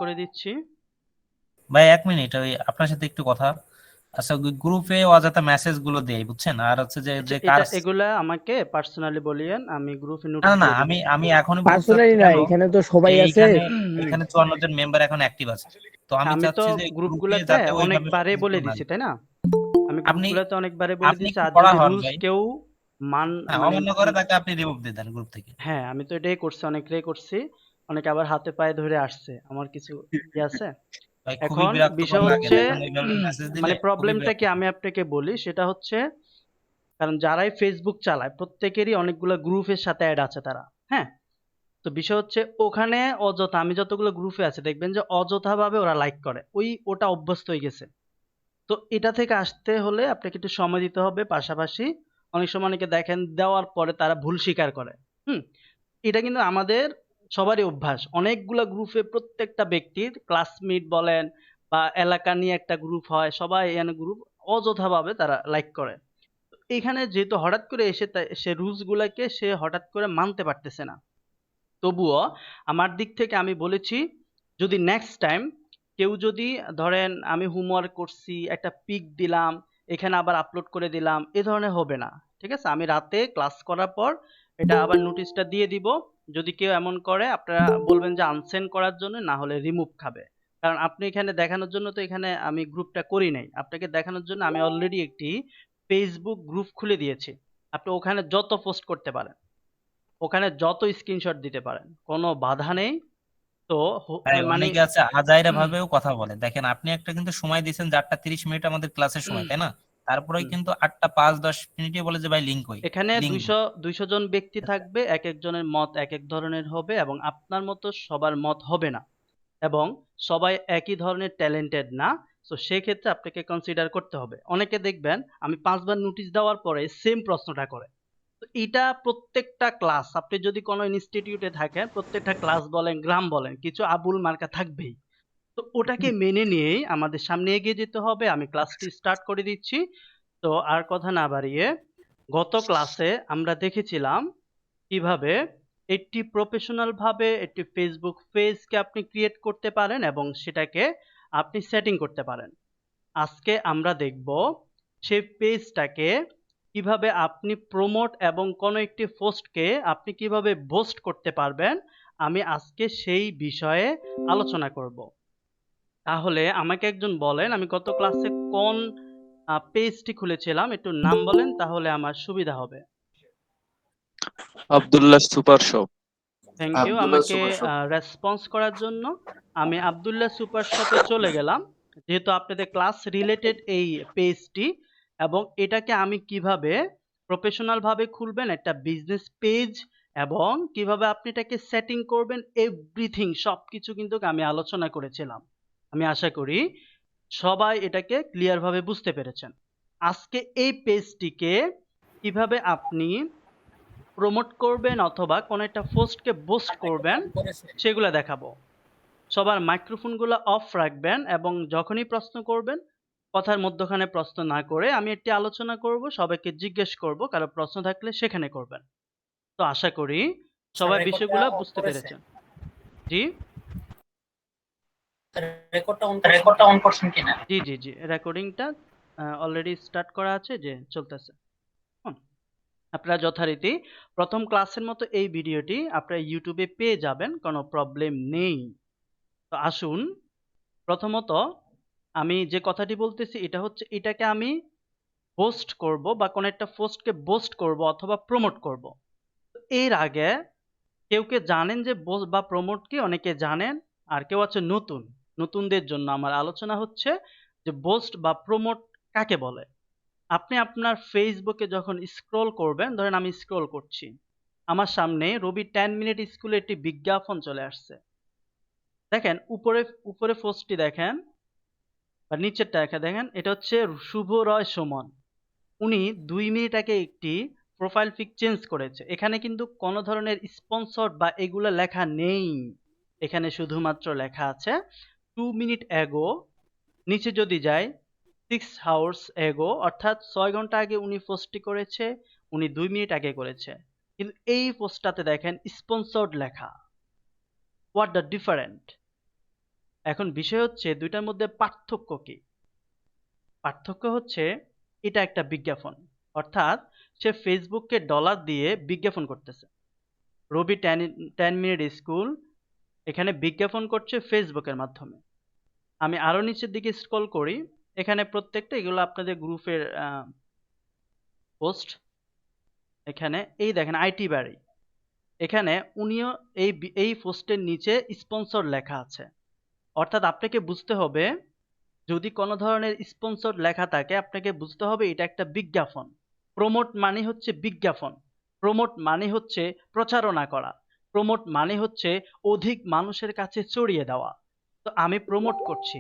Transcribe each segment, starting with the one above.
করে দিচ্ছি। ভাই এক মিনিট, ওই আপনার সাথে একটু কথা। আচ্ছা, গ্রুপে অযথা মেসেজ গুলো দেয় বুঝছেন, আর হচ্ছে যে আচ্ছা, যে কার। এগুলা আমাকে পার্সোনালি বলিয়েন, আমি গ্রুপে না নোটিশ না, দিয়ে দিব। আমি আমি এখনই বলতে চাচ্ছি পার্সোনালি না, কেন, এখানে তো যে সবাই আছে। এইখানে এখানে 54 জন মেম্বার এখন অ্যাক্টিভ আছে। তো আমি আমি তো চাচ্ছি যে গ্রুপে গ্রুপগুলোতে যাতে ওইভাবে অনেকবারে মেসেজ বলে না দিছি, যায়। তাই না? আমি আপনি গ্রুপগুলোতে অনেকবারে বলে আপনি দিছি, একটু আর কড়া যদি হন রুলস ভাই। কেউ মান হ্যাঁ, মানে অমান্য করে তাকে আপনি রিমুভ দিয়ে দেন গ্রুপ থেকে। হ্যাঁ, আমি তো এটাই করছি, অনেকটাই করছি। অনেকে আবার হাতে পায়ে ধরে আসছে, আমার কিছু আছে। ভাই খুবই এখন বিরক্তকর বিষয় লাগে হচ্ছে দেখেন এইভাবে মেসেজ দিলে, মানে খুবই প্রবলেমটা কি বিরক্তকর। আমি আপনাকে বলি, সেটা হচ্ছে কারণ যারাই ফেসবুক চালায় প্রত্যেকেরই অনেকগুলো গ্রুপের সাথে অ্যাড আছে তারা। হ্যাঁ, তো বিষয় হচ্ছে ওখানে অযথা আমি যতগুলো গ্রুপে আছে দেখবেন যে অযথা ভাবে ওরা লাইক করে, ওটা অভ্যস্ত হয়ে গেছে। তো এটা থেকে আসতে হলে আপনাকে একটু সময় দিতে হবে, পাশাপাশি অনেক সময় অনেকে দেখেন দেওয়ার পরে তারা ভুল স্বীকার করে। হুম, এটা কিন্তু আমাদের সবারই অভ্যাস। অনেকগুলা গ্রুপে প্রত্যেকটা ব্যক্তির ক্লাসমেট বলেন বা এলাকা নিয়ে একটা গ্রুপ হয়, সবাই এখানে গ্রুপ অযথাভাবে তারা লাইক করে। তো এখানে যেহেতু হঠাৎ করে এসে সে রুলস গুলাকে সে হঠাৎ করে মানতে পারতেছে না। তবুও আমার দিক থেকে আমি বলেছি, যদি নেক্সট টাইম কেউ যদি ধরেন আমি হোমওয়ার্ক করছি একটা পিক দিলাম, এখানে আবার আপলোড করে দিলাম, এ ধরনের হবে না। ঠিক আছে, আমি রাতে ক্লাস করার পর এটা আবার নোটিশটা দিয়ে দিব। যদি কেউ এমন করে আপনারা বলবেন যে আনসেন্ড করার জন্য, না হলে রিমুভ খাবে। কারণ আপনি এখানে দেখানোর জন্য তো এখানে আমি গ্রুপটা করি নাই, আপনাকে দেখানোর জন্য আমি অলরেডি একটি ফেসবুক গ্রুপ খুলে দিয়েছি। আপনি ওখানে যত পোস্ট করতে পারেন, ওখানে যত স্ক্রিনশট দিতে পারেন, কোনো বাধা নেই। তো ভাই মানে অনেকে আছে আজাইরা ভাবেও কথা বলে, দেখেন আপনি একটা কিন্তু সময় দিয়েছেন যে 8টা 30 মিনিট আমাদের ক্লাসের সময়, তাই না? তারপরে হুম, কিন্তু 8টা 5-10 মিনিটে বলে যে ভাই লিঙ্ক কই, এখানে লিঙ্ক। 200 জন ব্যক্তি থাকবে, এক একজনের মত এক এক ধরনের হবে এবং আপনার মতো সবার মত হবে না, এবং সবাই একই ধরনের ট্যালেন্টেড না। তো সেক্ষেত্রে আপনাকে কনসিডার করতে হবে। অনেকে দেখবেন আমি 5 বার নোটিশ দেওয়ার পরে সেম প্রশ্নটা করে। তো এটা প্রত্যেকটা ক্লাস, আপনি যদি কোনো ইনস্টিটিউটে থাকেন, প্রত্যেকটা ক্লাস বলেন গ্রাম বলেন, কিছু আবুল মার্কা থাকবেই। তো ওটাকে মেনে নিয়েই আমাদের সামনে এগিয়ে যেতে হবে। আমি ক্লাসটি স্টার্ট করে দিচ্ছি। তো আর কথা না বাড়িয়ে, গত ক্লাসে আমরা দেখেছিলাম কিভাবে একটি প্রফেশনাল ভাবে একটি ফেসবুক পেজকে আপনি ক্রিয়েট করতে পারেন এবং সেটাকে আপনি সেটিং করতে পারেন। আজকে আমরা দেখব সেই পেজটাকে কিভাবে আপনি প্রমোট এবং কোনো একটি পোস্টকে আপনি কিভাবে বুস্ট করতে পারবেন। আমি আজকে সেই বিষয়ে আলোচনা করব। তাহলে আমাকে একজন বলেন, আমি গত ক্লাসে কোন পেজটি খুলেছিলাম, একটু নাম বলেন তাহলে আমার সুবিধা হবে। Abdullah super shop. Thank you Abdullah আমাকে সুপার শপ। রেসপন্স করার জন্য। আমি আব্দুল্লাহ সুপার শপে চলে গেলাম, যেহেতু আপনাদের ক্লাস রিলেটেড এই পেজটি, এবং এটাকে আমি কিভাবে প্রফেশনাল ভাবে খুলবেন একটা বিজনেস পেজ, এবং কিভাবে আপনি এটাকে সেটিং করবেন, এভরিথিং সবকিছু কিন্তু আমি আলোচনা করেছিলাম। আমি আশা করি সবাই এটাকে ক্লিয়ার ভাবে বুঝতে পেরেছেন। আজকে এই পেজটিকে কিভাবে আপনি প্রমোট করবেন অথবা কোনো একটা পোস্টকে বুস্ট করবেন সেগুলো দেখাবো। সবার মাইক্রোফোনগুলো অফ রাখবেন এবং যখনই প্রশ্ন করবেন কথার মধ্যখানে প্রশ্ন না করে আমি একটি আলোচনা করব, সবাইকে জিজ্ঞেস করব, কারো প্রশ্ন থাকলে সেখানে করবেন। তো আশা করি স্যার সবাই রেকর্ডটা বিষয়গুলো অন বুঝতে করেছেন? পেরেছেন। জি, রেকর্ডটা অন করছেন রেকর্ডটা কিনা? অন করছেন কিনা? জি, জি, জি, রেকর্ডিংটা অলরেডি স্টার্ট করা আছে, যে চলতেছে। হুম, আপনারা যথারীতি প্রথম ক্লাসের মতো এই ভিডিওটি আপনারা ইউটিউবে পেয়ে যাবেন, কোনো প্রবলেম নেই। তো আসুন, প্রথমত আমি যে কথাটি বলতেছি এটা হচ্ছে এটাকে আমি পোস্ট করব বা কোনো একটা পোস্টকে বুস্ট করব অথবা প্রমোট করব। এর আগে কেউ কে জানেন যে পোস্ট বা প্রমোট কি? অনেকে জানেন, আর কেউ আছে নতুন। নতুনদের জন্য আমার আলোচনা হচ্ছে যে পোস্ট বা প্রমোট কাকে বলে। আপনি আপনার ফেসবুকে যখন স্ক্রল করবেন, ধরেন আমি স্ক্রল করছি, আমার সামনে রবি 10 মিনিট স্কুলে একটি বিজ্ঞাপন চলে আসছে। দেখেন উপরে, উপরে পোস্টটি দেখেন বা নিচেরটা দেখেন, এটা হচ্ছে শুভ রয় সুমন। উনি 2 মিনিট আগে একটি প্রোফাইল পিক চেঞ্জ করেছে। এখানে কিন্তু কোনো ধরনের স্পন্সর বা এগুলো লেখা নেই। এখানে শুধুমাত্র লেখা আছে 2 মিনিট অ্যাগো। নিচে যদি যাই, 6 আওয়ার্স অ্যাগো, অর্থাৎ 6 ঘন্টা আগে উনি পোস্টটি করেছে, উনি 2 মিনিট আগে করেছে। কিন্তু এই পোস্টটাতে দেখেন স্পন্সর্ড লেখা। What the different? এখন বিষয় হচ্ছে দুইটার মধ্যে পার্থক্য কি? পার্থক্য হচ্ছে এটা একটা বিজ্ঞাপন, অর্থাৎ সে ফেসবুককে ডলার দিয়ে বিজ্ঞাপন করতেছে। রবি 10 মিনিট স্কুল এখানে বিজ্ঞাপন করছে ফেসবুকের মাধ্যমে। আমি আরো নিচের দিকে স্ক্রল করি, এখানে প্রত্যেকটা এগুলো আপনাদের গ্রুপের পোস্ট। এখানে এই দেখেন আইটি বাড়ি, এখানে উনিও এই পোস্টের নিচে স্পন্সর লেখা আছে। অর্থাৎ আপনাকে বুঝতে হবে, যদি কোনো ধরনের স্পন্সর লেখা থাকে আপনাকে বুঝতে হবে এটা একটা বিজ্ঞাপন। প্রমোট মানে হচ্ছে বিজ্ঞাপন, প্রমোট মানে হচ্ছে প্রচারণা করা, প্রমোট মানে হচ্ছে অধিক মানুষের কাছে ছড়িয়ে দেওয়া। তো আমি প্রমোট করছি।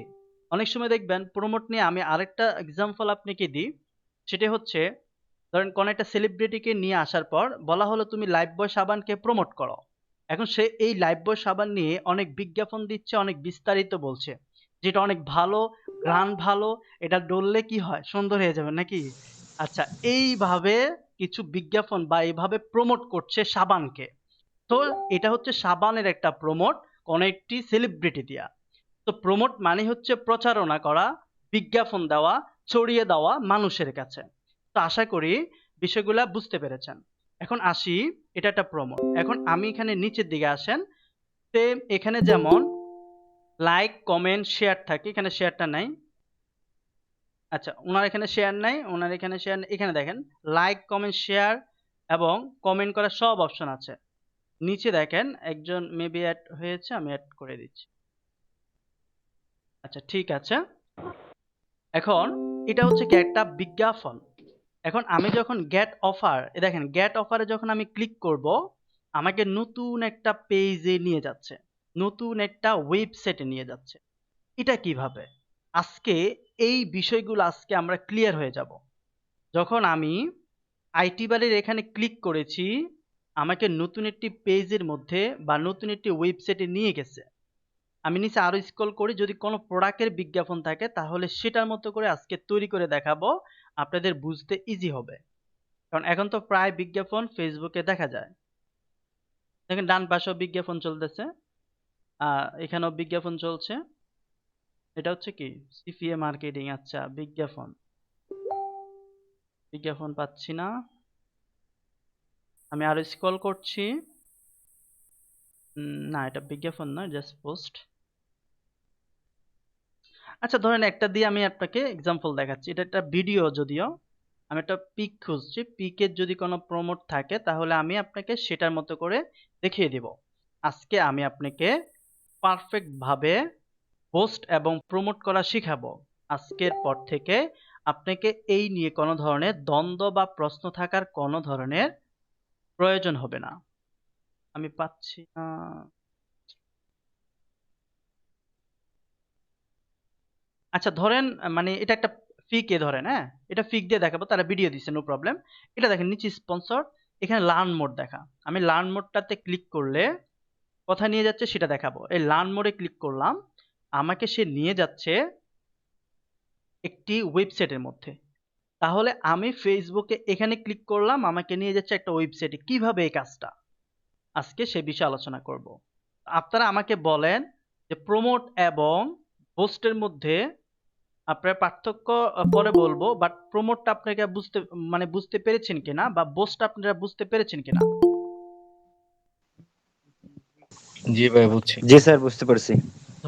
অনেক সময় দেখবেন প্রমোট নিয়ে আমি আরেকটা এক্সাম্পল আপনাকে দিই, সেটা হচ্ছে ধরেন কোন একটা সেলিব্রিটিকে নিয়ে আসার পর বলা হলো তুমি লাইফবয় সাবানকে প্রমোট করো। এখন সে এই লাইফবয় সাবান নিয়ে অনেক বিজ্ঞাপন দিচ্ছে, অনেক বিস্তারিত বলছে যেটা অনেক ভালো, ঘ্রাণ ভালো, এটা ডললে কি হয়, সুন্দর হয়ে যাবে নাকি? আচ্ছা, এইভাবে কিছু বিজ্ঞাপন বা এইভাবে প্রমোট করছে সাবানকে। তো এটা হচ্ছে সাবানের একটা প্রমোট, কোন একটি সেলিব্রিটি দিয়া। তো প্রমোট মানে হচ্ছে প্রচারণা করা, বিজ্ঞাপন দেওয়া, ছড়িয়ে দেওয়া মানুষের কাছে। তো আশা করি বিষয়গুলা বুঝতে পেরেছেন। এখন আসি, এটা একটা প্রমোট। এখন আমি এখানে নিচের দিকে আসেন, সেম এখানে যেমন লাইক কমেন্ট শেয়ার থাকে, এখানে শেয়ারটা নাই। আচ্ছা, ওনার এখানে শেয়ার নাই, ওনার এখানে শেয়ার, এখানে দেখেন লাইক কমেন্ট শেয়ার এবং কমেন্ট করার সব অপশন আছে। নিচে দেখেন একজন মেবি অ্যাড হয়েছে, আমি অ্যাড করে দিচ্ছি। আচ্ছা ঠিক আছে। এখন এটা হচ্ছে কি একটা বিজ্ঞাপন। এখন আমি যখন গেট অফার, দেখেন গেট অফারে যখন আমি ক্লিক করব, আমাকে নতুন একটা পেজে নিয়ে যাচ্ছে, নতুন একটা ওয়েবসাইটে নিয়ে যাচ্ছে। এটা কিভাবে? আজকে এই বিষয়গুলো আজকে আমরা ক্লিয়ার হয়ে যাব। যখন আমি আইটি বাড়ির এখানে ক্লিক করেছি, আমাকে নতুন একটি পেজের মধ্যে বা নতুন একটি ওয়েবসাইটে নিয়ে গেছে। আমি নিচে আরো স্ক্রল করি, যদি কোনো প্রোডাক্টের বিজ্ঞাপন থাকে তাহলে সেটার মতো করে আজকে তৈরি করে দেখাবো, আপনাদের বুঝতে ইজি হবে। কারণ এখন তো প্রায় বিজ্ঞাপন ফেসবুকে দেখা যায়। দেখেন ডান পাশেও বিজ্ঞাপন চলতেছে, এখানেও বিজ্ঞাপন চলছে। এটা হচ্ছে কি সিপিএ মার্কেটিং। আচ্ছা, বিজ্ঞাপন, বিজ্ঞাপন পাচ্ছি না, আমি আরো স্ক্রল করছি। না, এটা বিজ্ঞাপন নয়, জাস্ট পোস্ট। আচ্ছা ধরেন একটা দিয়ে আমি আপনাকে এক্সাম্পল দেখাচ্ছি, এটা একটা ভিডিও যদিও। আমি একটা পিক খুঁজছি, পিকের যদি কোনো প্রমোট থাকে তাহলে আমি আপনাকে সেটার মতো করে দেখিয়ে দিব। আজকে আমি আপনাকে পারফেক্ট ভাবে পোস্ট এবং প্রমোট করা শিখাবো। আজকের পর থেকে আপনাকে এই নিয়ে কোনো ধরনের দ্বন্দ্ব বা প্রশ্ন থাকার কোনো ধরনের প্রয়োজন হবে না। আমি পাচ্ছি না। আচ্ছা ধরেন মানে এটা একটা ফিকে ধরেন, হ্যাঁ এটা ফিক দিয়ে দেখাবো, তারা ভিডিও দিচ্ছে, নো প্রবলেম। এটা দেখেন নিচে স্পন্সর, এখানে লার্ন মোড দেখা। আমি লার্ন মোডটাতে ক্লিক করলে কোথায় নিয়ে যাচ্ছে সেটা দেখাবো। এই লার্ন মোডে ক্লিক করলাম, আমাকে সে নিয়ে যাচ্ছে একটি ওয়েবসাইটের মধ্যে। তাহলে আমি ফেসবুকে এখানে ক্লিক করলাম, আমাকে নিয়ে যাচ্ছে একটা ওয়েবসাইটে। কিভাবে এই কাজটা, আজকে সে বিষয়ে আলোচনা করব। আপনারা আমাকে বলেন যে প্রমোট এবং পোস্টের মধ্যে আপনার পার্থক্য পরে বলবো, বাট প্রমোটটা আপনাকে বুঝতে মানে বুঝতে পেরেছেন কিনা, বা পোস্ট আপনারা বুঝতে পেরেছেন কিনা? জি ভাই বুঝছি। জি স্যার, বুঝতে পারছি।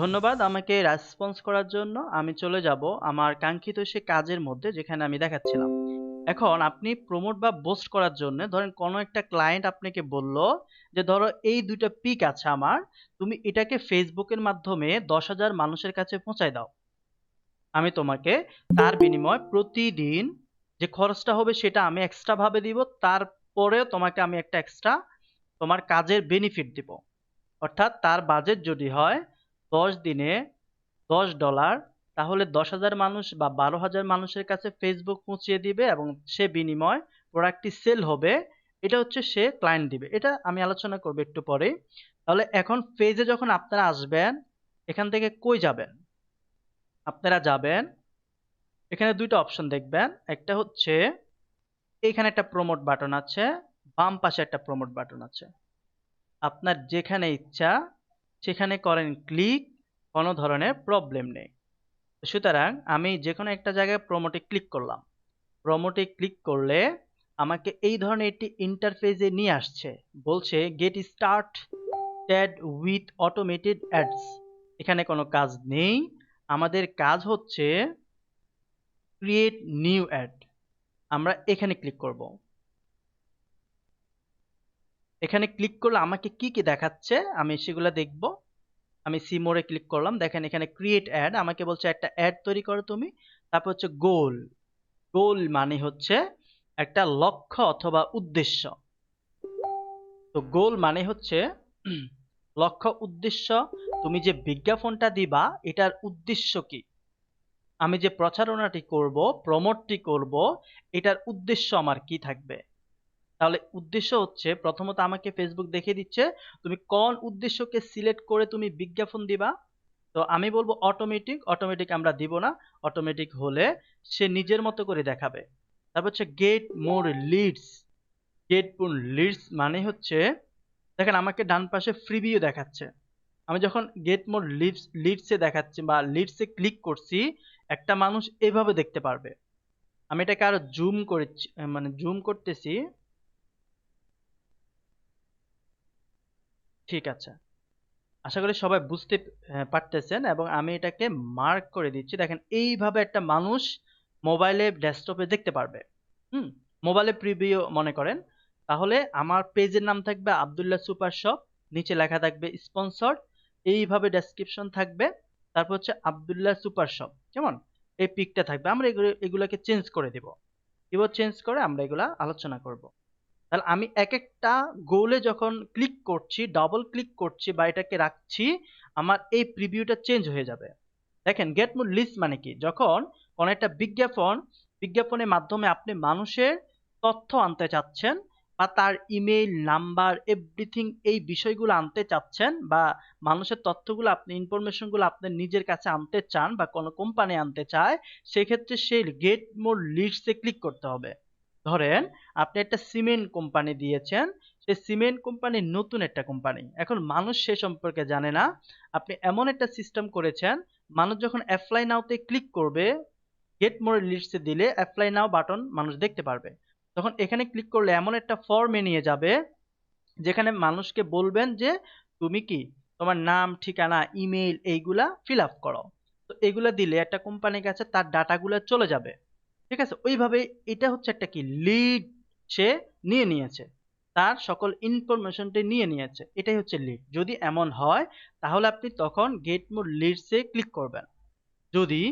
ধন্যবাদ আমাকে রেসপন্স করার জন্য। আমি চলে যাব আমার কাঙ্ক্ষিত সে কাজের মধ্যে যেখানে আমি দেখাচ্ছিলাম। এখন আপনি প্রমোট বা বুস্ট করার জন্য ধরেন কোনো একটা ক্লায়েন্ট আপনাকে বলল যে ধরো এই দুইটা পিক আছে আমার, তুমি এটাকে ফেসবুকের মাধ্যমে 10,000 মানুষের কাছে পৌঁছায় দাও। আমি তোমাকে তার বিনিময়ে প্রতিদিন যে খরচটা হবে সেটা আমি এক্সট্রা ভাবে দিব, তারপরেও তোমাকে আমি একটা এক্সট্রা তোমার কাজের বেনিফিট দিব। অর্থাৎ তার বাজেট যদি হয় 10 দিনে $10, তাহলে 10,000 মানুষ বা 12,000 মানুষের কাছে ফেসবুক পৌঁছিয়ে দিবে এবং সে বিনিময় প্রোডাক্টটি সেল হবে। এটা হচ্ছে সে ক্লায়েন্ট দিবে। এটা আমি আলোচনা করবো একটু পরে। তাহলে এখন পেজে যখন আপনারা আসবেন, এখান থেকে কই যাবেন? আপনারা যাবেন, এখানে দুইটা অপশন দেখবেন। একটা হচ্ছে এখানে একটা প্রমোট বাটন আছে, বাম পাশে একটা প্রমোট বাটন আছে। আপনার যেখানে ইচ্ছা সেখানে করেন ক্লিক, কোনো ধরনের প্রবলেম নেই। সুতরাং আমি যে কোনো একটা জায়গায় প্রমোটে ক্লিক করলাম। প্রমোটে ক্লিক করলে আমাকে এই ধরনের একটি ইন্টারফেসে নিয়ে আসছে, বলছে get started with automated ads. এখানে কোনো কাজ নেই, আমাদের কাজ হচ্ছে ক্রিয়েট নিউ অ্যাড। আমরা এখানে ক্লিক করব। এখানে ক্লিক করলে আমাকে কি কি দেখাচ্ছে আমি সেগুলো দেখব। আমি সি মোড়ে ক্লিক করলাম, দেখেন এখানে ক্রিয়েট অ্যাড, আমাকে বলছে একটা অ্যাড তৈরি করো তুমি। তারপর হচ্ছে গোল। গোল মানে হচ্ছে একটা লক্ষ্য অথবা উদ্দেশ্য। তো গোল মানে হচ্ছে লক্ষ্য উদ্দেশ্য। তুমি যে বিজ্ঞাপনটা দিবা এটার উদ্দেশ্য কি, আমি যে প্রচারণাটি করব, প্রমোটটি করব, এটার উদ্দেশ্য আমার কি থাকবে। তাহলে উদ্দেশ্য হচ্ছে প্রথমত আমাকে ফেসবুক দেখিয়ে দিচ্ছে তুমি কোন উদ্দেশ্যকে সিলেক্ট করে তুমি বিজ্ঞাপন দিবা। তো আমি বলবো অটোমেটিক। অটোমেটিক আমরা দিব না, অটোমেটিক হলে সে নিজের মতো করে দেখাবে। তারপর হচ্ছে get more Leeds. Get more Leeds মানে হচ্ছে দেখেন আমাকে ডান পাশে ফ্রিভিউ দেখাচ্ছে। আমি যখন গেট মোর লিডসে দেখাচ্ছি বা লিডসে ক্লিক করছি, একটা মানুষ এভাবে দেখতে পারবে। আমি এটাকে আরো জুম করেছি, মানে জুম করতেছি। ঠিক আছে, আশা করি সবাই বুঝতে পারতেছেন এবং আমি এটাকে মার্ক করে দিচ্ছি। দেখেন এইভাবে একটা মানুষ মোবাইলে ডেস্কটপে দেখতে পারবে। হুম, মোবাইলে প্রিভিউ মনে করেন। তাহলে আমার পেজের নাম থাকবে আব্দুল্লাহ সুপার শপ, নিচে লেখা থাকবে স্পন্সর্ড, এইভাবে ডেসক্রিপশন থাকবে। তারপর হচ্ছে আব্দুল্লাহ সুপার শপ, কেমন এই পিকটা থাকবে। আমরা এগুলাকে চেঞ্জ করে দেব। কিভাবে চেঞ্জ করে আমরা এগুলা আলোচনা করব। তাহলে আমি এক একটা গোলে যখন ক্লিক করছি, ডাবল ক্লিক করছি বা এটাকে রাখছি, আমার এই প্রিভিউটা চেঞ্জ হয়ে যাবে। দেখেন গেট মোর লিস্ট মানে কি, যখন কোনো একটা বিজ্ঞাপনের মাধ্যমে আপনি মানুষের তথ্য আনতে চাচ্ছেন বা তার ইমেইল নাম্বার এভরিথিং এই বিষয়গুলো আনতে চাচ্ছেন, বা মানুষের তথ্যগুলো আপনি ইনফরমেশনগুলো আপনার নিজের কাছে আনতে চান বা কোনো কোম্পানি আনতে চায়, সেক্ষেত্রে সেই গেট মোর লিস্টে ক্লিক করতে হবে। ধরেন আপনি একটা সিমেন্ট কোম্পানি দিয়েছেন, সেই সিমেন্ট কোম্পানি নতুন একটা কোম্পানি, এখন মানুষ সে সম্পর্কে জানে না। আপনি এমন একটা সিস্টেম করেছেন, মানুষ যখন অ্যাপ্লাই নাওতে ক্লিক করবে, গেট মোর লিস্টে দিলে অ্যাপ্লাই নাও বাটন মানুষ দেখতে পারবে। তখন এখানে ক্লিক করলে এমন একটা ফর্মে নিয়ে যাবে যেখানে মানুষকে বলবেন যে তুমি কি তোমার নাম ঠিকানা ইমেইল এইগুলা ফিল আপ করো। তো এগুলা দিলে একটা কোম্পানির কাছে তার ডাটাগুলো চলে যাবে। ঠিক আছে, ওইভাবে এটা হচ্ছে একটা কি লিড, সে নিয়ে নিয়েছে, তার সকল ইনফরমেশনটি নিয়ে নিয়েছে, এটাই হচ্ছে লিড। যদি এমন হয় তাহলে আপনি তখন গেট মোর লিডসে ক্লিক করবেন। যদি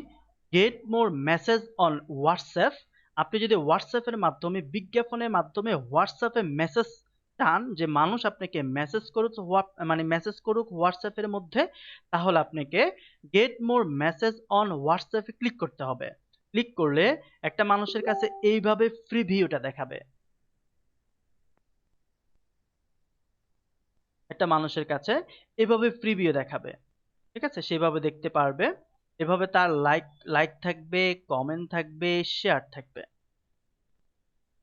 get more message on WhatsApp, আপনি যদি হোয়াটসঅ্যাপের মাধ্যমে বিজ্ঞাপনের মাধ্যমে হোয়াটসঅ্যাপে মেসেজ চান যে মানুষ আপনাকে মেসেজ করুক, মানে মেসেজ করুক হোয়াটসঅ্যাপের মধ্যে, তাহলে আপনাকে গেট মোর মেসেজ অন হোয়াটসঅ্যাপে ক্লিক করতে হবে। ক্লিক করলে একটা মানুষের কাছে এইভাবে ফ্রি ভিউটা দেখাবে। একটা মানুষের কাছে এভাবে ফ্রি ভিউ দেখাবে। ঠিক আছে, সেভাবে দেখতে পারবে। এভাবে তার লাইক লাইক থাকবে, কমেন্ট থাকবে, শেয়ার থাকবে।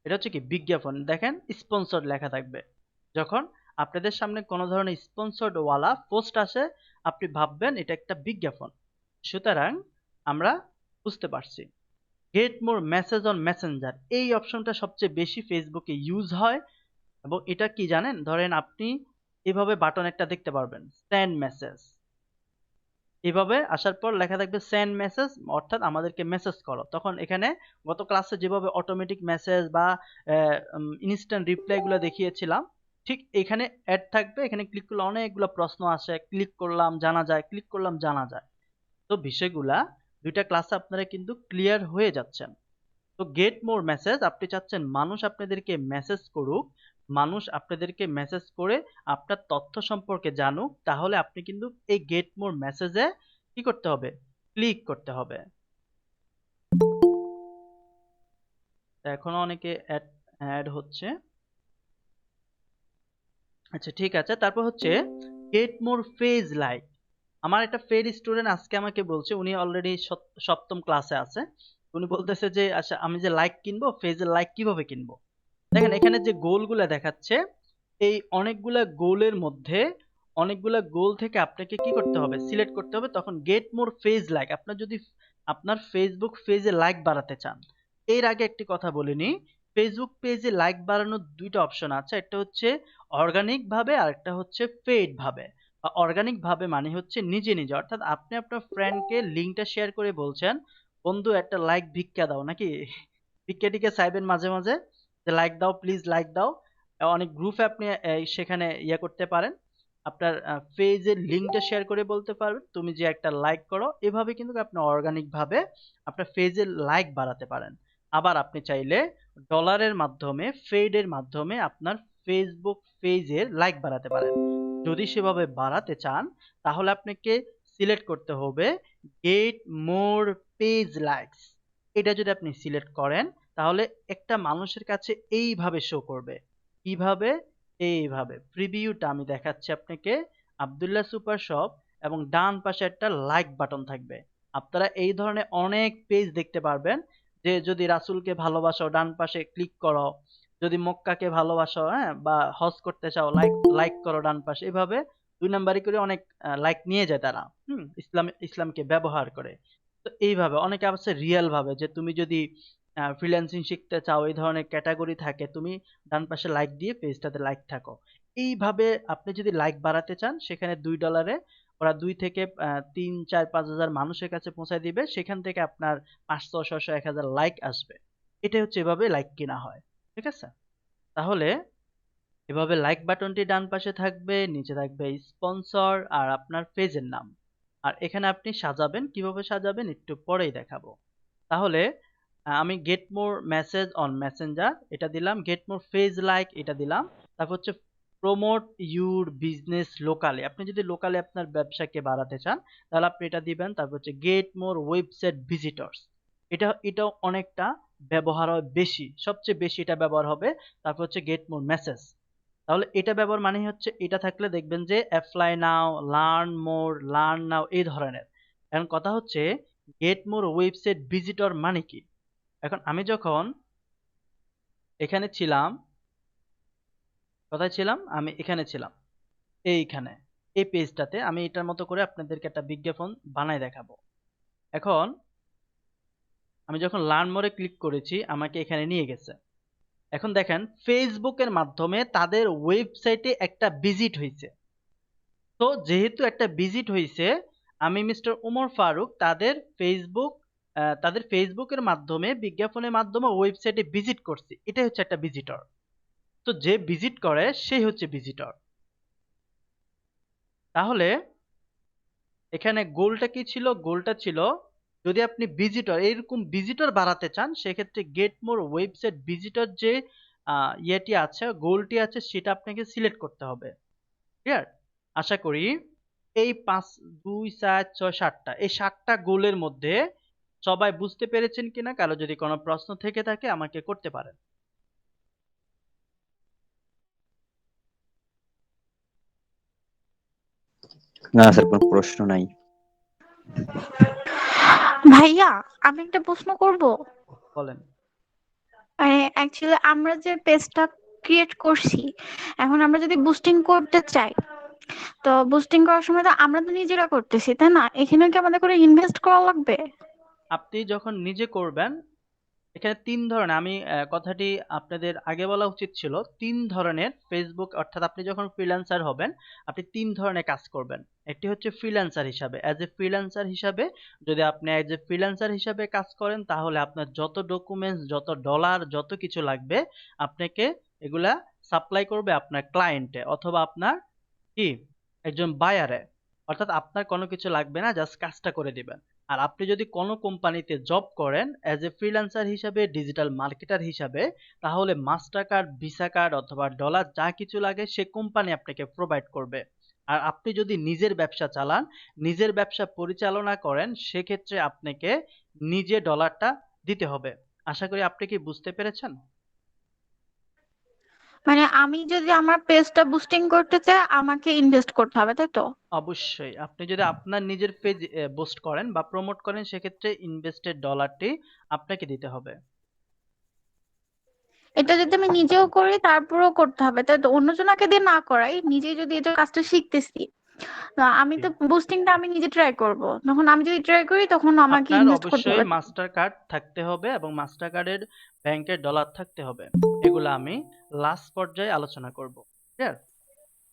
এটা হচ্ছে কি বিজ্ঞাপন। দেখেন স্পন্সর্ড লেখা থাকবে। যখন আপনাদের সামনে কোনো ধরনের স্পন্সর্ড ওয়ালা পোস্ট আসে, আপনি ভাববেন এটা একটা বিজ্ঞাপন। সুতরাং আমরা বুঝতে পারছি। Get more message on Messenger, এই অপশনটা সবচেয়ে বেশি ফেসবুকে ইউজ হয়। এবং এটা কি জানেন, ধরেন আপনি এভাবে বাটন একটা দেখতে পারবেন সেন্ড মেসেজ, এভাবে আসার পর লেখা থাকবে সেন্ড মেসেজ, অর্থাৎ আমাদেরকে মেসেজ করো। তখন এখানে গত ক্লাসে যেভাবে অটোমেটিক মেসেজ বা ইনস্ট্যান্ট রিপ্লাই গুলো দেখিয়েছিলাম, ঠিক এখানে অ্যাড থাকবে। এখানে ক্লিক করলে অনেকগুলো প্রশ্ন আসে, ক্লিক করলাম জানা যায়, ক্লিক করলাম জানা যায়। তো বিষয়গুলা দুইটা ক্লাসে আপনারা কিন্তু ক্লিয়ার হয়ে যাচ্ছেন। তো গেট মোর মেসেজ, আপনি চাচ্ছেন মানুষ আপনাদেরকে মেসেজ করুক, মানুষ আপনাদেরকে মেসেজ করে আপনার তথ্য সম্পর্কে জানুক, তাহলে আপনি কিন্তু এই গেট মোর মেসেজে কি করতে হবে, ক্লিক করতে হবে। এখনো অনেকে অ্যাড হচ্ছে। আচ্ছা ঠিক আছে, তারপর হচ্ছে গেট মোর পেজ লাইক। আমার একটা পেড স্টুডেন্ট আজকে আমাকে বলছে, উনি অলরেডি সপ্তম ক্লাসে আছে। উনি বলতেছে যে আচ্ছা আমি যে লাইক কিনবো, পেজের লাইক কিভাবে কিনবো। দেখেন এখানে যে গোলগুলা দেখাচ্ছে, এই অনেকগুলা গোলের মধ্যে অনেকগুলা গোল থেকে আপনাকে কি করতে হবে, সিলেক্ট করতে হবে। তখন গেট মোর পেজ লাইক, আপনার যদি আপনার ফেসবুক পেজে লাইক বাড়াতে চান, এর আগে একটি কথা বলে নিই, ফেসবুক পেজে লাইক বাড়ানোর দুইটা অপশন আছে, একটা হচ্ছে অর্গানিক ভাবে আর একটা হচ্ছে পেইড ভাবে। অর্গানিক ভাবে মানে হচ্ছে নিজে নিজে, অর্থাৎ আপনি আপনার ফ্রেন্ডকে লিঙ্কটা শেয়ার করে বলছেন, বন্ধু একটা লাইক ভিক্ষা দাও, নাকি ভিক্ষা টিকে চাইবেন মাঝে মাঝে যে লাইক দাও প্লিজ, লাইক দাও। অনেক গ্রুপে আপনি সেখানে ইয়ে করতে পারেন, আপনার পেজের লিঙ্কটা শেয়ার করে বলতে পারবেন তুমি যে একটা লাইক করো। এভাবে কিন্তু আপনি অর্গানিক ভাবে আপনার পেজের লাইক বাড়াতে পারেন। আবার আপনি চাইলে ডলারের মাধ্যমে, ফেডের মাধ্যমে আপনার ফেসবুক পেজের লাইক বাড়াতে পারেন। যদি সেভাবে বাড়াতে চান তাহলে আপনাকে সিলেক্ট করতে হবে গেট মোর পেজ লাইকস। এটা যদি আপনি সিলেক্ট করেন তাহলে একটা মানুষের কাছে এইভাবে শো করবে। কিভাবে? এইভাবে। প্রিভিউটা আমি দেখাচ্ছি আপনাকে, আব্দুল্লাহ সুপার শপ, এবং ডান পাশে একটা লাইক বাটন থাকবে। আপনারা এই ধরনের অনেক পেজ দেখতে পারবেন, যে যদি রাসূলকে ভালোবাসো ডান পাশে ক্লিক করো, যদি মক্কাকে ভালোবাসো, হ্যাঁ, বা হজ করতে চাও লাইক লাইক করো ডান পাশে। এভাবে 2 নাম্বারি করে অনেক লাইক নিয়ে যায় তারা, ইসলামকে ব্যবহার করে। তো এইভাবে অনেকে আছে রিয়েল ভাবে, যে তুমি যদি ফ্রিল্যান্সিং শিখতে চাও, এই ধরনের ক্যাটাগরি থাকে, তুমি ডান পাশে লাইক দিয়ে পেজটাতে লাইক থাকো। এইভাবে আপনি যদি লাইক বাড়াতে চান, সেখানে $2 ওরা 2 থেকে 3, 4, 5 হাজার মানুষের কাছে পৌঁছায় দিবে, সেখান থেকে আপনার 500, 600, 1000 লাইক আসবে। এটাই হচ্ছে এভাবে লাইক কেনা হয়। ঠিক আছে? তাহলে এভাবে লাইক বাটনটি ডান পাশে থাকবে, নিচে থাকবে স্পন্সর আর আপনার পেজের নাম। আর এখানে আপনি সাজাবেন, কিভাবে সাজাবেন একটু পরেই দেখাবো। তাহলে আমি get more message on Messenger এটা দিলাম, গেট মোর পেজ লাইক এটা দিলাম। তারপর হচ্ছে প্রমোট ইউর বিজনেস লোকালি, আপনি যদি লোকালি আপনার ব্যবসাকে বাড়াতে চান তাহলে আপনি এটা দিবেন। তারপর হচ্ছে গেট মোর ওয়েবসাইট ভিজিটরস, এটাও অনেকটা ব্যবহার হয় বেশি, সবচেয়ে বেশি এটা ব্যবহার হবে। তারপর হচ্ছে গেট মোর মেসেজ, তাহলে এটা ব্যবহার মানে হচ্ছে এটা থাকলে দেখবেন যে apply now, learn more, learn now এই ধরনের। এখন কথা হচ্ছে গেট মোর ওয়েবসাইট ভিজিটর মানে কি। এখন আমি যখন এখানে ছিলাম, কোথায় ছিলাম, আমি এখানে ছিলাম, এইখানে এই পেজটাতে আমি এটার মতো করে আপনাদেরকে একটা বিজ্ঞাপন বানায় দেখাবো। এখন আমি যখন লার্ন মোরে ক্লিক করেছি আমাকে এখানে নিয়ে গেছে। এখন দেখেন ফেসবুকের মাধ্যমে তাদের ওয়েবসাইটে একটা ভিজিট হয়েছে। তো যেহেতু একটা ভিজিট হয়েছে, আমি মিস্টার উমর ফারুক তাদের ফেসবুকের মাধ্যমে, বিজ্ঞাপনের মাধ্যমে ওয়েবসাইটে ভিজিট করছি, এটাই হচ্ছে একটা ভিজিটর। তো যে ভিজিট করে সেই হচ্ছে ভিজিটর। তাহলে এখানে গোলটা কি ছিল? গোলটা ছিল যদি আপনি ভিজিটর, এরকম ভিজিটর বাড়াতে চান, সেক্ষেত্রে গেট মোর ওয়েবসাইট ভিজিটর যে ইয়েটি আছে, গোলটি আছে, সেটা আপনাকে সিলেক্ট করতে হবে। ক্লিয়ার? আশা করি এই 5, 2, 4, 6, 7টা, এই 7টা গোলের মধ্যে সবাই বুঝতে পেরেছেন কিনা? কারো যদি কোনো প্রশ্ন থেকে থাকে আমাকে করতে পারেন। না স্যার, কোনো প্রশ্ন নাই। ভাইয়া, আমি একটা প্রশ্ন করব। বলেন। অ্যাকচুয়ালি আমরা যে পেজটা ক্রিয়েট করছি, এখন আমরা যদি বুস্টিং করতে চাই, তো বুস্টিং করার সময় তো আমরা তো নিজেরা করতেছি, তাই না? এখানে কি আমাদের করে ইনভেস্ট করা লাগবে? আপনি যখন নিজে করবেন, এখানে 3 ধরনের, আমি কথাটি আপনাদের আগে বলা উচিত ছিল। 3 ধরনের ফেসবুক, অর্থাৎ আপনি যখন ফ্রিল্যান্সার হবেন আপনি 3 ধরনের কাজ করবেন। একটি হচ্ছে ফ্রিল্যান্সার হিসাবে, অ্যাজ এ ফ্রিল্যান্সার হিসাবে। যদি আপনি অ্যাজ এ ফ্রিল্যান্সার হিসাবে কাজ করেন তাহলে আপনার যত ডকুমেন্টস, যত ডলার, যত কিছু লাগবে আপনাকে এগুলা সাপ্লাই করবে আপনার ক্লায়েন্টে, অথবা আপনার কি একজন বায়ারে। অর্থাৎ আপনার কোনো কিছু লাগবে না, জাস্ট কাজটা করে দিবেন। আর আপনি যদি কোনো কোম্পানিতে জব করেন অ্যাজ এ ফ্রিল্যান্সার হিসাবে, ডিজিটাল মার্কেটার হিসাবে, তাহলে মাস্টার কার্ড, ভিসা কার্ড অথবা ডলার যা কিছু লাগে সে কোম্পানি আপনাকে প্রোভাইড করবে। আর আপনি যদি নিজের ব্যবসা চালান, নিজের ব্যবসা পরিচালনা করেন, সেক্ষেত্রে আপনাকে নিজে ডলারটা দিতে হবে। আশা করি আপনি কি বুঝতে পেরেছেন? মানে আমি যদি আমার পেজটা বুস্টিং করতে চাই আমাকে ইনভেস্ট করতে হবে, তাই তো? অবশ্যই আপনি যদি আপনার নিজের পেজ বুস্ট করেন বা প্রমোট করেন, সেক্ষেত্রে ইনভেস্টেড ডলারটি আপনাকে দিতে হবে। এটা যদি আমি নিজেও করি তারপরেও করতে হবে, তাই তো অন্যজনকে দিয়ে না করাই, নিজেই যদি এটা কাজটা শিখতেছি। আমি জি। তো বুস্টিংটা আমি নিজে ট্রাই করব, তখন আমি যদি ট্রাই করি তখন আমাকে আপনার ইনভেস্ট করতে অবশ্যই হবে। মাস্টার কার্ড থাকতে হবে এবং মাস্টার কার্ডের ব্যাংকের ডলার থাকতে হবে। এগুলো আমি লাস্ট পর্যায়ে আলোচনা করব। ক্লিয়ার?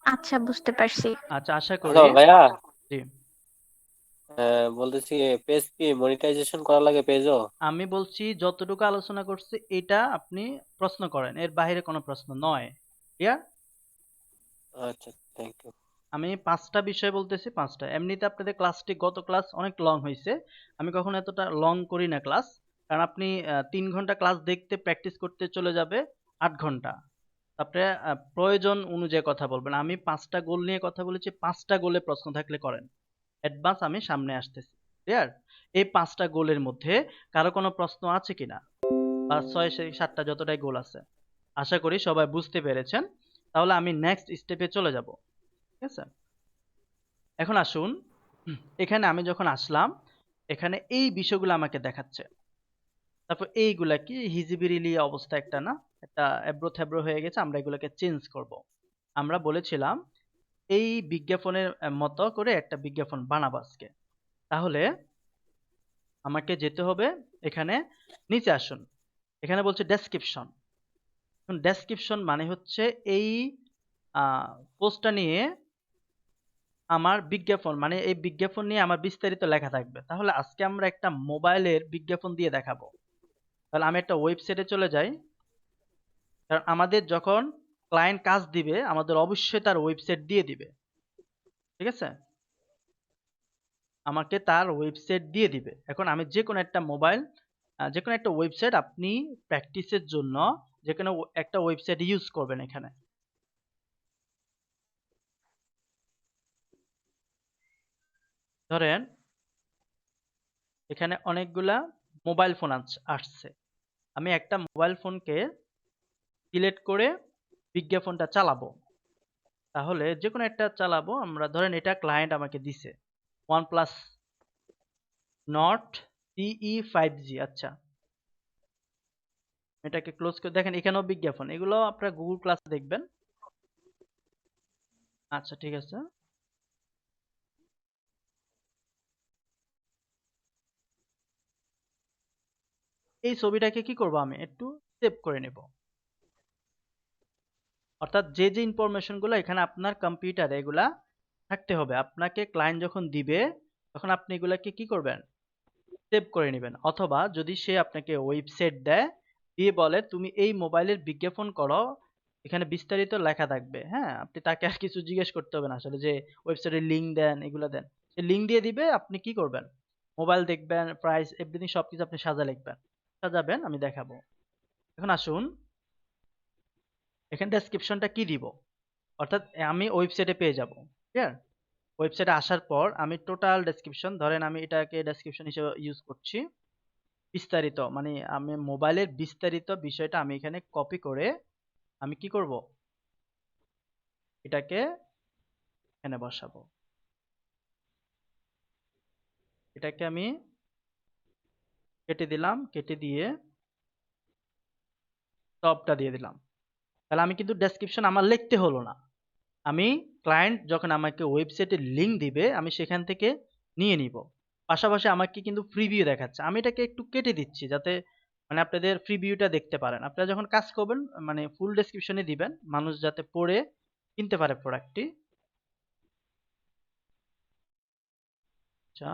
আচ্ছা, বুঝতে পারছি। আচ্ছা, আশা হ্যালো করি। ভাইয়া, জি। বলতেছি পেজ কি মনিটাইজেশন করা লাগে পেজও? আমি বলছি যতটুকু আলোচনা করছি এটা আপনি প্রশ্ন করেন, এর বাইরে কোনো প্রশ্ন নয়। ক্লিয়ার? আচ্ছা, থ্যাংক ইউ। আমি 5টা বিষয় বলতেছি, 5টা। এমনিতে আপনাদের ক্লাসটি গত ক্লাস অনেক লং হয়েছে। আমি কখনো এতটা লং করি না ক্লাস। কারণ আপনি 3 ঘন্টা ক্লাস দেখতে প্র্যাকটিস করতে চলে যাবে 8 ঘন্টা। তারপরে প্রয়োজন অনুযায়ী কথা বলবেন। আমি 5টা গোল নিয়ে কথা বলেছি, 5টা গোলে প্রশ্ন থাকলে করেন। অ্যাডভান্স আমি সামনে আসতেছি। ক্লিয়ার? এই 5টা গোলের মধ্যে কারো কোনো প্রশ্ন আছে কিনা? বা 6 থেকে 7টা যতটাই গোল আছে। আশা করি সবাই বুঝতে পেরেছেন। তাহলে আমি নেক্সট স্টেপে চলে যাব। ঠিক আছে? এখন আসুন, এখানে আমি যখন আসলাম, এখানে এই বিষয়গুলো আমাকে দেখাচ্ছে। তারপর এইগুলা কি হিজিবিরিলি অবস্থা একটা না? একটা এবড়ো থেবড়ো হয়ে গেছে, আমরা এগুলোকে চেঞ্জ করব। আমরা বলেছিলাম এই বিজ্ঞাপনের মতো করে একটা বিজ্ঞাপন বানাবো আজকে। তাহলে আমাকে যেতে হবে এখানে, নিচে আসুন। এখানে বলছে ডেসক্রিপশন। ডেসক্রিপশন মানে হচ্ছে এই পোস্টটা নিয়ে আমার বিজ্ঞাপন, মানে এই বিজ্ঞাপন নিয়ে আমার বিস্তারিত লেখা থাকবে। তাহলে আজকে আমরা একটা মোবাইলের বিজ্ঞাপন দিয়ে দেখাবো। তাহলে আমি একটা ওয়েবসাইটে চলে যাই। কারণ আমাদের যখন ক্লায়েন্ট কাজ দিবে আমাদের অবশ্যই তার ওয়েবসাইট দিয়ে দিবে। ঠিক আছে? আমাকে তার ওয়েবসাইট দিয়ে দিবে। এখন আমি যে কোনো একটা মোবাইল, যে কোনো একটা ওয়েবসাইট আপনি প্র্যাকটিসের জন্য যে কোনো একটা ওয়েবসাইট ইউজ করবেন এখানে। ধরেন এখানে অনেকগুলা মোবাইল ফোন আসছে। আমি একটা মোবাইল ফোনকে সিলেক্ট করে বিজ্ঞাপনটা চালাবো। তাহলে যে কোনো একটা চালাবো। আমরা ধরেন এটা ক্লায়েন্ট আমাকে দিছে, OnePlus Nord CE5G। আচ্ছা, এটাকে ক্লোজ করে দেখেন, এখানেও বিজ্ঞাপন। এগুলো আপনারা গুগল ক্লাসে দেখবেন। আচ্ছা, ঠিক আছে। এই ছবিটাকে কি করব, আমি একটু সেভ করে নেব। অর্থাৎ যে যে ইনফরমেশন গুলো এখানে আপনার কম্পিউটারে এগুলা থাকতে হবে। আপনাকে ক্লায়েন্ট যখন দিবে তখন আপনি এগুলাকে কি করবেন, সেভ করে নেবেন। অথবা যদি সে আপনাকে ওয়েবসাইট দেয়, দিয়ে বলে তুমি এই মোবাইলের বিজ্ঞাপন করো, এখানে বিস্তারিত লেখা থাকবে। হ্যাঁ, আপনি তাকে আর কিছু জিজ্ঞেস করতে হবে না আসলে যে ওয়েবসাইটের লিঙ্ক দেন, এগুলো দেন। সে লিঙ্ক দিয়ে দিবে, আপনি কি করবেন, মোবাইল দেখবেন, প্রাইস এভরিথিং সবকিছু আপনি সাজাবেন, আমি দেখাবো। এখন আসুন, এখানে ডেসক্রিপশনটা কি দিব, অর্থাৎ আমি ওয়েবসাইটে পেয়ে যাব। ক্লিয়ার? ওয়েবসাইটে আসার পর আমি টোটাল ডেসক্রিপশন, ধরেন আমি এটাকে ডেসক্রিপশন হিসেবে ইউজ করছি। বিস্তারিত মানে আমি মোবাইলের বিস্তারিত বিষয়টা আমি এখানে কপি করে আমি কি করব, এটাকে এখানে বসাবো। এটাকে আমি কেটে দিলাম, কেটে দিয়ে টপটা দিয়ে দিলাম। তাহলে আমি কিন্তু ডেসক্রিপশন আমার লিখতে হলো না। আমি ক্লায়েন্ট যখন আমাকে ওয়েবসাইটের লিংক দিবে আমি সেখান থেকে নিয়ে নিব। পাশাপাশি আমাকে কিন্তু প্রিভিউ দেখাচ্ছে। আমি এটাকে একটু কেটে দিচ্ছি যাতে মানে আপনাদের প্রিভিউটা দেখতে পারেন। আপনারা যখন কাজ করবেন মানে ফুল ডেসক্রিপশনে দিবেন, মানুষ যাতে পড়ে কিনতে পারে প্রোডাক্টটি। আচ্ছা,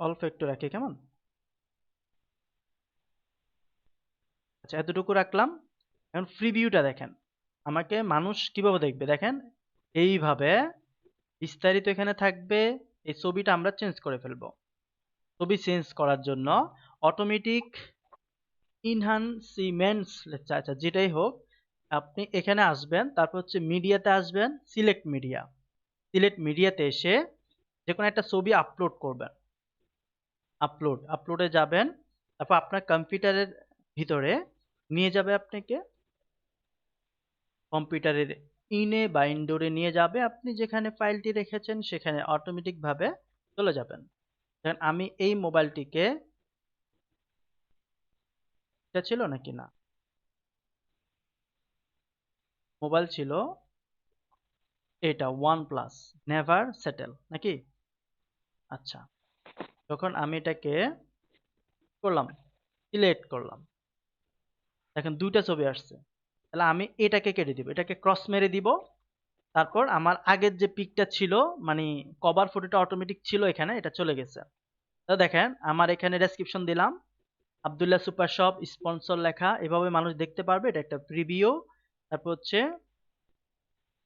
অল্প একটু রাখি, কেমন? আচ্ছা, এতটুকু রাখলাম। এখন প্রিভিউটা দেখেন, আমাকে মানুষ কিভাবে দেখবে দেখেন, এইভাবে বিস্তারিত এখানে থাকবে। এই ছবিটা আমরা চেঞ্জ করে ফেলবো। ছবি চেঞ্জ করার জন্য অটোমেটিক ইনহান্সিমেন্টস, আচ্ছা যেটাই হোক, আপনি এখানে আসবেন, তারপর হচ্ছে মিডিয়াতে আসবেন, সিলেক্ট মিডিয়া। সিলেক্ট মিডিয়াতে এসে যে কোনো একটা ছবি আপলোড করবেন। আপলোডে যাবেন, তারপর আপনার কম্পিউটারের ভিতরে নিয়ে যাবে আপনাকে, কম্পিউটারের ইনে বা ইনডোরে নিয়ে যাবে। আপনি যেখানে ফাইলটি রেখেছেন সেখানে অটোমেটিক ভাবে চলে যাবেন। দেখেন আমি এই মোবাইলটিকে, এটা ছিল নাকি না, মোবাইল ছিল এটা OnePlus, নেভার সেটেল নাকি? আচ্ছা, যখন আমি এটাকে করলাম, সিলেক্ট করলাম, দেখেন দুইটা ছবি আসছে। তাহলে আমি এটাকে কেটে দিব, এটাকে ক্রস মেরে দিব। তারপর আমার আগের যে পিকটা ছিল, মানে কভার ফটোটা অটোমেটিক ছিল এখানে, এটা চলে গেছে। তো দেখেন আমার এখানে ডেসক্রিপশন দিলাম, আব্দুল্লাহ সুপার শপ স্পন্সর লেখা, এভাবে মানুষ দেখতে পারবে। এটা একটা প্রিভিউ। তারপর হচ্ছে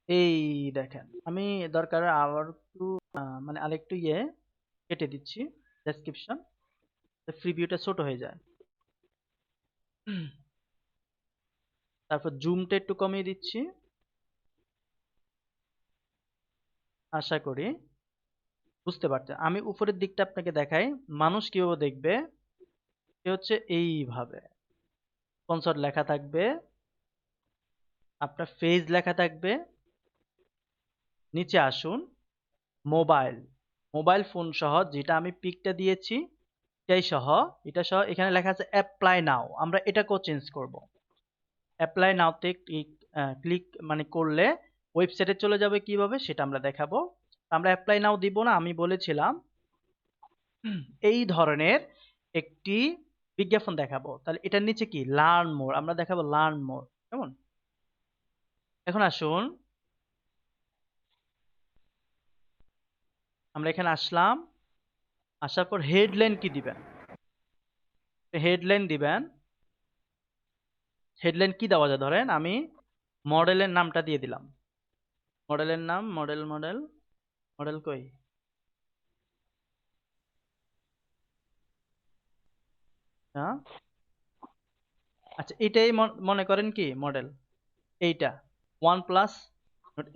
এই দেখেন আমি দরকার আবার একটু মানে আরেকটু কেটে দিচ্ছি ডেসক্রিপশন, প্রিভিউটা ছোট হয়ে যায়। তারপর জুমটা একটু কমিয়ে দিচ্ছি। আশা করি বুঝতে পারছেন। আমি উপরের দিকটা আপনাকে দেখাই, মানুষ কিভাবে দেখবে। সে হচ্ছে এইভাবে স্পন্সর লেখা থাকবে, আপনার ফেজ লেখা থাকবে, নিচে আসুন মোবাইল, মোবাইল ফোন সহ যেটা আমি পিকটা দিয়েছি সেই সহ, এটা সহ এখানে লেখা আছে অ্যাপ্লাই নাও। আমরা এটাকেও চেঞ্জ করব। অ্যাপ্লাই নাওতে ক্লিক মানে করলে ওয়েবসাইটে চলে যাবে কিভাবে সেটা আমরা দেখাবো। আমরা অ্যাপ্লাই নাও দিব না, আমি বলেছিলাম এই ধরনের একটি বিজ্ঞাপন দেখাবো। তাহলে এটার নিচে কি লার্ন মোর, আমরা দেখাবো লার্ন মোর। কেমন? এখন আসুন আমরা এখানে আসলাম, আসার পর হেডলাইন কি দিবেন, হেডলাইন দিবেন। হেডলাইন কি দেওয়া যায়, ধরেন আমি মডেলের নামটা দিয়ে দিলাম, মডেলের নাম মডেল, মডেল মডেল কই, হ্যাঁ আচ্ছা এটাই মনে করেন কি মডেল, এইটা OnePlus,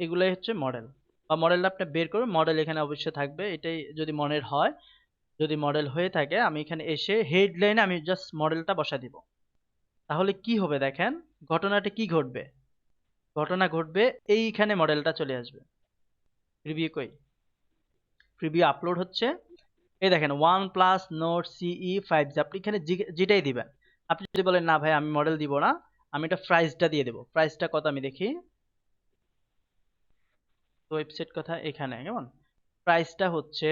এগুলাই হচ্ছে মডেল। বা মডেলটা আপনি বের করবেন, মডেল এখানে অবশ্যই থাকবে, এটাই যদি মনের হয়। যদি মডেল হয়ে থাকে আমি এখানে এসে হেডলাইনে আমি জাস্ট মডেলটা বসা দিব। তাহলে কি হবে দেখেন, ঘটনাটা কি ঘটবে, ঘটনা ঘটবে এইখানে মডেলটা চলে আসবে। প্রিভিউ কই, প্রিভিউ আপলোড হচ্ছে। এই দেখেন OnePlus Nord CE 5G, আপনি এখানে যেটাই দিবেন। আপনি যদি বলেন না ভাই আমি মডেল দিব না, আমি এটা প্রাইসটা দিয়ে দেবো। প্রাইসটা কত আমি দেখি, ওয়েবসাইট কথা এখানে, কেমন? প্রাইসটা হচ্ছে,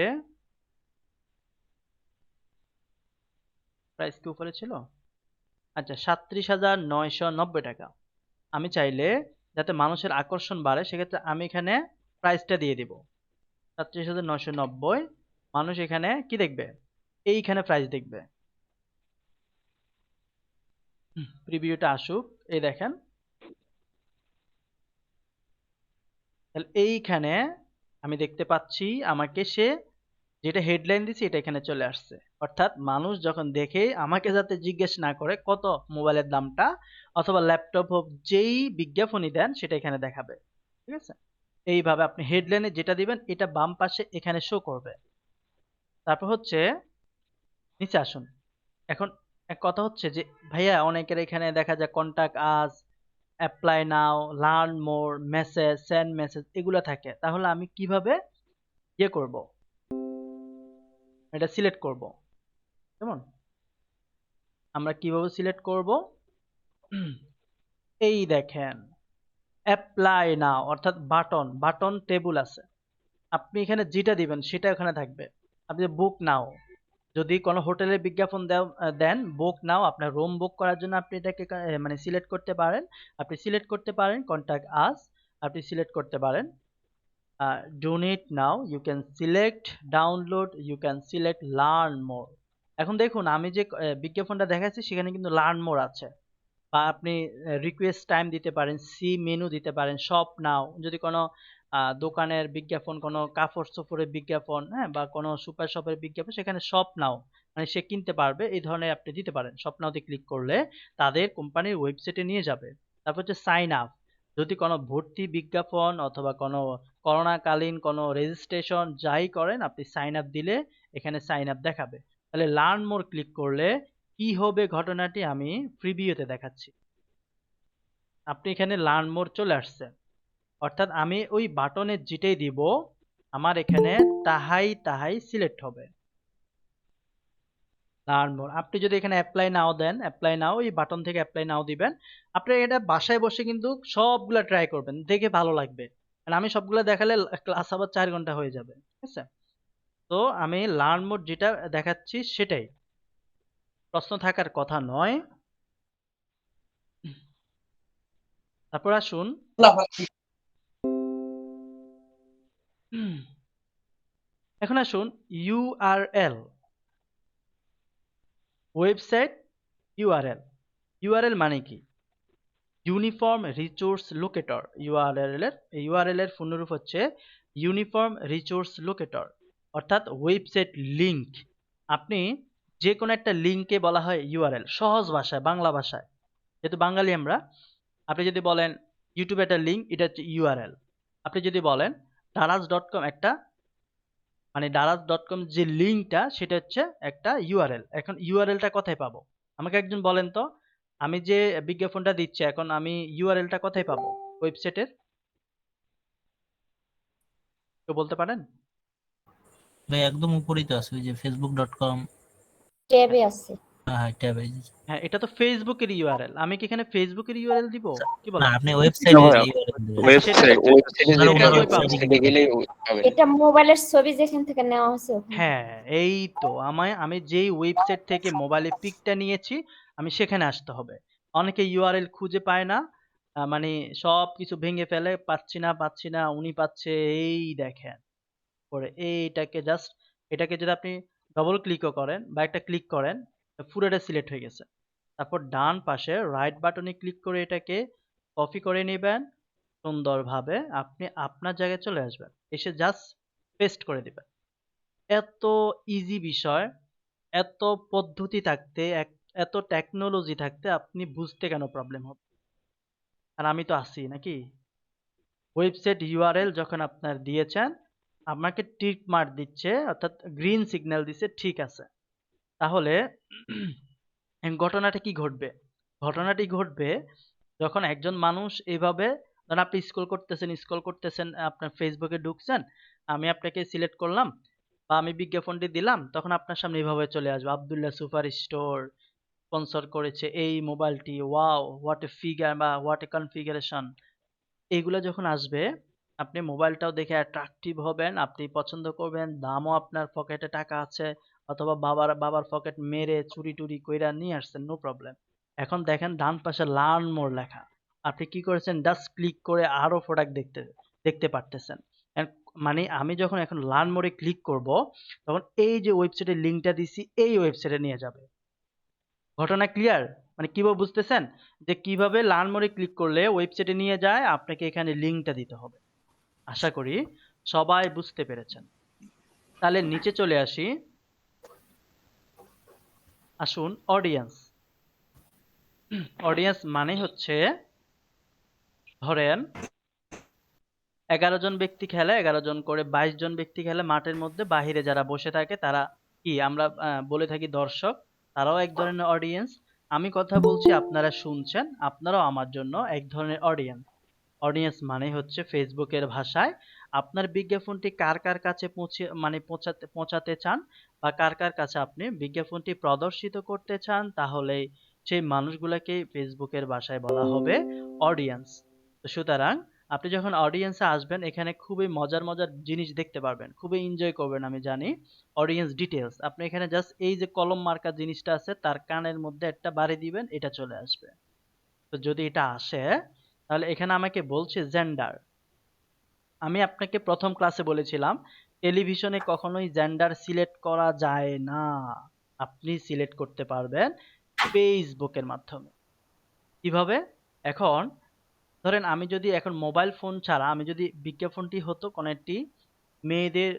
প্রাইস কি উপরে ছিল? আচ্ছা 37,990 টাকা। আমি চাইলে যাতে মানুষের আকর্ষণ বাড়ে সেক্ষেত্রে আমি এখানে প্রাইসটা দিয়ে দিব 37,990। মানুষ এখানে কি দেখবে, এইখানে প্রাইস দেখবে। প্রিভিউটা আসুক, এই দেখেন তাহলে এইখানে আমি দেখতে পাচ্ছি আমাকে সে যেটা হেডলাইন দিছে এটা এখানে চলে আসছে। অর্থাৎ মানুষ যখন দেখে আমাকে যাতে জিজ্ঞেস না করে কত মোবাইলের দামটা অথবা ল্যাপটপ হোক, যেই বিজ্ঞাপনই দেন সেটা এখানে দেখাবে। ঠিক আছে? এইভাবে আপনি হেডলাইনে যেটা দিবেন এটা বাম পাশে এখানে শো করবে। তারপর হচ্ছে নিচে আসুন। এখন এক কথা হচ্ছে যে ভাইয়া অনেকের এখানে দেখা যায় কন্টাক্ট আস, অ্যাপ্লাই নাও, লার্ন মোর, মেসেজ, সেন্ড মেসেজ এগুলো থাকে। তাহলে আমি কিভাবে করব, এটা সিলেক্ট করব, কেমন? আমরা কিভাবে সিলেক্ট করব, এই দেখেন অ্যাপ্লাই নাও, অর্থাৎ বাটন, বাটন টেবল আছে। আপনি এখানে যেটা দিবেন সেটা ওখানে থাকবে। আপনি বুক নাও, যদি কোনো হোটেলের বিজ্ঞাপন দেন বুক নাও, আপনার রুম বুক করার জন্য আপনি এটাকে মানে সিলেক্ট করতে পারেন। আপনি সিলেক্ট করতে পারেন কন্টাক্ট আস, আপনি সিলেক্ট করতে পারেন donate now, you can select download, you can select learn more। এখন দেখুন আমি যে বিজ্ঞাপনটা দেখাচ্ছি সেখানে কিন্তু লার্ন মোর আছে। বা আপনি রিকোয়েস্ট টাইম দিতে পারেন, সি মেনু দিতে পারেন, শপ নাও, যদি কোনো দোকানের বিজ্ঞাপন, কোনো কাপড় চোপড়ের বিজ্ঞাপন, হ্যাঁ, বা কোনো সুপার শপের বিজ্ঞাপন, সেখানে শপ নাও মানে সে কিনতে পারবে, এই ধরনের আপনি দিতে পারেন। শপ নাওতে ক্লিক করলে তাদের কোম্পানির ওয়েবসাইটে নিয়ে যাবে। তারপর হচ্ছে সাইন আপ, যদি কোনো ভর্তি বিজ্ঞাপন অথবা কোনো করোনাকালীন কোনো রেজিস্ট্রেশন যাই করেন আপনি সাইন আপ দিলে এখানে সাইন আপ দেখাবে। তাহলে লার্ন মোর ক্লিক করলে কি হবে ঘটনাটি আমি প্রিভিউতে দেখাচ্ছি। আপনি এখানে লার্ন মোর চলে আসছে, অর্থাৎ আমি ওই বাটনে যেটাই দিব আমার এখানে তাহাই তাহাই সিলেক্ট হবে। লার্ন মোর, আপনি যদি এখানে অ্যাপ্লাই নাও দেন, অ্যাপ্লাই নাও এই বাটন থেকে অ্যাপ্লাই নাও দিবেন, আপনি এটা বাসায় বসে কিন্তু সবগুলা ট্রাই করবেন, দেখে ভালো লাগবে। আর আমি সবগুলা দেখালে ক্লাস আবার 4 ঘন্টা হয়ে যাবে, ঠিক আছে? তো আমি লার্ন মোড যেটা দেখাচ্ছি সেটাই, প্রশ্ন থাকার কথা নয়। তারপর আসুন, এখন আসুন ইউআরএল, ওয়েবসাইট ইউআরএল। ইউআরএল মানে কি? Uniform resource locator. ইউআরএল এর পূর্ণরূপ হচ্ছে ইউনিফর্ম রিসোর্স লোকেটর, অর্থাৎ ওয়েবসাইট লিংক। আপনি যে কোনো একটা লিংকে বলা হয় ইউআরএল, সহজ ভাষায়, বাংলা ভাষায়, যেহেতু বাঙালি আমরা। আপনি যদি বলেন ইউটিউব একটা লিংক, এটা হচ্ছে ইউআরএল। আপনি যদি বলেন daraz.com একটা, মানে daraz.com যে লিংকটা সেটা হচ্ছে একটা ইউআরএল। এখন ইউআরএলটা কোথায় পাবো? আমাকে একজন বলেন তো, আমি যে বিজ্ঞাপনটা দিচ্ছি এখন আমি ইউআরএলটা কোথায় পাবো ওয়েবসাইটের? কেউ বলতে পারেন? ভাই একদম উপরেই তো আছে, ওই যে facebook.com। ট্যাবে আছে। হ্যাঁ, ট্যাবে। হ্যাঁ, এটা তো ফেসবুকের ইউআরএল। আমি কি এখানে ফেসবুকের ইউআরএল দিব? কি না, বলেন? আপনি না ওয়েবসাইটে ভাই, আচ্ছা, সেটা ওয়েবসাইটে ওনার যেতে হবে, কই পাবো? ওয়েবসাইটে গেলেই পাবেন। এটা মোবাইলের ছবি যেখান থেকে নেওয়া হয়েছে ওখান থেকে। হ্যাঁ, এই তো আমি যেই ওয়েবসাইট থেকে মোবাইলে পিকটা নিয়েছি আমি সেখানে আসতে হবে। অনেকে ইউআরএল খুঁজে পায় না, মানে সব কিছু ভেঙে ফেলে, পাচ্ছি না, উনি পাচ্ছে, এই দেখেন করে এটাকে যদি আপনি ডবল ক্লিকও করেন বা একটা ক্লিক করেন, পুরোটা সিলেক্ট হয়ে গেছে। তারপর ডান পাশে রাইট বাটনে ক্লিক করে এটাকে কপি করে নেবেন, সুন্দরভাবে আপনি আপনার জায়গায় চলে আসবেন, এসে জাস্ট পেস্ট করে দিবেন। এত ইজি বিষয়, এত পদ্ধতি থাকতে, এত টেকনোলজি থাকতে আপনি বুঝতে কেন প্রবলেম হবে? আর আমি তো আছি নাকি? ওয়েবসাইট ইউআরএল যখন আপনার দিয়েছেন, আপনাকে টিক মার্ক দিচ্ছে, অর্থাৎ গ্রিন সিগন্যাল দিচ্ছে, ঠিক আছে। তাহলে ঘটনাটা কি ঘটবে? ঘটনাটি ঘটবে যখন একজন মানুষ এভাবে, ধরেন আপনি স্ক্রল করতেছেন, আপনার ফেসবুকে ঢুকছেন, আমি আপনাকে সিলেক্ট করলাম বা আমি বিজ্ঞাপনটি দিলাম, তখন আপনার সামনে এভাবে চলে আসবে আব্দুল্লাহ সুপার স্টোর স্পন্সর করেছে এই মোবাইলটি, ওয়াও হোয়াট এ ফিগার বা হোয়াট এ কনফিগারেশন। এগুলো যখন আসবে, আপনি মোবাইলটাও দেখে অ্যাট্রাকটিভ হবেন, আপনি পছন্দ করবেন, দামও আপনার পকেটে টাকা আছে, অথবা বাবার পকেট মেরে চুরি টুরি কইরা নিয়ে আসছেন, নো প্রবলেম। এখন দেখেন ডান পাশে লার্ন মোর লেখা, আপনি কি করেছেন? জাস্ট ক্লিক করে আরো প্রোডাক্ট দেখতে পারতেছেন। And মানে আমি যখন এখন লার্ন মোরে ক্লিক করব, তখন এই যে ওয়েবসাইটের লিঙ্কটা দিছি এই ওয়েবসাইটে নিয়ে যাবে। ঘটনা ক্লিয়ার? মানে কিভাবে বুঝতেছেন যে কিভাবে লার্ন মোরে ক্লিক করলে ওয়েবসাইটে নিয়ে যায়? আপনাকে এখানে লিঙ্কটা দিতে হবে। আশা করি সবাই বুঝতে পেরেছেন। তাহলে নিচে চলে আসি, আসুন অডিয়েন্স। অডিয়েন্স মানে হচ্ছে, ধরেন 11 জন ব্যক্তি খেলে, 11 জন করে 22 জন ব্যক্তি খেলে মাঠের মধ্যে, বাহিরে যারা বসে থাকে তারা কি আমরা বলে থাকি দর্শক, তারাও এক ধরনের অডিয়েন্স। আমি কথা বলছি, আপনারা শুনছেন, আপনারাও আমার জন্য এক ধরনের অডিয়েন্স। অডিয়েন্স মানে হচ্ছে ফেসবুকের ভাষায় আপনার বিজ্ঞাপনটি কার কার কাছে পৌঁছাতে চান, বা কার কার কাছে আপনি বিজ্ঞাপনটি প্রদর্শিত করতে চান, তাহলে সেই মানুষগুলোকে ফেসবুকের ভাষায় বলা হবে অডিয়েন্স। তো সুতরাং আপনি যখন অডিয়েন্সে আসবেন, এখানে খুবই মজার মজার জিনিস দেখতে পারবেন, খুবই এনজয় করবেন আমি জানি। অডিয়েন্স ডিটেলস, আপনি এখানে জাস্ট এই যে কলম মার্কা জিনিসটা আছে তার কানের মধ্যে একটা বাড়ি দিবেন, এটা চলে আসবে। তো যদি এটা আসে, তাহলে এখানে আমাকে বলছে জেন্ডার। আমি আপনাকে প্রথম ক্লাসে বলেছিলাম টেলিভিশনে কখনোই জেন্ডার সিলেক্ট করা যায় না, আপনি সিলেক্ট করতে পারবেন ফেসবুকের মাধ্যমে। কিভাবে? এখন ধরেন আমি যদি এখন মোবাইল ফোন ছাড়া, আমি যদি বিজ্ঞাপনটি হতো কোনো একটি মেয়েদের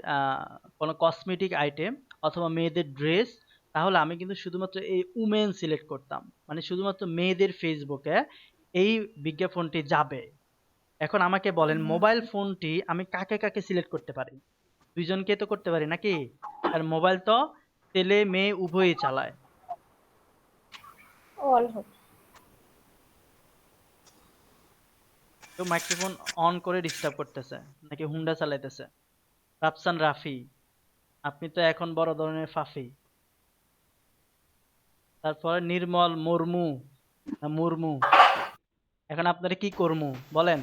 কোনো কসমেটিক আইটেম অথবা মেয়েদের ড্রেস, তাহলে আমি কিন্তু শুধুমাত্র এই উমেন সিলেক্ট করতাম, মানে শুধুমাত্র মেয়েদের ফেসবুকে এই বিজ্ঞাপনটি যাবে। এখন আমাকে বলেন মোবাইল ফোনটি আমি কাকে কাকে সিলেক্ট করতে পারি? দুইজনকে তো করতে পারি নাকি? আর মোবাইল তো ছেলে মেয়ে উভয়ই চালায়। অল হবে। কেউ মাইক্রোফোন অন করে ডিস্টার্ব করতেছে নাকি হুন্ডা চালাইতেছে? রাফসান রাফি, আপনি তো এখন বড় ধরনের ফাফি। তারপরে নির্মল মুর্মু না মুর্মু, এখন আপনারা কি করমু বলেন?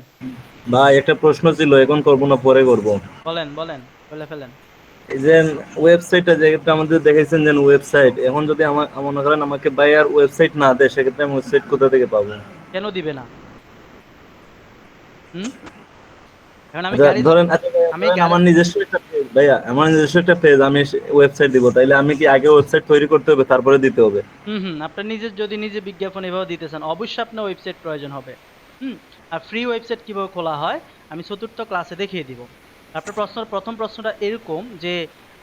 ভাই একটা প্রশ্ন ছিল, এখন করবো না পরে করবো? বলেন বলেন, বলে ফেলেন। এই যে ওয়েবসাইটটা যেটা আমাদের দেখেছেন যে ওয়েবসাইট, এখন যদি আমার মনে করেন আমাকে ভাই আর ওয়েবসাইট না দেয়, সেক্ষেত্রে আমি ওয়েবসাইট কোথা থেকে পাবো? কেন দিবে না? হুম এখন আমি আচ্ছা, গাড়ি ধরেন আচ্ছা ভাইয়া, আমি ধরেন গাড়ি আমার নিজস্ব একটা পেজ, ভাইয়া আমার নিজস্ব একটা পেজ, আমি ওয়েবসাইট দিব, তাইলে আমি কি আগে ওয়েবসাইট তৈরি করতে হবে তারপরে দিতে হবে? আপনার নিজের যদি নিজে বিজ্ঞাপন এভাবে দিতে চান অবশ্যই আপনার ওয়েবসাইট প্রয়োজন হবে। হুম আর ফ্রি ওয়েবসাইট কিভাবে খোলা হয় আমি চতুর্থ ক্লাসে দেখিয়ে দিব। আপনার প্রথম প্রশ্নটা এরকম যে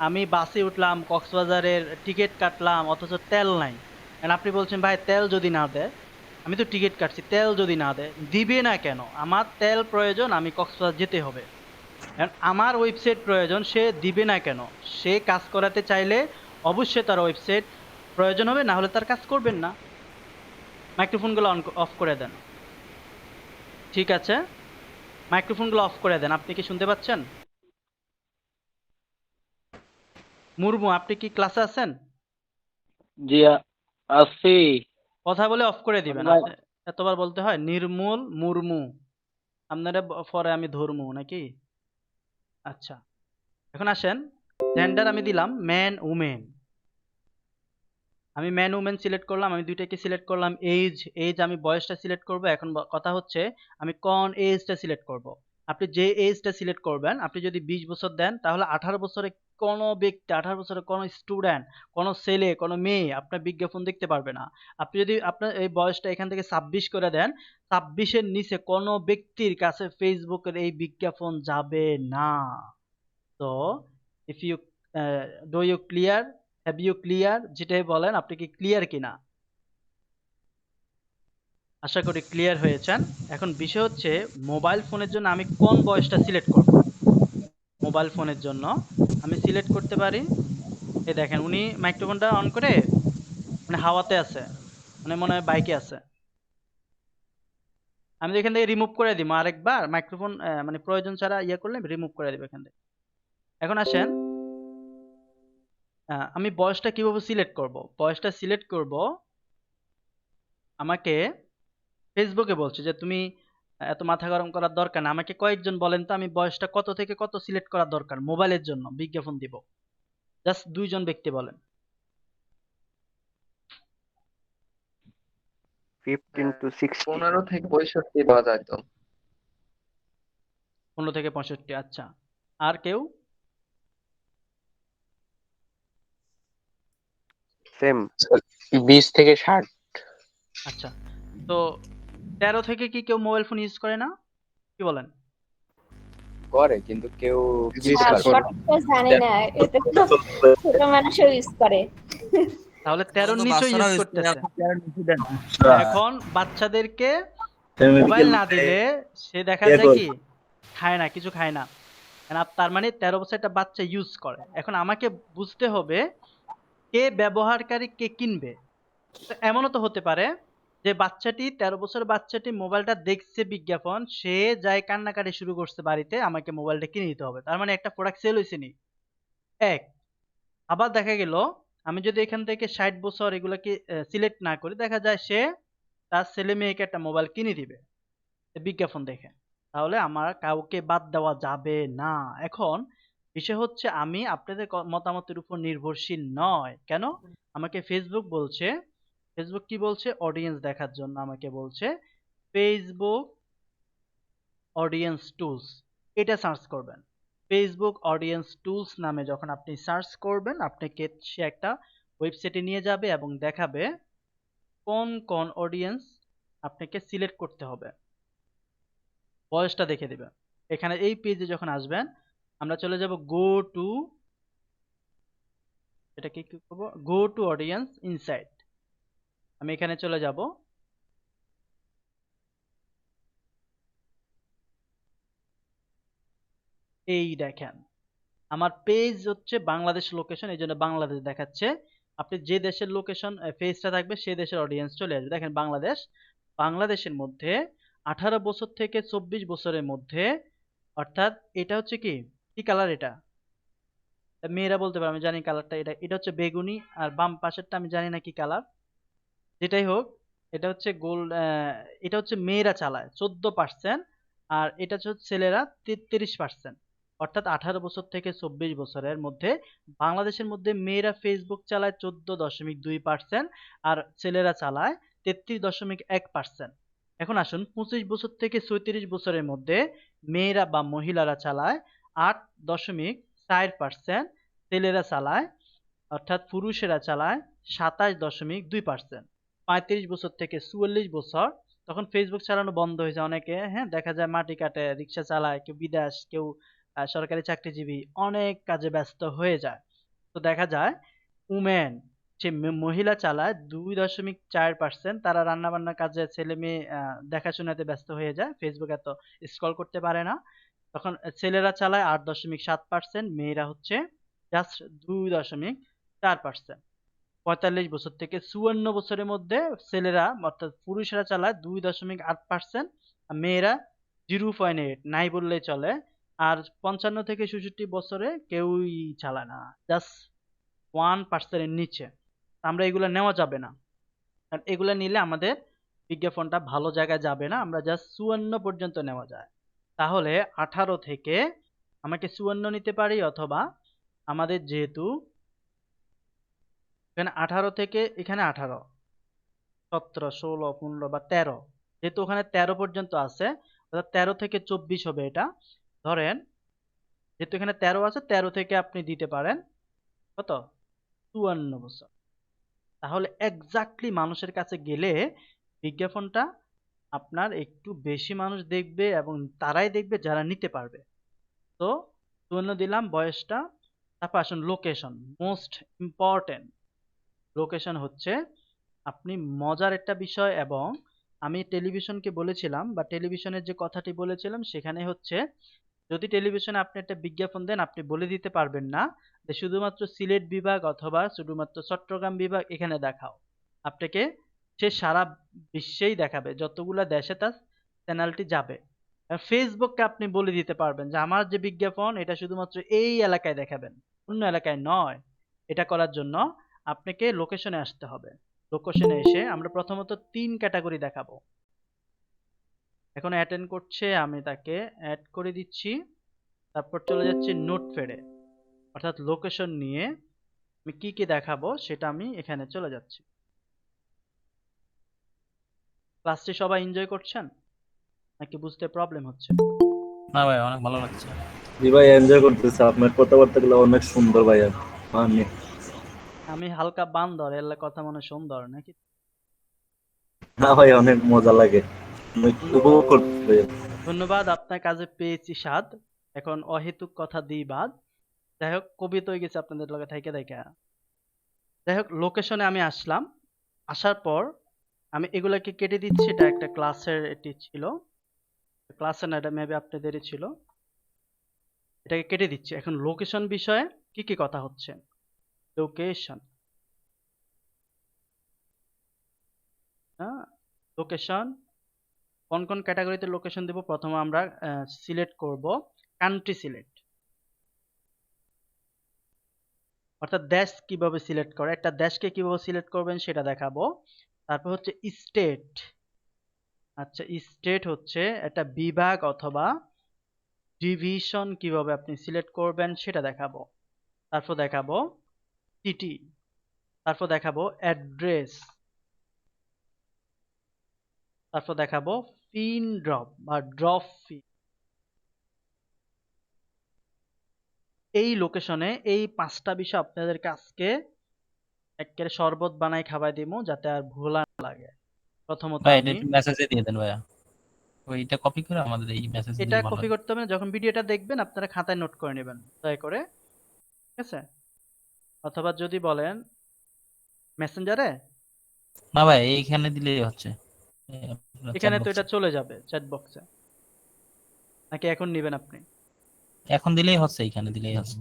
আমি বাসে উঠলাম, কক্সবাজারের টিকিট কাটলাম, অথচ তেল নাই। আর আপনি বলছেন ভাই তেল যদি না দেয়, আমি তো টিকিট কাটছি, তেল যদি না দেয়, দিবে না কেন? আমার তেল প্রয়োজন, আমি কক্সবাজার যেতে হবে। এখন আমার ওয়েবসাইট প্রয়োজন, সে দিবে না কেন? সে কাজ করাতে চাইলে অবশ্যই তার ওয়েবসাইট প্রয়োজন হবে, না হলে তার কাজ করবেন না। মাইক্রোফোনগুলো অফ করে দেন। ঠিক আছে, মাইক্রোফোনগুলো অফ করে দেন। আপনি কি শুনতে পাচ্ছেন? মুর্মু, আপনি কি ক্লাসে আছেন? জি আছি। কথা বলে অফ করে দিবেন। ভাই আপনি এতবার বলতে হয়? নির্মূল মুর্মু, আপনারা পরে আমি ধর্মু নাকি? আচ্ছা, এখন আসেন, জেন্ডার আমি দিলাম ম্যান উমেন। আমি ম্যান উমেন সিলেক্ট করলাম, আমি দুইটাকে সিলেক্ট করলাম। এজ আমি বয়সটা সিলেক্ট করব। এখন কথা হচ্ছে আমি কোন এজটা সিলেক্ট করব। আপনি যে এজটা সিলেক্ট করবেন, আপনি যদি 20 বছর দেন তাহলে 18 বছরে কোনো ব্যক্তি, 18 বছরে কোনো স্টুডেন্ট, কোনো ছেলে, কোনো মেয়ে আপনার বিজ্ঞাপন দেখতে পারবে না। আপনি যদি আপনার এই বয়সটা এখান থেকে 26 করে দেন, 26-এর নিচে কোনো ব্যক্তির কাছে ফেসবুকের এই বিজ্ঞাপন যাবে না। তো if you do you clear, have you clear, যেটাই বলেন, আপনি কি ক্লিয়ার কিনা? আশা করি ক্লিয়ার হয়েছেন। এখন বিষয় হচ্ছে মোবাইল ফোনের জন্য আমি কোন বয়সটা সিলেক্ট করব। মোবাইল ফোনের জন্য আমি সিলেক্ট করতে পারি, এই দেখেন উনি মাইক্রোফোনটা অন করে মানে হাওয়াতে আছে, মানে মনে হয় বাইকে আছে। আমি এখান থেকে রিমুভ করে দিব আরেকবার মাইক্রোফোন, মানে প্রয়োজন ছাড়া ইয়ে করলে রিমুভ করে দিব এখান থেকে। এখন আসেন, আমি বয়সটা কিভাবে সিলেক্ট করব? বয়সটা সিলেক্ট করব, আমাকে ফেসবুকে বলছে যে তুমি এত মাথা গরম করার দরকার না, আমাকে কয়েকজন বলেন তো আমি বয়সটা কত থেকে কত সিলেক্ট করার দরকার মোবাইলের জন্য বিজ্ঞাপন দিব। জাস্ট 2 জন ব্যক্তি বলেন। 15 to 60। 15 থেকে 65 দেওয়া যায় তো। 15 থেকে 65, আচ্ছা। আর কেউ? সেম 20 থেকে 60। আচ্ছা, তো 13 থেকে কি কেউ মোবাইল ফোন ইউজ করে না? কি বলেন? করে কিন্তু কেউ জি বুঝতে স্যার পারে করে। না। সঠিক তো জানি না, এটা তো ছোট মানুষও ইউজ করে। তাহলে 13-র তো নিচেও বাচ্চারাও ইউজ use করে, করতেছে। এখন parent নিষেধ দেন। এখন বাচ্চাদেরকে Family মোবাইল কে না দিলে সে দেখা ইয়ে যায় করে। কি খায় না, কিছু খায় না। তার মানে 13 বছর একটা বাচ্চা ইউজ করে। এখন আমাকে বুঝতে হবে কে ব্যবহারকারী, কে কিনবে। তো এমনও তো হতে পারে যে বাচ্চাটি 13 বছরের বাচ্চাটি মোবাইলটা দেখছে বিজ্ঞাপন, সে যায় কান্নাকাটি শুরু করছে বাড়িতে, আমাকে মোবাইলটা কিনে দিতে হবে। তার মানে একটা প্রোডাক্ট সেল হয়েছে নি। এক, আবার দেখা গেল আমি যদি এখান থেকে 60 বছর এগুলোকে সিলেক্ট না করি, দেখা যায় সে তার ছেলে মেয়েকে একটা মোবাইল কিনে দিবে বিজ্ঞাপন দেখে। তাহলে আমার কাউকে বাদ দেওয়া যাবে না। এখন বিষয় হচ্ছে আমি আপনাদের মতামতের উপর নির্ভরশীল নয়। কেন? আমাকে ফেসবুক বলছে, ফেসবুক কি বলছে? অডিয়েন্স দেখার জন্য আমাকে বলছে ফেসবুক অডিয়েন্স টুলস, এটা সার্চ করবেন। ফেসবুক অডিয়েন্স টুলস নামে যখন আপনি সার্চ করবেন, আপনাকে সে একটা ওয়েবসাইটে নিয়ে যাবে এবং দেখাবে কোন কোন অডিয়েন্স আপনাকে সিলেক্ট করতে হবে, বয়সটা দেখে দিবে। এখানে এই পেজে যখন আসবেন, আমরা চলে যাব গো টু, এটা কি করব, গো টু অডিয়েন্স ইনসাইট। আমি এখানে চলে যাব, এই দেখেন আমার পেজ হচ্ছে বাংলাদেশ লোকেশন, এই জন্য বাংলাদেশ দেখাচ্ছে। আপনি যে দেশের লোকেশন পেজটা থাকবে সেই দেশের অডিয়েন্স চলে আসবে। দেখেন বাংলাদেশ, বাংলাদেশের মধ্যে 18 বছর থেকে 24 বছরের মধ্যে, অর্থাৎ এটা হচ্ছে কি কি কালার, এটা মেয়েরা বলতে পারে আমি জানি কালারটা এটা, এটা হচ্ছে বেগুনি, আর বাম পাশেরটা আমি জানি না কি কালার। যেটাই হোক, এটা হচ্ছে গোল্ড, এটা হচ্ছে মেয়েরা চালায় 14%, আর এটা হচ্ছে ছেলেরা 33%। অর্থাৎ 18 বছর থেকে 24 বছরের মধ্যে বাংলাদেশের মধ্যে মেয়েরা ফেসবুক চালায় 14.2%, আর ছেলেরা চালায় 33.1%। এখন আসুন 25 বছর থেকে 36 বছরের মধ্যে মেয়েরা বা মহিলারা চালায় 8.4%, ছেলেরা চালায় অর্থাৎ পুরুষেরা চালায় 27.2%। 35 বছর থেকে 44 বছর, তখন ফেসবুক চালানো বন্ধ হয়েছে অনেকে, হ্যাঁ, দেখা যায় মাটি কাটে, রিক্সা চালায়, কেউ বিদেশ, কেউ সরকারি চাকরিজীবী, অনেক কাজে ব্যস্ত হয়ে যায়। তো দেখা যায় উমেন, সে মহিলা চালায় 2.4%, তারা রান্না বান্নার কাজে, ছেলে মেয়ে দেখাশোনাতে ব্যস্ত হয়ে যায়, ফেসবুক এত স্ক্রল করতে পারে না। তখন ছেলেরা চালায় 8.7%, মেয়েরা হচ্ছে জাস্ট 2.4%। 45 বছর থেকে 54 বছরের মধ্যে ছেলেরা অর্থাৎ পুরুষরা চালায় 2.8%, আর মেয়েরা 0.8, নাই বললেই চলে। আর 55 থেকে 66 বছরে কেউই চালায় না, জাস্ট 1% এর নিচে। আমরা এগুলা নেওয়া যাবে না, কারণ এগুলা নিলে আমাদের বিজ্ঞাপনটা ভালো জায়গায় যাবে না। আমরা জাস্ট 54 পর্যন্ত নেওয়া যায়। তাহলে 18 থেকে আমাকে 54 নিতে পারি, অথবা আমাদের যেহেতু এখানে 18 থেকে এখানে 18, 17, 16, 15 বা 13, যেহেতু ওখানে 13 পর্যন্ত আছে, অর্থাৎ 13 থেকে 24 হবে এটা। ধরেন যেহেতু এখানে 13 আছে, 13 থেকে আপনি দিতে পারেন কত, 54 বছর। তাহলে এক্স্যাক্টলি মানুষের কাছে গেলে বিজ্ঞাপনটা আপনার একটু বেশি মানুষ দেখবে, এবং তারাই দেখবে যারা নিতে পারবে। তো 54 দিলাম বয়সটা। তারপর আসুন লোকেশন, মোস্ট ইম্পর্টেন্ট। লোকেশন হচ্ছে আপনি মজার একটা বিষয়, এবং আমি টেলিভিশনকে বলেছিলাম, বা টেলিভিশনের যে কথাটি বলেছিলাম সেখানে হচ্ছে, যদি টেলিভিশনে আপনি একটা বিজ্ঞাপন দেন, আপনি বলে দিতে পারবেন না যে শুধুমাত্র সিলেট বিভাগ অথবা শুধুমাত্র চট্টগ্রাম বিভাগ এখানে দেখাও। আপনাকে সে সারা বিশ্বেই দেখাবে, যতগুলা দেশে তার চ্যানেলটি যাবে। ফেসবুককে আপনি বলে দিতে পারবেন যে আমার যে বিজ্ঞাপন এটা শুধুমাত্র এই এলাকায় দেখাবেন, অন্য এলাকায় নয়। এটা করার জন্য আপনাকে লোকেশনে আসতে হবে। লোকেশনে এসে আমরা প্রথমত 3 ক্যাটাগরি দেখাবো। এখন অ্যাটেন্ড করছে, আমি তাকে অ্যাড করে দিচ্ছি। তারপর চলে যাচ্ছি নোটপ্যাডে, অর্থাৎ লোকেশন নিয়ে আমি কি কি দেখাবো সেটা আমি এখানে চলে যাচ্ছি। ক্লাসটি সবাই এনজয় করছেন নাকি বুঝতে প্রবলেম হচ্ছে? না ভাই, অনেক ভালো লাগছে। জি ভাই, এনজয় করতেছে, আপনার কথাবার্তাগুলো অনেক সুন্দর ভাইয়া। মানে আমি হালকা বান্দর, এর কথা মনে সুন্দর নাকি? না ভাই, অনেক মজা লাগে, অনেক উপভোগ করতে ভাইয়া। ধন্যবাদ, আপনার কাজে পেয়েছি স্বাদ, এখন অহেতুক কথা দিই বাদ। যাই হোক, কবি তো হয়ে গেছে আপনাদের লগে থাইকা থাইকা। যাই হোক, লোকেশনে আমি আসলাম। আসার পর আমি এগুলাকে কেটে দিচ্ছি। এটা একটা ক্লাসের এটি ছিল, ক্লাসের না, এটা মেবি আপনাদেরই ছিল। এটাকে কেটে দিচ্ছি। এখন লোকেশন বিষয়ে কি কি কথা হচ্ছে। লোকেশন, হ্যাঁ, লোকেশন কোন কোন ক্যাটাগরিতে লোকেশন দেব, প্রথমে আমরা সিলেক্ট করব কান্ট্রি সিলেক্ট, অর্থাৎ দেশ কিভাবে সিলেক্ট করে, একটা দেশকে কিভাবে সিলেক্ট করবেন সেটা দেখাবো। তারপর হচ্ছে স্টেট, আচ্ছা স্টেট হচ্ছে একটা বিভাগ অথবা ডিভিশন, কিভাবে আপনি সিলেক্ট করবেন সেটা দেখাবো। তারপর দেখাবো সিটি, তারপর দেখাবো অ্যাড্রেস, তারপর দেখাবো পিন ড্রপ বা ড্রপ ফি। এই লোকেশনে এই 5টা বিষয় আপনাদেরকে আজকে একেবারে শরবত বানাই খাওয়াই দিব, যাতে আর ভোলা না লাগে। প্রথমত ভাই এটা আমি একটু মেসেজে দিয়ে দেন ভাইয়া, ওইটা কপি করে আমাদের এই মেসেজে এটা দিলে ভালো কপি হয়। করতে হবে না, যখন ভিডিওটা দেখবেন আপনারা খাতায় নোট করে নেবেন দয়া করে, ঠিক আছে? অথবা যদি বলেন মেসেঞ্জারে, না ভাই, এইখানে দিলেই হচ্ছে, চ্যাট এখানে তো বক্সে। এটা চলে যাবে চ্যাট বক্সে, নাকি এখন নেবেন আপনি? এখন দিলেই হচ্ছে, এইখানে দিলেই হচ্ছে,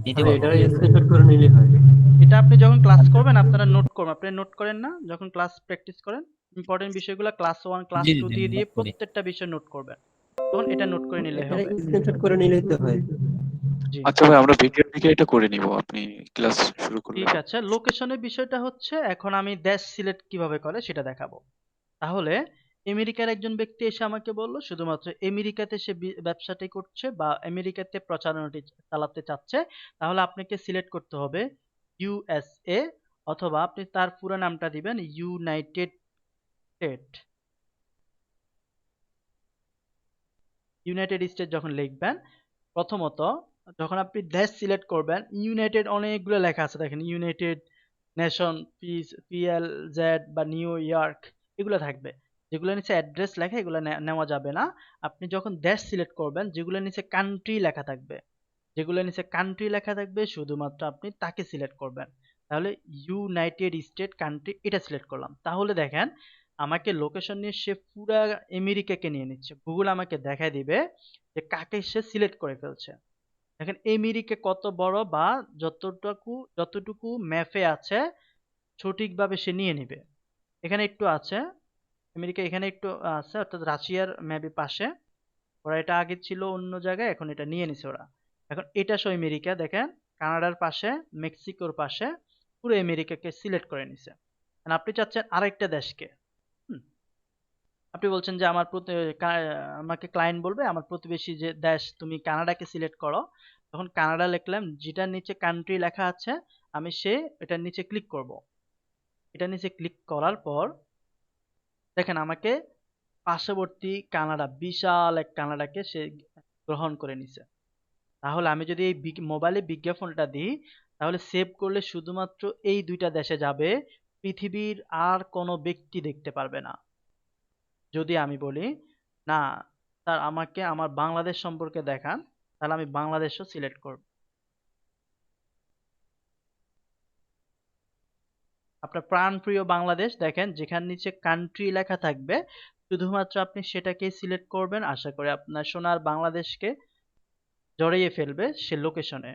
দিতে আরে পারবো। এটা স্ক্রিনশট করে নিলেই হয়। এটা আপনি যখন ক্লাস করবেন আপনারা নোট করবেন, আপনি নোট করেন না যখন ক্লাস প্র্যাকটিস করেন? ইম্পর্টেন্ট বিষয়গুলো ক্লাস 1 ক্লাস জি 2 জি, দিয়ে দিয়ে নোট করি। প্রত্যেকটা বিষয় নোট করবেন, তখন এটা নোট করে নিলেই হবে। স্ক্রিনশট করে নিলেই তো হয়। জি আচ্ছা ভাই, আমরা ভিডিওর দিকে এটা করে নিব, আপনি ক্লাস শুরু করলে। ঠিক আছে। লোকেশনের বিষয়টা হচ্ছে এখন আমি দেশ সিলেক্ট কিভাবে করে সেটা দেখাবো। তাহলে আমেরিকার একজন ব্যক্তি এসে আমাকে বলল শুধুমাত্র আমেরিকাতে সে ব্যবসাটি করছে বা আমেরিকাতে প্রচারণাটি চালাতে চাচ্ছে, তাহলে আপনাকে সিলেক্ট করতে হবে ইউএসএ, অথবা আপনি তার পুরো নামটা দিবেন ইউনাইটেড স্টেট। ইউনাইটেড স্টেট যখন লিখবেন, প্রথমত যখন আপনি দেশ সিলেক্ট করবেন, ইউনাইটেড অনেকগুলো লেখা আছে, দেখেন ইউনাইটেড নেশন, পিএলজেড বা নিউ ইয়র্ক, এগুলো থাকবে। যেগুলো নিচে অ্যাড্রেস লেখা এগুলো নেওয়া যাবে না। আপনি যখন দেশ সিলেক্ট করবেন, যেগুলো নিচে কান্ট্রি লেখা থাকবে, যেগুলো নিচে কান্ট্রি লেখা থাকবে শুধুমাত্র আপনি তাকে সিলেক্ট করবেন। তাহলে ইউনাইটেড স্টেট কান্ট্রি এটা সিলেক্ট করলাম। তাহলে দেখেন আমাকে লোকেশন নিয়ে সে পুরা আমেরিকাকে নিয়ে নিচ্ছে। গুগল আমাকে দেখায় দিবে যে কাকে সে সিলেক্ট করে ফেলছে। দেখেন আমেরিকা কত বড় বা যতটুকু ম্যাপে আছে সঠিকভাবে সে নিয়ে নিবে। এখানে একটু আছে আমেরিকা, এখানে একটু আছে, অর্থাৎ রাশিয়ার ম্যাপের পাশে। ওরা এটা আগে ছিল অন্য জায়গায়, এখন এটা নিয়ে নিছে ওরা। এখন এটা সো আমেরিকা, দেখেন কানাডার পাশে, মেক্সিকোর পাশে, পুরো আমেরিকাকে সিলেক্ট করে নিছে। আপনি চাচ্ছেন আরেকটা দেশকে। হুম, আপনি বলছেন যে আমাকে ক্লায়েন্ট বলবে আমার প্রতিবেশী যে দেশ তুমি কানাডাকে সিলেক্ট করো, তখন কানাডা লিখলাম, যেটার নিচে কান্ট্রি লেখা আছে আমি এটার নিচে ক্লিক করব। এটার নিচে ক্লিক করার পর দেখেন আমাকে পার্শ্ববর্তী কানাডা, বিশাল এক কানাডাকে সে গ্রহণ করে নিছে। তাহলে আমি যদি এই মোবাইলে বিজ্ঞাপনটা দিই, তাহলে সেভ করলে শুধুমাত্র এই দুইটা দেশে যাবে, পৃথিবীর আর কোনো ব্যক্তি দেখতে পারবে না। যদি আমি বলি না স্যার আমাকে আমার বাংলাদেশ সম্পর্কে দেখান, তাহলে আমি বাংলাদেশও সিলেক্ট করব। আপনার প্রাণপ্রিয় বাংলাদেশ, দেখেন যেখানে নিচে কান্ট্রি লেখা থাকবে শুধুমাত্র আপনি সেটাকেই সিলেক্ট করবেন। আশা করি আপনার সোনার বাংলাদেশকে জড়িয়ে ফেলবে সে লোকেশনে।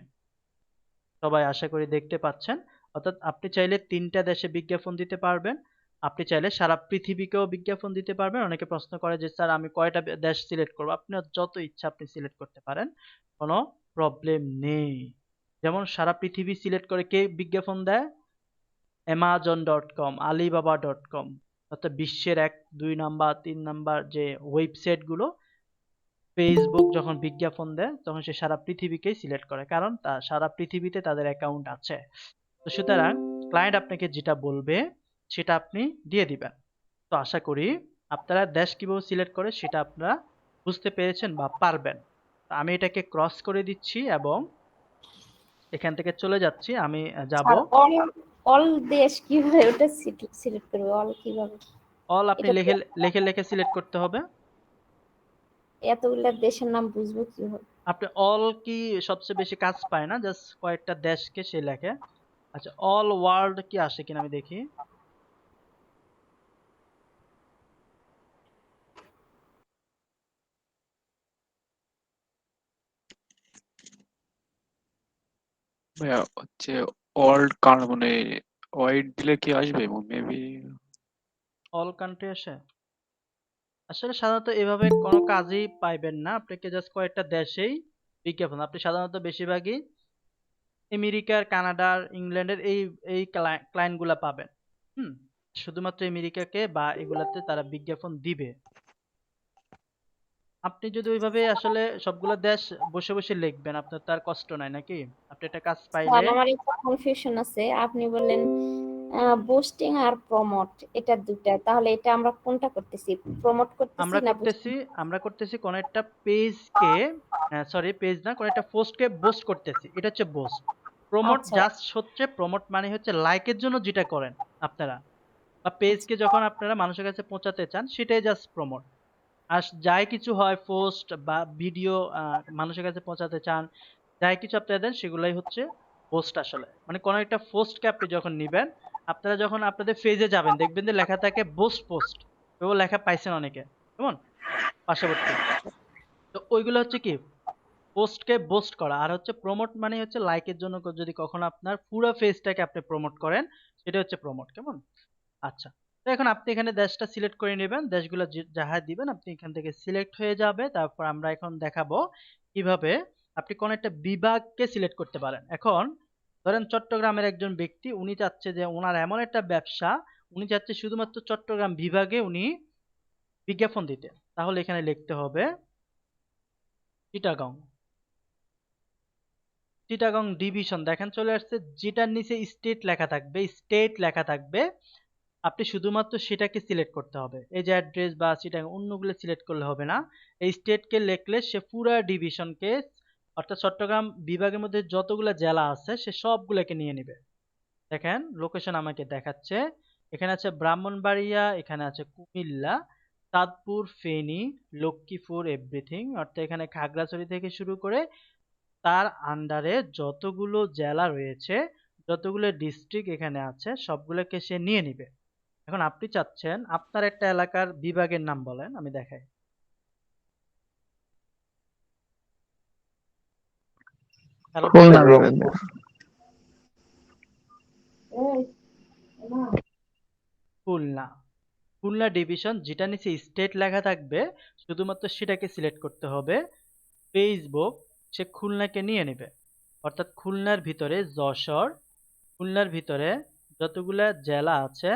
সবাই আশা করি দেখতে পাচ্ছেন। অর্থাৎ আপনি চাইলে 3টা দেশে বিজ্ঞাপন দিতে পারবেন, আপনি চাইলে সারা পৃথিবীকেও বিজ্ঞাপন দিতে পারবেন। অনেকে প্রশ্ন করে যে স্যার আমি কয়টা দেশ সিলেক্ট করবো, আপনার যত ইচ্ছা আপনি সিলেক্ট করতে পারেন, কোনো প্রবলেম নেই। যেমন সারা পৃথিবী সিলেক্ট করে কে বিজ্ঞাপন দেয়? amazon.com, alibaba.com, অর্থাৎ বিশ্বের 1, 2 নাম্বার 3 নাম্বার যে ওয়েবসাইট গুলো। ফেসবুক যখন বিজ্ঞাপন দেয় তখন সে সারা পৃথিবীকেই সিলেক্ট করে, কারণ সারা পৃথিবীতে তাদের অ্যাকাউন্ট আছে। তো সুতরাং ক্লায়েন্ট আপনাকে যেটা বলবে সেটা আপনি দিয়ে দিবেন। তো আশা করি আপনারা দেশ কিভাবে সিলেক্ট করে সেটা আপনারা বুঝতে পেরেছেন বা পারবেন। তো আমি এটাকে ক্রস করে দিচ্ছি এবং এখান থেকে চলে যাচ্ছি। আমি যাব অল অল দেশ কিভাবে ওটা সিলেক্ট করবে? অল কিভাবে? অল, আপনি এটা লিখে লিখে লিখে সিলেক্ট করতে হবে। এতগুলা দেশের নাম বুঝবো কিভাবে? আপনি অল কি সবচেয়ে বেশি কাজ পায় না, জাস্ট কয়েকটা দেশকে সে লেখে। আচ্ছা, অল ওয়ার্ল্ড কি আসে কিনা আমি দেখি। ভাইয়া হচ্ছে ওয়ার্ল্ড মানে ওয়াইড দিলে কি আসবে মেবি? অল কান্ট্রি আসে। আসলে সাধারণত এভাবে কোনো কাজই পাইবেন না, আপনাকে জাস্ট কয়েকটা দেশেই বিজ্ঞাপন। আপনি সাধারণত বেশিরভাগই আমেরিকার, কানাডার, ইংল্যান্ডের এই এই ক্লায়েন্ট গুলা পাবেন। হুম, শুধুমাত্র আমেরিকাকে বা এগুলাতে তারা বিজ্ঞাপন দিবে। আপনি যদি ওইভাবে আসলে সবগুলো দেশ বসে বসে লিখবেন, আপনার তার কষ্ট নাই নাকি? আপনি একটা কাজ পাইলে স্যার আমার একটা কনফিউশন আছে। আপনি বললেন বুস্টিং আর প্রমোট, এটা দুটা, তাহলে এটা আমরা কোনটা করতেছি? প্রমোট করতেছি আমরা না করতেছি আমরা করতেছি কোন একটা পেজকে, সরি পেজ না, কোন একটা পোস্টকে বুস্ট করতেছি, এটা হচ্ছে বুস্ট। প্রমোট আচ্ছা জাস্ট হচ্ছে, প্রমোট মানে হচ্ছে লাইকের জন্য যেটা করেন আপনারা, বা পেজকে যখন আপনারা মানুষের কাছে পৌঁছাতে চান সেটাই জাস্ট প্রমোট। আর যাই কিছু হয় পোস্ট বা ভিডিও মানুষের কাছে পৌঁছাতে চান, যাই কিছু আপনারা দেন সেগুলাই হচ্ছে পোস্ট। আসলে মানে কোন একটা পোস্টকে আপনি যখন নিবেন, আপনারা যখন আপনাদের পেজে যাবেন দেখবেন যে লেখা থাকে বুস্ট পোস্ট, এগুলো লেখা পাইছেন অনেকে, কেমন পার্শ্ববর্তী। তো ওইগুলো হচ্ছে কি পোস্টকে বুস্ট করা। আর হচ্ছে প্রমোট মানে হচ্ছে লাইকের জন্য যদি কখনো আপনার পুরো পেজটাকে আপনি প্রমোট করেন, সেটা হচ্ছে প্রমোট, কেমন? আচ্ছা, তো এখন আপনি এখানে দেশটা সিলেক্ট করে নেবেন, দেশগুলো যাহা দিবেন আপনি এখান থেকে সিলেক্ট হয়ে যাবে। তারপর আমরা এখন দেখাবো কিভাবে আপনি কোন একটা বিভাগকে সিলেক্ট করতে পারেন। এখন ধরেন চট্টগ্রামের একজন ব্যক্তি, উনি চাচ্ছে যে ওনার এমন একটা ব্যবসা, উনি চাচ্ছে শুধুমাত্র চট্টগ্রাম বিভাগে উনি বিজ্ঞাপন দিতে। তাহলে এখানে লিখতে হবে চিটাগং। চিটাগং ডিভিশন দেখেন চলে আসছে, যেটার নিচে স্টেট লেখা থাকবে, স্টেট লেখা থাকবে, আপনি শুধুমাত্র সেটাকে সিলেক্ট করতে হবে। এই যে অ্যাড্রেস বা চিটাগং অন্যগুলো সিলেক্ট করলে হবে না। এই স্টেটকে লিখলে সে পুরা ডিভিশনকে, অর্থাৎ চট্টগ্রাম বিভাগের মধ্যে যতগুলো জেলা আছে সে সবগুলোকে নিয়ে নেবে। দেখেন লোকেশন আমাকে দেখাচ্ছে, এখানে আছে ব্রাহ্মণবাড়িয়া, এখানে আছে কুমিল্লা, চাঁদপুর, ফেনী, লক্ষ্মীপুর, এভরিথিং, অর্থাৎ এখানে খাগড়াছড়ি থেকে শুরু করে তার আন্ডারে যতগুলো জেলা রয়েছে, যতগুলো ডিস্ট্রিক্ট এখানে আছে সবগুলোকে সে নিয়ে নিবে। এখন আপনি চাচ্ছেন আপনার একটা এলাকার বিভাগের নাম বলেন, আমি দেখাই। কারো খুলনা বিভাগ। খুলনা, খুলনা ডিভিশন, যেটা নিচে স্টেট লেখা থাকবে শুধুমাত্র সেটাকে সিলেক্ট করতে হবে। ফেসবুক সে খুলনাকে নিয়ে নেবে, অর্থাৎ খুলনার ভিতরে যশোর, খুলনার ভিতরে যতগুলা জেলা আছে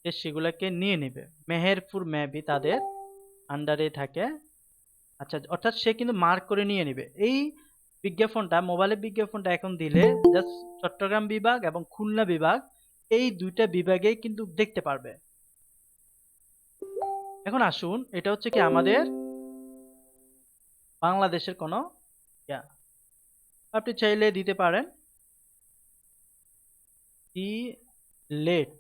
সে সেগুলাকে নিয়ে নেবে। মেহেরপুর মেবি তাদের আন্ডারে থাকে। আচ্ছা, অর্থাৎ সে কিন্তু মার্ক করে নিয়ে নেবে। এই বিজ্ঞাপনটা, মোবাইলের বিজ্ঞাপনটা এখন দিলে জাস্ট চট্টগ্রাম বিভাগ এবং খুলনা বিভাগ, এই দুইটা বিভাগেই কিন্তু দেখতে পারবে। এখন আসুন, এটা হচ্ছে কি আমাদের বাংলাদেশের কোনো ইয়া, আপনি চাইলে দিতে পারেন সিলেট।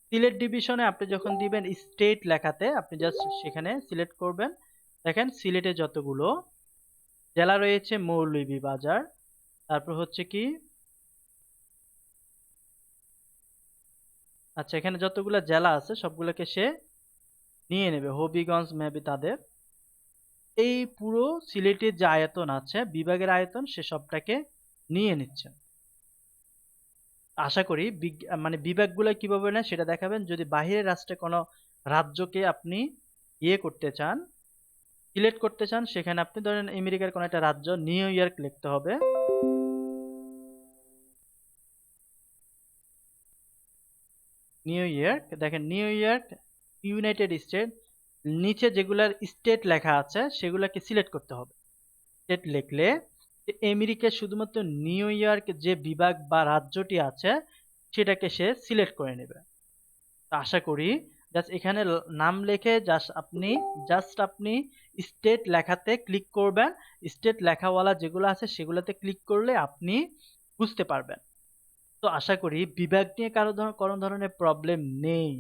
সিলেট ডিভিশনে আপনি যখন দিবেন স্টেট লেখাতে, আপনি জাস্ট সেখানে সিলেক্ট করবেন। দেখেন সিলেটে যতগুলো জেলা রয়েছে, মৌলভীবাজার, তারপর হচ্ছে কি, আচ্ছা এখানে যতগুলো জেলা আছে সবগুলোকে সে নিয়ে নেবে। হবিগঞ্জ মেবি তাদের, এই পুরো সিলেটের যে আয়তন আছে, বিভাগের আয়তন, সে সবটাকে নিয়ে নিচ্ছে। আশা করি মানে বিভাগগুলো কিভাবে নেয় সেটা দেখাবেন। যদি বাহিরের রাষ্ট্রে কোনো রাজ্যকে আপনি ইয়ে করতে চান, সিলেক্ট করতে চান, সেখানে আপনি ধরেন আমেরিকার কোনো একটা রাজ্য, নিউ ইয়র্ক লিখতে হবে। নিউ ইয়র্ক, দেখেন নিউ ইয়র্ক, ইউনাইটেড স্টেট, নিচে যেগুলার স্টেট লেখা আছে সেগুলোকে সিলেক্ট করতে হবে। স্টেট লিখলে আমেরিকার শুধুমাত্র নিউ ইয়র্ক যে বিভাগ বা রাজ্যটি আছে সেটাকে সে সিলেক্ট করে নেবে। তো আশা করি জাস্ট এখানে নাম লিখে জাস্ট আপনি স্টেট লেখাতে ক্লিক করবেন। স্টেট লেখাওয়ালা যেগুলো আছে সেগুলোতে ক্লিক করলে আপনি বুঝতে পারবেন। তো আশা করি বিভাগ নিয়ে কোনো ধরনের প্রবলেম নেই।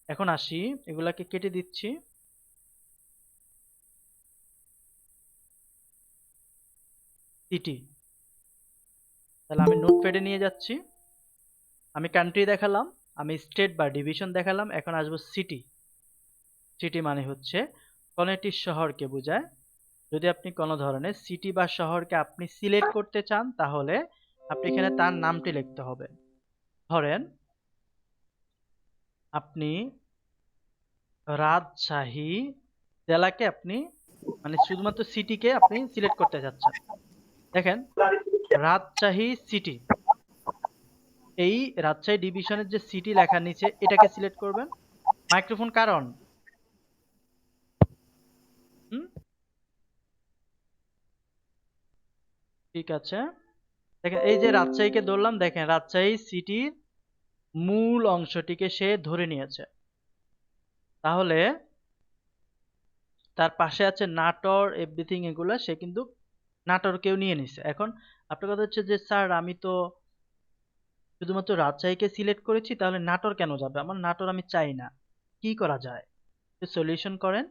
এখন আসি, এগুলাকে কেটে দিচ্ছি। সিটি, তাহলে আমি নোটপ্যাডে নিয়ে যাচ্ছি। আমি কান্ট্রি দেখালাম, আমি স্টেট বা ডিভিশন দেখালাম, এখন আসবো সিটি। সিটি মানে হচ্ছে কোনো একটি শহরকে বোঝায়। যদি আপনি কোনো ধরনের সিটি বা শহরকে আপনি সিলেক্ট করতে চান তাহলে আপনি এখানে তার নামটি লিখতে হবে। ধরেন আপনি রাজশাহী জেলাকে আপনি, মানে শুধুমাত্র সিটিকে আপনি সিলেক্ট করতে চাচ্ছেন। দেখেন রাজশাহী সিটি, এই রাজশাহী ডিভিশনের যে সিটি লেখার নিচে এটাকে সিলেক্ট করবেন। মাইক্রোফোন কারণ ঠিক আছে। দেখেন এই যে রাজশাহীকে ধরলাম, দেখেন রাজশাহী সিটির মূল অংশটিকে সে ধরে নিয়েছে। তাহলে তার পাশে আছে নাটোর, এভরিথিং, এগুলা সে কিন্তু নাটোরকেও নিয়ে নিছে। এখন আপনার কথা হচ্ছে যে স্যার আমি তো শুধুমাত্র রাজশাহীকে সিলেক্ট করেছি, তাহলে নাটোর কেন যাবে? আমার নাটোর আমি চাই না, কি করা যায়? সলিউশন করেন।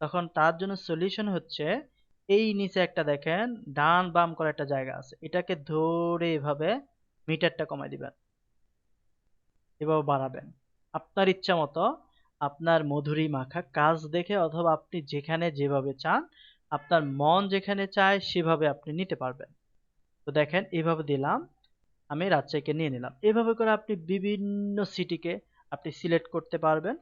তখন তার জন্য সলিউশন হচ্ছে এই নিচে একটা দেখেন ডান বাম করে একটা জায়গা আছে, এটাকে ধরে এভাবে মিটারটা কমাই দিবেন, এভাবে বাড়াবেন আপনার ইচ্ছা মতো, আপনার মধুরী মাখা কাজ দেখে, অথবা আপনি যেখানে যেভাবে চান, আপনার মন যেখানে চায় সেভাবে আপনি নিতে পারবেন। তো দেখেন এভাবে দিলাম, আমি রাজশাহীকে নিয়ে নিলাম। এভাবে করে আপনি বিভিন্ন সিটিকে আপনি সিলেক্ট করতে পারবেন।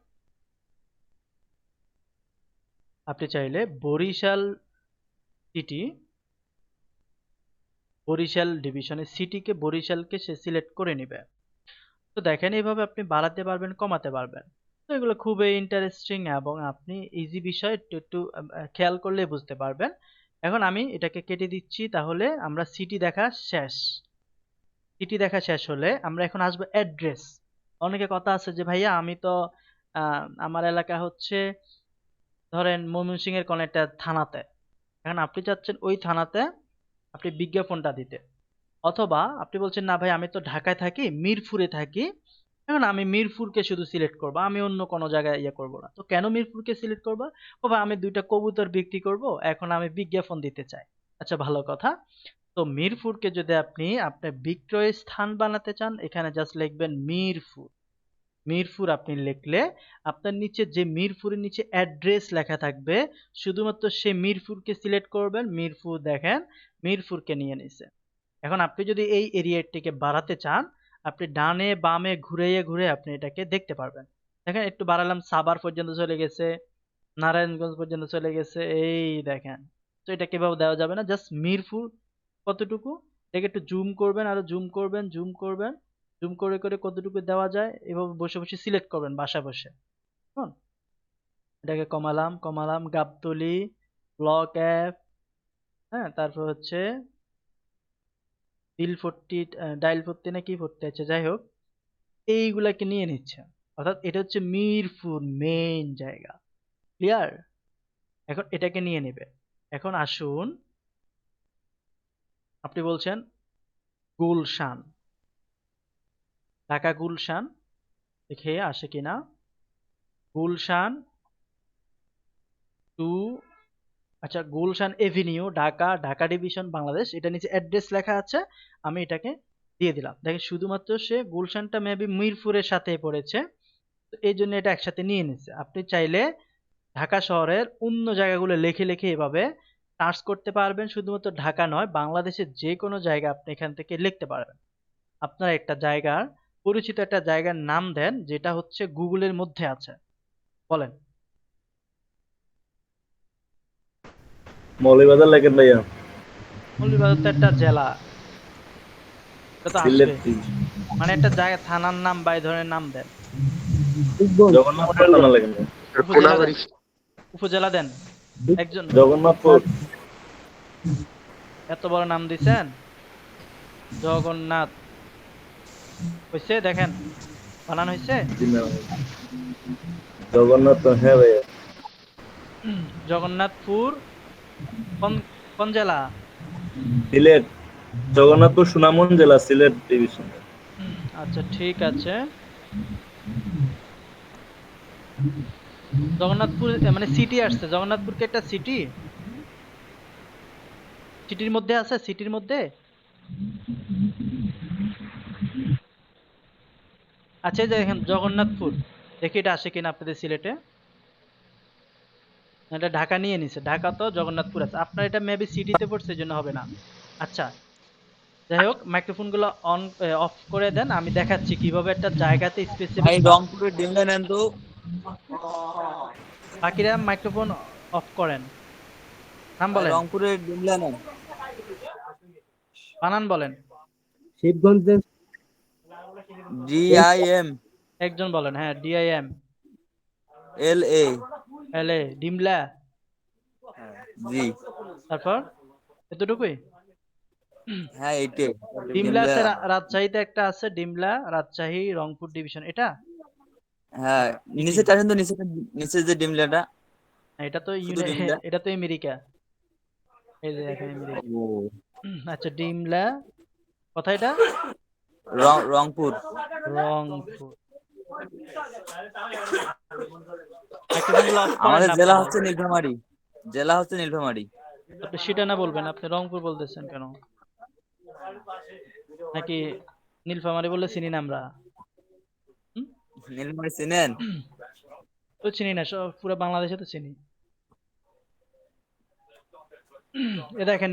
আপনি চাইলে বরিশাল সিটি বরিশাল ডিভিশনের সিটিকে বরিশালকে সে সিলেক্ট করে নেবে। তো দেখেন এইভাবে আপনি বাড়াতে পারবেন, কমাতে পারবেন। তো এগুলো খুবই ইন্টারেস্টিং এবং আপনি ইজি বিষয় একটু একটু খেয়াল করলে বুঝতে পারবেন। এখন আমি এটাকে কেটে দিচ্ছি, তাহলে আমরা সিটি দেখা শেষ। সিটি দেখা শেষ হলে আমরা এখন আসবো অ্যাড্রেস। অনেকে কথা আছে যে ভাইয়া আমি তো আমার এলাকা হচ্ছে ধরেন ময়মনসিংহের কোন একটা থানাতে, এখন আপনি চাচ্ছেন ওই থানাতে আপনি বিজ্ঞাপনটা দিতে, অথবা আপনি বলছেন না ভাই আমি তো ঢাকায় থাকি, মিরপুরে থাকি, এখন আমি মিরপুরকে শুধু সিলেক্ট করব, আমি অন্য কোনো জায়গায় ইয়ে করব না। তো কেন মিরপুরকে সিলেক্ট করবা? ও ভাই আমি 2টা কবুতর বিক্রি করব, এখন আমি বিজ্ঞাপন দিতে চাই। আচ্ছা ভালো কথা। তো মিরপুরকে যদি আপনি আপনার বিক্রয় স্থান বানাতে চান, এখানে জাস্ট লিখবেন মিরপুর। মিরপুর আপনি লিখলে আপনার নিচে যে মিরপুরের নিচে অ্যাড্রেস লেখা থাকবে, শুধুমাত্র সেই মিরপুরকে সিলেক্ট করবেন। মিরপুর দেখেন মিরপুরকে নিয়ে নিছে। এখন আপনি যদি এই এরিয়াটিকে বাড়াতে চান, আপনি ডানে বামে ঘুরে ঘুরে আপনি এটাকে দেখতে পারবেন। দেখেন একটু বাড়ালাম, সাভার পর্যন্ত চলে গেছে, নারায়ণগঞ্জ পর্যন্ত চলে গেছে, এই দেখেন। তো এটা কিভাবে দেওয়া যাবে না, জাস্ট মিরপুর কতটুকু, এটাকে একটু জুম করবেন, আরো জুম করবেন, জুম করবেন, জুম করে করে কতটুকু দেওয়া যায় এভাবে বসে বসে সিলেক্ট করবেন বাসা বসে। হুম, এটাকে কমালাম কমালাম, গাবতলী, ব্লক অ্যাপ, হ্যাঁ, তারপর হচ্ছে ডাইল ফোর্টি না কি ফোর্টি আছে, যাই হোক এইগুলাকে নিয়ে নিচ্ছে। অর্থাৎ এটা হচ্ছে মিরপুর মেইন জায়গা। ক্লিয়ার? এখন এটাকে নিয়ে নেবে। এখন আসুন, আপনি বলছেন গুলশান, ঢাকা গুলশান, দেখে আসে কিনা। গুলশান টু, আচ্ছা গুলশান এভিনিউ, ঢাকা, ঢাকা ডিভিশন, বাংলাদেশ, এটা নিচে অ্যাড্রেস লেখা আছে, আমি এটাকে দিয়ে দিলাম। দেখেন শুধুমাত্র সে গুলশানটা মেবি মিরপুরের সাথে পড়েছে, তো এই জন্য এটা একসাথে নিয়ে নিচ্ছে। আপনি চাইলে ঢাকা শহরের অন্য জায়গাগুলো লিখে লিখে এভাবে সার্চ করতে পারবেন। শুধুমাত্র ঢাকা নয়, বাংলাদেশের যে কোনো জায়গা আপনি এখান থেকে লিখতে পারবেন। আপনার একটা জায়গার পরিচিত একটা জায়গার নাম দেন যেটা হচ্ছে গুগলের মধ্যে আছে, বলেন। মৌলভীবাজার লেখেন ভাইয়া। মৌলভীবাজার তো একটা জেলা, এটা তো আসবে। সিলেক্ট মানে একটা জায়গা, থানার নাম বা এই ধরনের নাম দেন। জগন্নাথপুর থানা লেখেন ভাই। উপজেলা দেন, উপজেলা দেন একজন। জগন্নাথপুর। এত বড় নাম দিছেন, জগন্নাথ হয়েছে, দেখেন বানান হয়েছে। জি না ভাই। জগন্নাথ, হ্যাঁ ভাইয়া। জগন্নাথপুর কোন কোন জেলা? সিলেট। জগন্নাথপুর সুনামগঞ্জ জেলা, সিলেট ডিভিশন। আচ্ছা ঠিক আছে। জগন্নাথপুর মানে সিটি আসছে, জগন্নাথপুর কি একটা সিটি? সিটির মধ্যে আছে, সিটির মধ্যে। আচ্ছা এই যে দেখেন জগন্নাথপুর, দেখি এটা আসে কিনা আপনাদের সিলেটে। এটা ঢাকা নিয়ে নিছে, ঢাকা তো জগন্নাথপুর আছে, আপনার এটা মেবি সিটিতে পড়ছে এই জন্য হবে না। আচ্ছা যাই হোক, মাইক্রোফোন গুলো অন অফ করে দেন, আমি দেখাচ্ছি কিভাবে একটা জায়গাতে স্পেসিফিক। রংপুরের ডিমলা নেন তো। বাকিরা মাইক্রোফোন অফ করেন, নাম বলেন, রংপুরের ডিমলা নেন। বানান বলেন। শিবগঞ্জের DIM একজন বলেন, হ্যাঁ DIM LA। LA, ডিমলা। জি তারপর এতটুকুই। হ্যাঁ এইটাই ডিমলা আছে, ডিমলা। রাজশাহীতে একটা আছে ডিমলা, রাজশাহী রংপুর ডিভিশন, এটা। হ্যাঁ নিচেটা আসেন তো, নিচে যে ডিমলাটা। এটা তো শুধু ডিমলা। এটা তো আমেরিকা, এই যে দেখেন আমেরিকা। ও আচ্ছা ডিমলা কোথায় এটা? রংপুর। রংপুর। মাইক্রোফোনগুলো অফ করেন আমাদের না জেলা আপনারা। হচ্ছে নীলফামারী। জেলা হচ্ছে নীলফামারী। আপনি সেটা না বলবেন, আপনি রংপুর বলতেছেন কেন? নাকি নীলফামারী বললে চিনি না আমরা? নীলফামারী চিনেন? তো চিনি না, সব পুরো বাংলাদেশে তো চিনি। এ দেখেন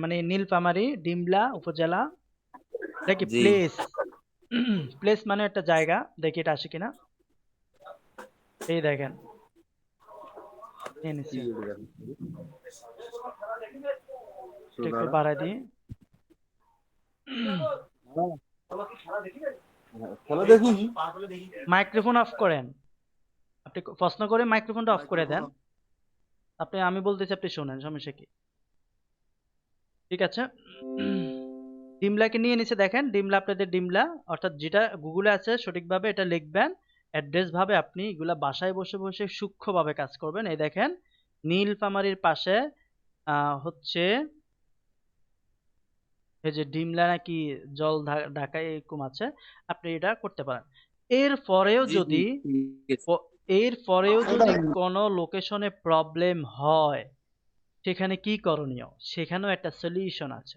মানে নীলফামারী ডিমলা উপজেলা, এটা কি জি প্লেস? প্লেস মানে একটা জায়গা, দেখি এটা আসে কিনা। এই দেখেন নিয়ে নিচ্ছে। একটু বাড়াই দিই। খেলা দেখি মাইক্রোফোন অফ করেন। আপনি প্রশ্ন করে মাইক্রোফোনটা অফ করে দেন। আমি বলতেছি, আপনি শোনেন, সমস্যা কি? ঠিক আছে। ডিমলাকে নিয়ে নিচে দেখেন, ডিমলা আপনাদের ডিমলা, অর্থাৎ যেটা গুগলে আছে সঠিকভাবে এটা লিখবেন। অ্যাড্রেস ভাবে আপনি এগুলা বাসায় বসে বসে সূক্ষ্মভাবে কাজ করবেন। এই দেখেন নীলফামারীর পাশে হচ্ছে এই যে ডিমলা নাকি জল ঢাকায় এরকম আছে, আপনি এটা করতে পারেন। এরপরেও জি জি যদি ঠিক আছে। এরপরেও যদি কোনো লোকেশনে প্রবলেম হয়, সেখানে কি করণীয়? সেখানেও একটা সলিউশন আছে।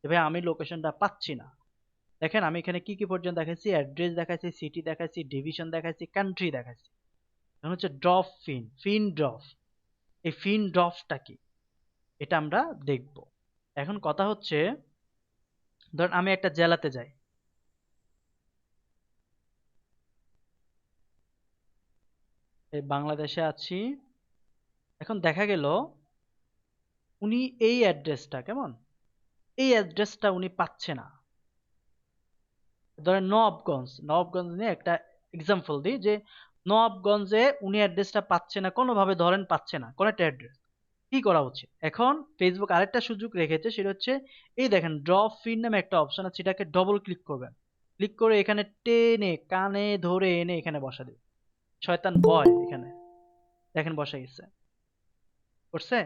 ভাই আমি লোকেশনটা পাচ্ছি না। দেখেন আমি এখানে কি কি পর্যন্ত দেখাচ্ছি, অ্যাড্রেস দেখাচ্ছি, সিটি দেখাচ্ছি, ডিভিশন দেখাচ্ছি, কান্ট্রি দেখাচ্ছি। এখন হচ্ছে ড্রপ ফিন ড্রপ। এই ফিন ড্রপটা কি এটা আমরা দেখব। এখন কথা হচ্ছে, ধরেন আমি একটা জেলাতে যাই, এই বাংলাদেশে আছি। এখন দেখা গেল উনি এই অ্যাড্রেসটা কেমন, এই অ্যাড্রেসটা উনি পাচ্ছে না। ধরেন নবাবগঞ্জ নিয়ে একটা এক্সাম্পল দিই, যে নবাবগঞ্জে উনি অ্যাড্রেসটা পাচ্ছে না, কোনোভাবে ধরেন পাচ্ছে না কোন একটা অ্যাড্রেস। কি করা উচিত? এখন ফেসবুক আরেকটা সুযোগ রেখেছে, সেটা হচ্ছে এই দেখেন ড্রপ ফিন নামে একটা অপশন আছে, এটাকে ডবল ক্লিক করবেন। ক্লিক করে এখানে টেনে কানে ধরে এনে এখানে বসা দিবেন। শয়তান বয় এখানে দেখেন বসা গেছে। করছে?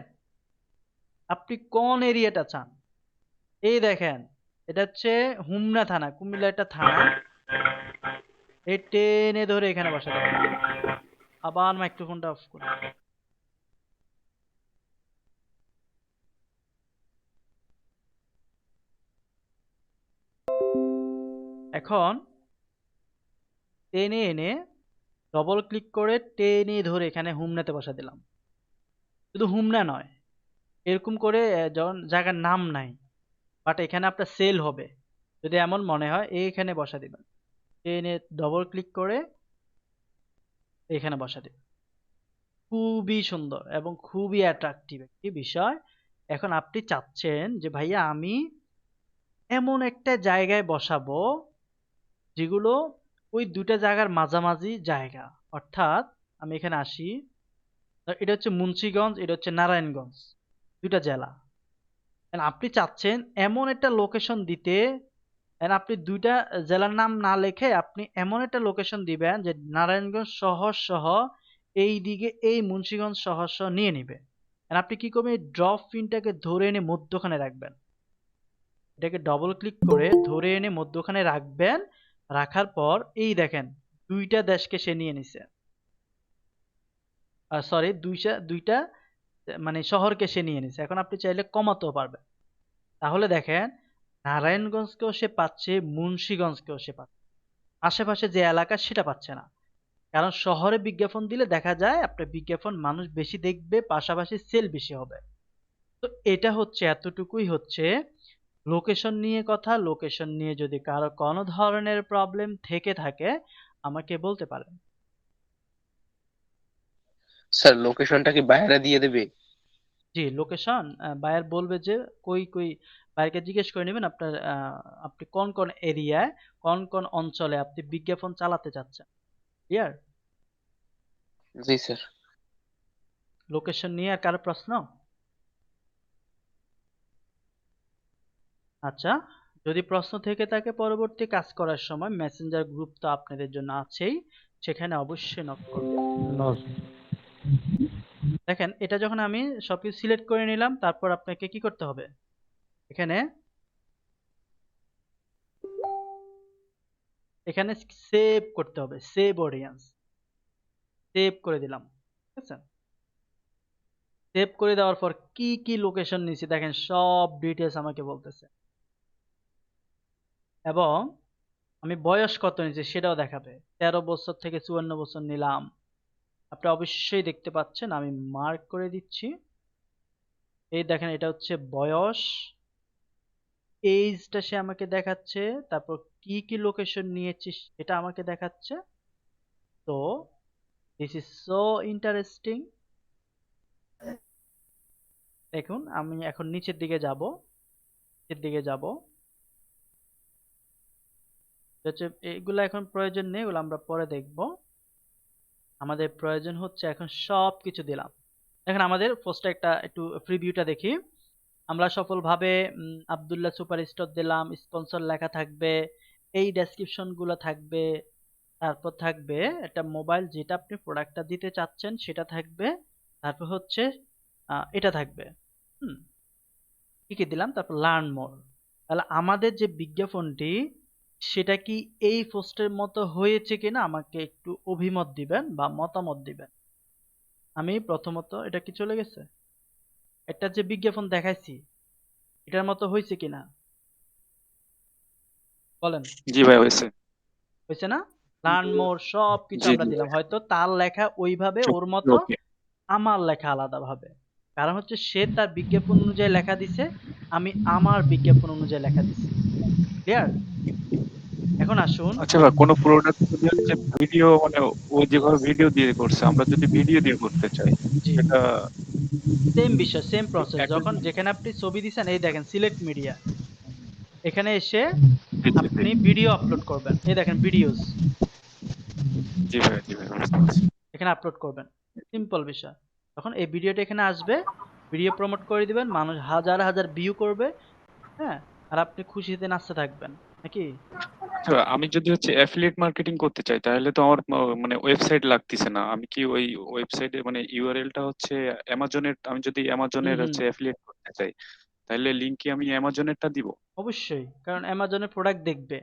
আপনি কোন এরিয়াটা চান? এই দেখেন এটা হচ্ছে হুমনা থানা, কুমিল্লা একটা থানা। এই টেনে ধরে এখানে বসা দেবেন। আবার মাইক্রোফোনটা অফ করে এখন টেনে এনে ডবল ক্লিক করে টেনে ধরে এখানে হুমনাতে বসা দিলাম। শুধু হুমনা নয়, এরকম করে যখন জায়গার নাম নাই বাট এখানে আপনার সেল হবে, যদি এমন মনে হয় এইখানে বসা দিবেন। টেনে ডবল ক্লিক করে এখানে বসা দিবেন। খুবই সুন্দর এবং খুবই অ্যাট্রাকটিভ একটি বিষয়। এখন আপনি চাচ্ছেন যে ভাইয়া আমি এমন একটা জায়গায় বসাবো যেগুলো ওই দুটা জায়গার মাঝামাঝি জায়গা। অর্থাৎ আমি এখানে আসি, এটা হচ্ছে মুন্সিগঞ্জ, এটা হচ্ছে নারায়ণগঞ্জ, দুটা জেলা। আপনি চাচ্ছেন এমন একটা লোকেশন দিতে, আপনি দুইটা জেলার নাম না লিখে আপনি এমন একটা লোকেশন দিবেন যে নারায়ণগঞ্জ শহর সহ এই দিকে এই মুন্সিগঞ্জ শহর সহ নিয়ে নিবে। আপনি কি করবেন, ড্রপ পিনটাকে ধরে এনে মধ্যখানে রাখবেন। এটাকে ডবল ক্লিক করে ধরে এনে মধ্যখানে রাখবেন। রাখার পর এই দেখেন দুইটা দেশকে সে নিয়ে নিছে, সরি দুইটা মানে শহরকে সে নিয়ে নিছে। এখন আপনি চাইলে কমাতেও পারবেন। তাহলে দেখেন নারায়ণগঞ্জকেও সে পাচ্ছে, মুন্সিগঞ্জকেও সে পাচ্ছে, আশেপাশে যে এলাকা সেটা পাচ্ছে না। কারণ শহরে বিজ্ঞাপন দিলে দেখা যায় আপনার বিজ্ঞাপন মানুষ বেশি দেখবে, পাশাপাশি সেল বেশি হবে। তো এটা হচ্ছে এতটুকুই হচ্ছে লোকেশন নিয়ে কথা। লোকেশন নিয়ে যদি কারো কোনো ধরনের প্রবলেম থেকে থাকে আমাকে বলতে পারেন। স্যার লোকেশনটা কি বাইরে দিয়ে দেবে? জি, লোকেশন বায়ার বলবে যে কই কই, বায়ারকে জিজ্ঞেস করে নেবেন আপনার আপনি কোন কোন এরিয়ায় কোন কোন অঞ্চলে আপনি বিজ্ঞাপন চালাতে চাচ্ছেন। ক্লিয়ার? জি স্যার। লোকেশন নিয়ে আর কারো প্রশ্ন? আচ্ছা, যদি প্রশ্ন থেকে থাকে পরবর্তী কাজ করার সময় মেসেঞ্জার গ্রুপ তো আপনাদের জন্য আছেই, সেখানে অবশ্যই নক করবেন। দেখেন এটা যখন আমি সবকিছু সিলেক্ট করে নিলাম, তারপর আপনাকে কি করতে হবে, এখানে এখানে সেভ করতে হবে, সেভ অডিয়েন্স। সেভ করে দিলাম, ঠিক আছে? সেভ করে দেওয়ার পর কি কি লোকেশন নিয়েছি দেখেন সব ডিটেলস আমাকে বলতেছে, এবং আমি বয়স কত নিয়েছি সেটাও দেখাবে। 13 বছর থেকে 54 বছর নিলাম। আপনি অবশ্যই দেখতে পাচ্ছেন, আমি মার্ক করে দিচ্ছি। এই দেখেন এটা হচ্ছে বয়স, এইজটা সে আমাকে দেখাচ্ছে, তারপর কি কি লোকেশন নিয়েছি সেটা আমাকে দেখাচ্ছে। তো দিস ইজ সো ইন্টারেস্টিং। দেখুন আমি এখন নিচের দিকে যাব। এর দিকে যাব। হচ্ছে এগুলো এখন প্রয়োজন নেই, এগুলো আমরা পরে দেখব। আমাদের প্রয়োজন হচ্ছে এখন সব কিছু দিলাম। দেখেন আমাদের পোস্টে একটু প্রিভিউটা দেখি। আমরা সফলভাবে আব্দুল্লাহ সুপার স্টোর দিলাম, স্পন্সর লেখা থাকবে, এই ডেসক্রিপশন গুলো থাকবে, তারপর থাকবে একটা মোবাইল যেটা আপনি প্রোডাক্টটা দিতে চাচ্ছেন সেটা থাকবে, তারপর হচ্ছে এটা থাকবে। কি কি দিলাম, তারপর লার্ন মোর। তাহলে আমাদের যে বিজ্ঞাপনটি সেটা কি এই পোস্টের মতো হয়েছে কিনা আমাকে একটু অভিমত দিবেন বা মতামত দিবেন। আমি প্রথমত, এটা কি চলে গেছে, একটা যে বিজ্ঞাপন দেখাইছি এটার মতো হয়েছে কিনা বলেন। জি ভাই হয়েছে। হয়েছে না? লার্ন মোর সব কিছু জি আমরা জি দিলাম, হয়তো তার লেখা ওইভাবে ওর মতো, ওকে। আমার লেখা আলাদা ভাবে। কারণ হচ্ছে সে তার বিজ্ঞাপন অনুযায়ী লেখা দিছে, আমি আমার বিজ্ঞাপন অনুযায়ী লেখা দিছি। ক্লিয়ার? এখন আসুন। আচ্ছা ভাই, কোনো প্রোডাক্ট যদি হচ্ছে ভিডিও মানে ও যেভাবে ভিডিও দিয়ে করছে, আমরা যদি ভিডিও দিয়ে করতে চাই জি, সেটা সেম বিষয়, সেম প্রসেস। একই। যখন যেখানে আপনি ছবি দিছেন, এই দেখেন সিলেক্ট মিডিয়া, এখানে এসে জি জি জি আপনি ভিডিও আপলোড করবেন, এই দেখেন ভিডিওস, জি ভাই, জি ভাই বুঝতে পারছি। এখানে আপলোড করবেন। সিম্পল বিষয়। তখন এই ভিডিওটা এখানে আসবে, ভিডিও প্রমোট করে দিবেন, মানুষ হাজার হাজার ভিউ করবে। হ্যাঁ, আর আপনি খুশিতে নাচতে থাকবেন নাকি? আচ্ছা, আমি যদি হচ্ছে অ্যাফিলিয়েট মার্কেটিং করতে চাই তাহলে তো আমার মানে ওয়েবসাইট লাগতেছে না। আমি কি ওই ওয়েবসাইটে মানে ইউআরএলটা হচ্ছে অ্যামাজনের, আমি যদি হুম অ্যামাজনের হুম হচ্ছে অ্যাফিলিয়েট করতে চাই তাহলে লিংক কি আমি অ্যামাজনেরটা দিব? অবশ্যই, কারণ অ্যামাজনের প্রোডাক্ট দেখবে।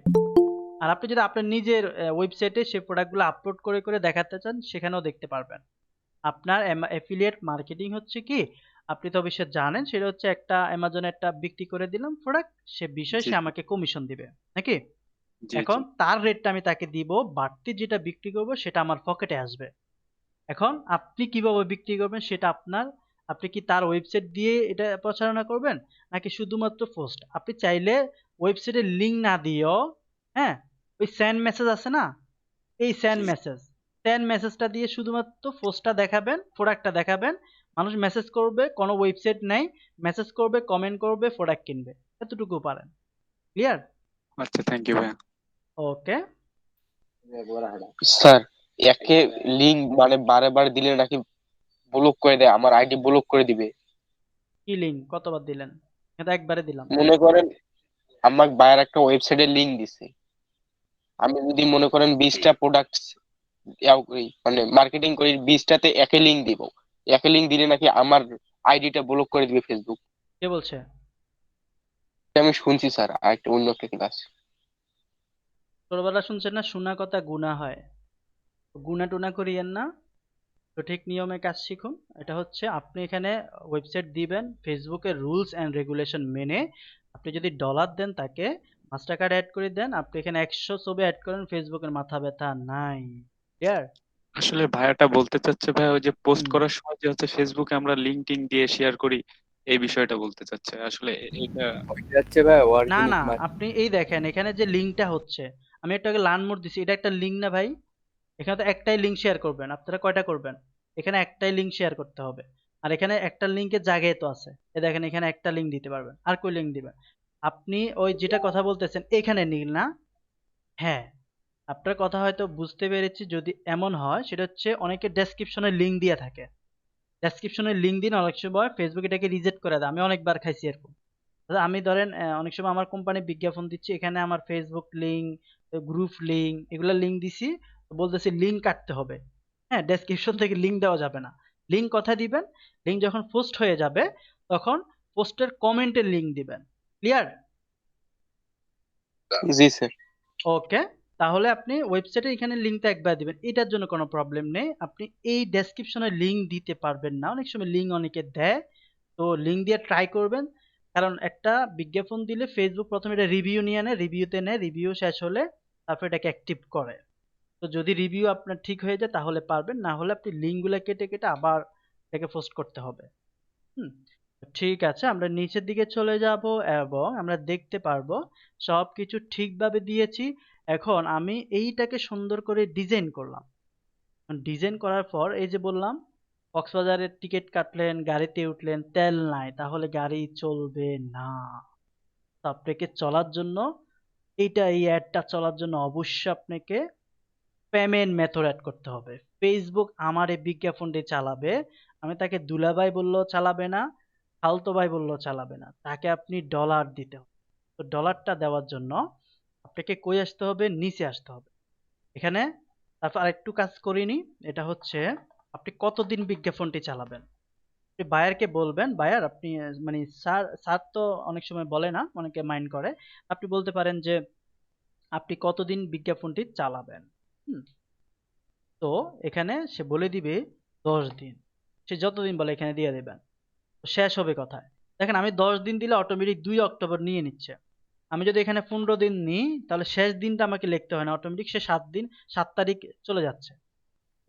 আর আপনি যদি আপনার নিজের ওয়েবসাইটে সেই প্রোডাক্টগুলো আপলোড করে করে দেখাতে চান, সেখানেও দেখতে পারবেন। আপনার অ্যাফিলিয়েট মার্কেটিং হচ্ছে কি, আপনি তো অবশ্যই জানেন, সেটা হচ্ছে একটা অ্যামাজনে একটা বিক্রি করে দিলাম প্রোডাক্ট, সে বিষয়ে জি সে জি আমাকে কমিশন দিবে নাকি? জি এখন জি। তার রেটটা আমি তাকে দিব, বাড়তি যেটা বিক্রি করব সেটা আমার পকেটে আসবে। এখন আপনি কিভাবে বিক্রি করবেন সেটা আপনার। আপনি কি তার ওয়েবসাইট দিয়ে এটা প্রচারণা করবেন, নাকি শুধুমাত্র পোস্ট? আপনি চাইলে ওয়েবসাইটের লিংক না দিয়েও, হ্যাঁ, ওই সেন্ড মেসেজ আছে না, এই জি জি। সেন্ড মেসেজটা দিয়ে শুধুমাত্র পোস্টটা দেখাবেন, প্রোডাক্টটা দেখাবেন, মানুষ মেসেজ করবে, কোনো ওয়েবসাইট নাই, মেসেজ করবে, কমেন্ট করবে, প্রোডাক্ট কিনবে। এতটুকু পারেন। ক্লিয়ার? আচ্ছা, থ্যাংক ইউ ভাই। ওকে। স্যার, একে লিংক মানে বারে বারে দিলে নাকি ব্লক করে দেয়, আমার আইডি ব্লক করে দিবে। কি লিঙ্ক কতবার দিলেন? এটা একবারে দিলাম। মনে করেন আমার বায়ার একটা ওয়েবসাইটের লিংক দিছে, আমি যদি মনে করেন 20টা প্রোডাক্ট মানে মার্কেটিং করি, 20টাতে একে লিংক দিব, একে লিংক দিলে নাকি আমার আইডিটা ব্লক করে দিবে ফেসবুক। কে বলছে? এটা আমি শুনছি স্যার, আর একটা অন্য একটা ক্লাস। ছোটবেলা শুনছেন না, শোনা কথা গুনাহ হয়। গুনা টুনা করিয়েন না, সঠিক নিয়মে কাজ শিখুন। এটা হচ্ছে আপনি এখানে ওয়েবসাইট দিবেন ফেসবুকের রুলস এন্ড রেগুলেশন মেনে। আপনি যদি ডলার দেন তাকে, মাস্টার কার্ড অ্যাড করে দেন, আপনি এখানে 100 ছবি অ্যাড করেন, ফেসবুকের মাথা ব্যথা নাই। ক্লিয়ার? আসলে ভাইয়াটা বলতে চাচ্ছে ভাই, ওই যে পোস্ট হুম। করার সময় যে হচ্ছে ফেসবুকে আমরা লিঙ্ক টিঙ্ক দিয়ে শেয়ার করি, এই বিষয়টা বলতে চাচ্ছে আসলে। এটা ওইটা হচ্ছে ভাই না অর্গানিক না, মার্কেটিং। আপনি এই দেখেন এখানে যে লিঙ্কটা হচ্ছে, আমি একটু আগে লার্ন মোর দিছি, এটা একটা লিঙ্ক না ভাই? এখানে তো একটাই লিঙ্ক শেয়ার করবেন, আপনারা কয়টা করবেন? এখানে একটাই লিঙ্ক শেয়ার করতে হবে। আর এখানে একটা লিঙ্কের জায়গায় তো আছে, এ দেখেন এখানে একটা লিঙ্ক দিতে পারবেন, আর কই লিঙ্ক দিবেন? আপনি ওই যেটা কথা বলতেছেন এখানে নীল না? হ্যাঁ, আপনার কথা হয়তো বুঝতে পেরেছি। যদি এমন হয়, সেটা হচ্ছে অনেকে ডেসক্রিপশনে লিঙ্ক দিয়ে থাকে, ডেসক্রিপশনে লিঙ্ক দিন, অনেক সময় ফেসবুক এটাকে রিজেক্ট করে দেয়। আমি অনেকবার খাইছি এরকম। দাদা, আমি ধরেন অনেক সময় আমার কোম্পানি বিজ্ঞাপন দিচ্ছি, এখানে আমার ফেসবুক লিঙ্ক, গ্রুপ লিঙ্ক, এগুলা লিঙ্ক দিছি, বলতেছি লিঙ্ক কাটতে হবে। হ্যাঁ, ডেসক্রিপশন থেকে লিঙ্ক দেওয়া যাবে না। লিঙ্ক কথা দিবেন, লিঙ্ক যখন পোস্ট হয়ে যাবে তখন পোস্টের কমেন্টের লিঙ্ক দিবেন। ক্লিয়ার? জি স্যার। ওকে। তাহলে আপনি ওয়েবসাইটে এখানে লিঙ্কটা একবার দিবেন, এটার জন্য কোনো প্রবলেম নেই। আপনি এই ডেসক্রিপশনে লিঙ্ক দিতে পারবেন না, অনেক সময় লিঙ্ক অনেকে দেয়, তো লিঙ্ক দিয়ে ট্রাই করবেন। কারণ একটা বিজ্ঞাপন দিলে ফেসবুক প্রথমে এটা রিভিউ নিয়ে নেয়, রিভিউতে নেয়, রিভিউ শেষ হলে তারপর এটাকে অ্যাক্টিভ করে। তো যদি রিভিউ আপনার ঠিক হয়ে যায় তাহলে পারবেন, না হলে আপনি লিঙ্কগুলো কেটে কেটে আবার এটাকে পোস্ট করতে হবে। হুম, ঠিক আছে, আমরা নিচের দিকে চলে যাব এবং আমরা দেখতে পারবো সবকিছু ঠিকভাবে দিয়েছি। এখন আমি এইটাকে সুন্দর করে ডিজাইন করলাম। ডিজাইন করার পর এই যে বললাম, কক্সবাজারের টিকিট কাটলেন, গাড়িতে উঠলেন, তেল নাই, তাহলে গাড়ি চলবে না। তো আপনাকে চলার জন্য এই অ্যাডটা চলার জন্য অবশ্যই আপনাকে পেমেন্ট মেথড অ্যাড করতে হবে। ফেসবুক আমার এই বিজ্ঞাপনটি চালাবে, আমি তাকে দুলাভাই বললেও চালাবে না, খালতো ভাই বললেও চালাবে না, তাকে আপনি ডলার দিতে হবে। তো ডলারটা দেওয়ার জন্য আপনাকে কই আসতে হবে, নিচে আসতে হবে এখানে। তারপর আরেকটু কাজ করিনি, এটা হচ্ছে আপনি কতদিন বিজ্ঞাপনটি চালাবেন। আপনি বায়ারকে বলবেন, বায়ার আপনি মানে স্যার স্যার তো অনেক সময় বলে না, অনেকে মাইন্ড করে, আপনি বলতে পারেন যে আপনি কতদিন বিজ্ঞাপনটি চালাবেন। হুম, তো এখানে সে বলে দিবে 10 দিন, সে যতদিন বলে এখানে দিয়ে দেবেন। তো শেষ হবে কোথায় দেখেন, আমি 10 দিন দিলে অটোমেটিক 2 অক্টোবর নিয়ে নিচ্ছে। আমি যদি এখানে 15 দিন নিই তাহলে শেষ দিনটা আমাকে লিখতে হয় না, অটোমেটিক সে 7 দিন 7 তারিখ চলে যাচ্ছে।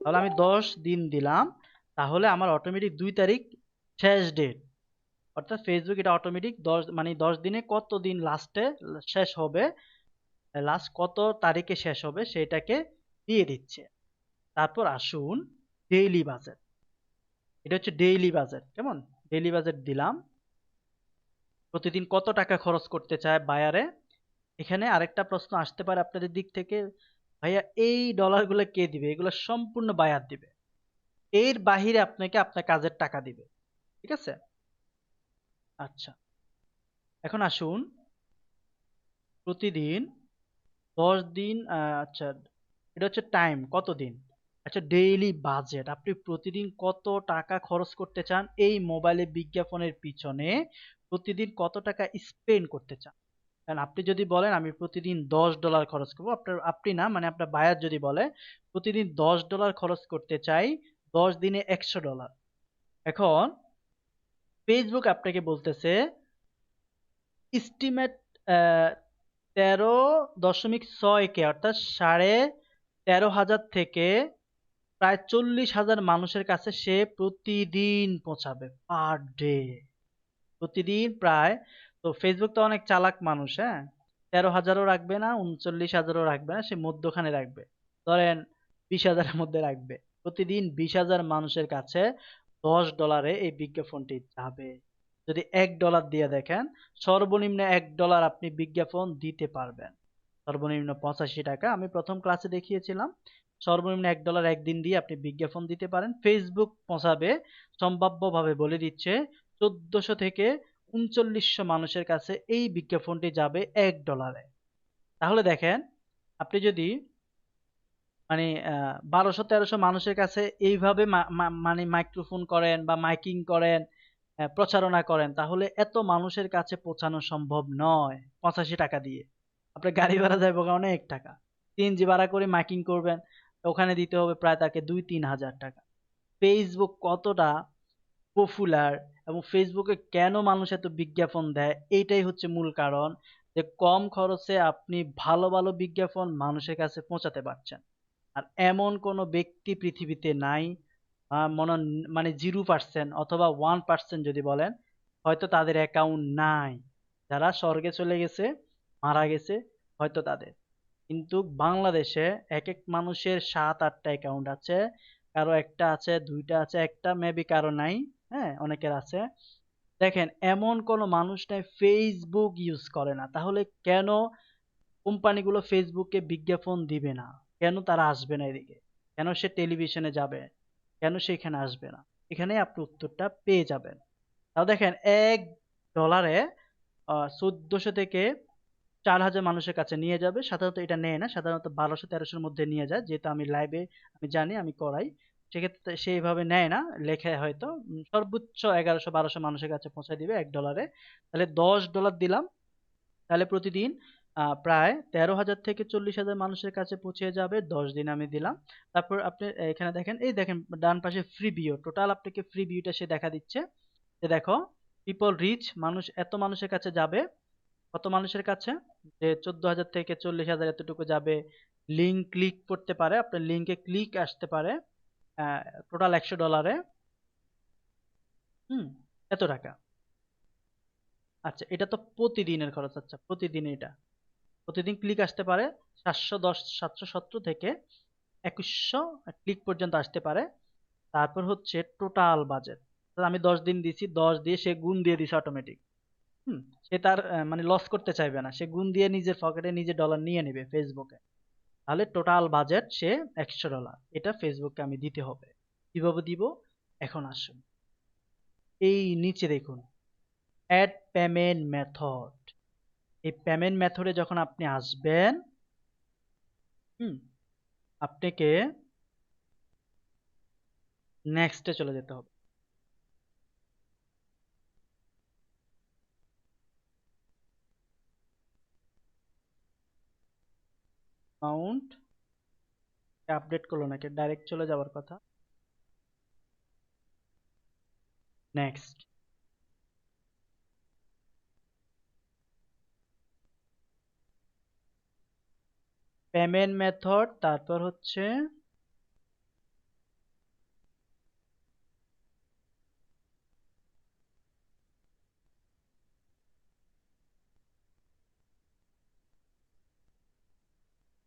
তাহলে আমি 10 দিন দিলাম, তাহলে আমার অটোমেটিক 2 তারিখ শেষ ডেট। অর্থাৎ ফেসবুক এটা অটোমেটিক 10 দিনে কত দিন লাস্টে শেষ হবে, লাস্ট কত তারিখে শেষ হবে সেটাকে দিয়ে দিচ্ছে। তারপর আসুন ডেইলি বাজেট, এটা হচ্ছে ডেইলি বাজেট। কেমন, ডেইলি বাজেট দিলাম, প্রতিদিন কত টাকা খরচ করতে চায় বায়ারে। এখানে আরেকটা প্রশ্ন আসতে পারে আপনাদের দিক থেকে, ভাইয়া এই ডলারগুলো কে দিবে, এগুলো সম্পূর্ণ বায়ার দিবে, এর বাহিরে আপনাকে আপনার কাজের টাকা দিবে। ঠিক আছে, আচ্ছা এখন আসুন প্রতিদিন 10 দিন, আচ্ছা এটা হচ্ছে টাইম কতদিন। আচ্ছা ডেইলি বাজেট, আপনি প্রতিদিন কত টাকা খরচ করতে চান এই মোবাইলে বিজ্ঞাপনের পিছনে, প্রতিদিন কত টাকা স্পেন্ড করতে চান। কারণ আপনি যদি বলেন আমি প্রতিদিন $10 খরচ করবো, আপনি না মানে আপনার বায়ার যদি বলে প্রতিদিন $10 খরচ করতে চাই, 10 দিনে $100। এখন ফেসবুক আপনাকে বলতেছে এস্টিমেট 13.6K অর্থাৎ 13,500 থেকে প্রায় 40,000 মানুষের কাছে সে প্রতিদিন পৌঁছাবে পার ডে, প্রতিদিন প্রায়। তো ফেসবুক তো অনেক চালাক মানুষ, হ্যাঁ, 13,000ও রাখবে না, 39,000ও রাখবে না, সে মধ্যখানে রাখবে, ধরেন 20,000-এর মধ্যে রাখবে। প্রতিদিন 20,000 মানুষের কাছে $10 এই বিজ্ঞাপনটি যাবে। যদি $1 দিয়ে দেখেন, সর্বনিম্ন $1 আপনি বিজ্ঞাপন দিতে পারবেন, সর্বনিম্ন 85 টাকা। আমি প্রথম ক্লাসে দেখিয়েছিলাম সর্বনিম্ন $1 একদিন দিয়ে আপনি বিজ্ঞাপন দিতে পারেন। ফেসবুক পৌঁছাবে সম্ভাব্যভাবে বলে দিচ্ছে 1400 থেকে 3900 মানুষের কাছে এই বিজ্ঞাপনটি যাবে $1। তাহলে দেখেন আপনি যদি মানে 1200-1300 মানুষের কাছে এইভাবে মানে মাইক্রোফোন করেন বা মাইকিং করেন, প্রচারণা করেন, তাহলে এত মানুষের কাছে পৌঁছানো সম্ভব নয় 85 টাকা দিয়ে। আপনার গাড়ি ভাড়া যাবে অনেক টাকা, সিএনজি ভাড়া করে মাইকিং করবেন, ওখানে দিতে হবে প্রায় তাকে 2-3 হাজার টাকা। ফেসবুক কতটা পপুলার এবং ফেসবুকে কেন মানুষ এত বিজ্ঞাপন দেয়, এইটাই হচ্ছে মূল কারণ, যে কম খরচে আপনি ভালো ভালো বিজ্ঞাপন মানুষের কাছে পৌঁছাতে পারছেন। আর এমন কোনো ব্যক্তি পৃথিবীতে নাই, মানে 0% অথবা 1% যদি বলেন, হয়তো তাদের অ্যাকাউন্ট নাই, যারা স্বর্গে চলে গেছে, মারা গেছে হয়তো তাদের। কিন্তু বাংলাদেশে এক এক মানুষের 7-8টা অ্যাকাউন্ট আছে, কারো একটা আছে, 2টা আছে, একটা মেবি কারো নাই, হ্যাঁ অনেকের আছে। দেখেন এমন কোনো মানুষ নাই ফেসবুক ইউজ করে না, তাহলে কেন কোম্পানিগুলো ফেসবুকে বিজ্ঞাপন দিবে না, কেন তারা আসবে না এদিকে, কেন সে টেলিভিশনে যাবে, কেন সে এখানে আসবে না, এখানে আপনি উত্তরটা পেয়ে যাবেন। তাও দেখেন $1 1400 থেকে 4,000 মানুষের কাছে নিয়ে যাবে। সাধারণত এটা নেয় না, সাধারণত 1200-1300-র মধ্যে নিয়ে যায়, যেহেতু আমি লাইভে আমি জানি, আমি করাই, সেক্ষেত্রে সে এইভাবে নেয় না, লেখে হয়তো সর্বোচ্চ 1100-1200 মানুষের কাছে পৌঁছে দিবে $1। তাহলে $10 দিলাম, তাহলে প্রতিদিন প্রায় 13,000 থেকে 40,000 মানুষের কাছে পৌঁছে যাবে, 10 দিন আমি দিলাম। তারপর আপনি এখানে দেখেন, এই দেখেন ডান পাশে ফ্রি ভিউ, টোটাল আপনাকে ফ্রি ভিউটা সে দেখা দিচ্ছে, যে দেখো পিপল রিচ, মানুষ এত মানুষের কাছে যাবে, কত মানুষের কাছে, যে 14,000 থেকে 40,000 এতটুকু যাবে। লিঙ্ক ক্লিক করতে পারে, আপনার লিঙ্কে ক্লিক আসতে পারে, টোটাল $100, এত টাকা। আচ্ছা এটা তো প্রতিদিনের খরচ, আচ্ছা প্রতিদিন এটা প্রতিদিন ক্লিক আসতে পারে 710 717 থেকে 2100 ক্লিক পর্যন্ত আসতে পারে। তারপর হচ্ছে টোটাল বাজেট, আমি 10 দিন দিছি, 10 দিয়ে সে গুণ দিয়ে দিছে অটোমেটিক, সে তার মানে লস করতে চাইবে না, সে গুণ দিয়ে নিজের পকেটে নিজে ডলার নিয়ে নেবে ফেসবুকে। তাহলে টোটাল বাজেট সে $100, এটা ফেসবুককে আমি দিতে হবে। কিভাবে দিব? এখন আসুন, এই নিচে দেখুন অ্যাড পেমেন্ট মেথড। এই পেমেন্ট মেথডে যখন আপনি আসবেন, আপনাকে নেক্সটে চলে যেতে হবে। অ্যামাউন্ট আপডেট করলো নাকি, ডাইরেক্ট চলে যাওয়ার কথা। নেক্সট, পেমেন্ট মেথড, তারপর হচ্ছে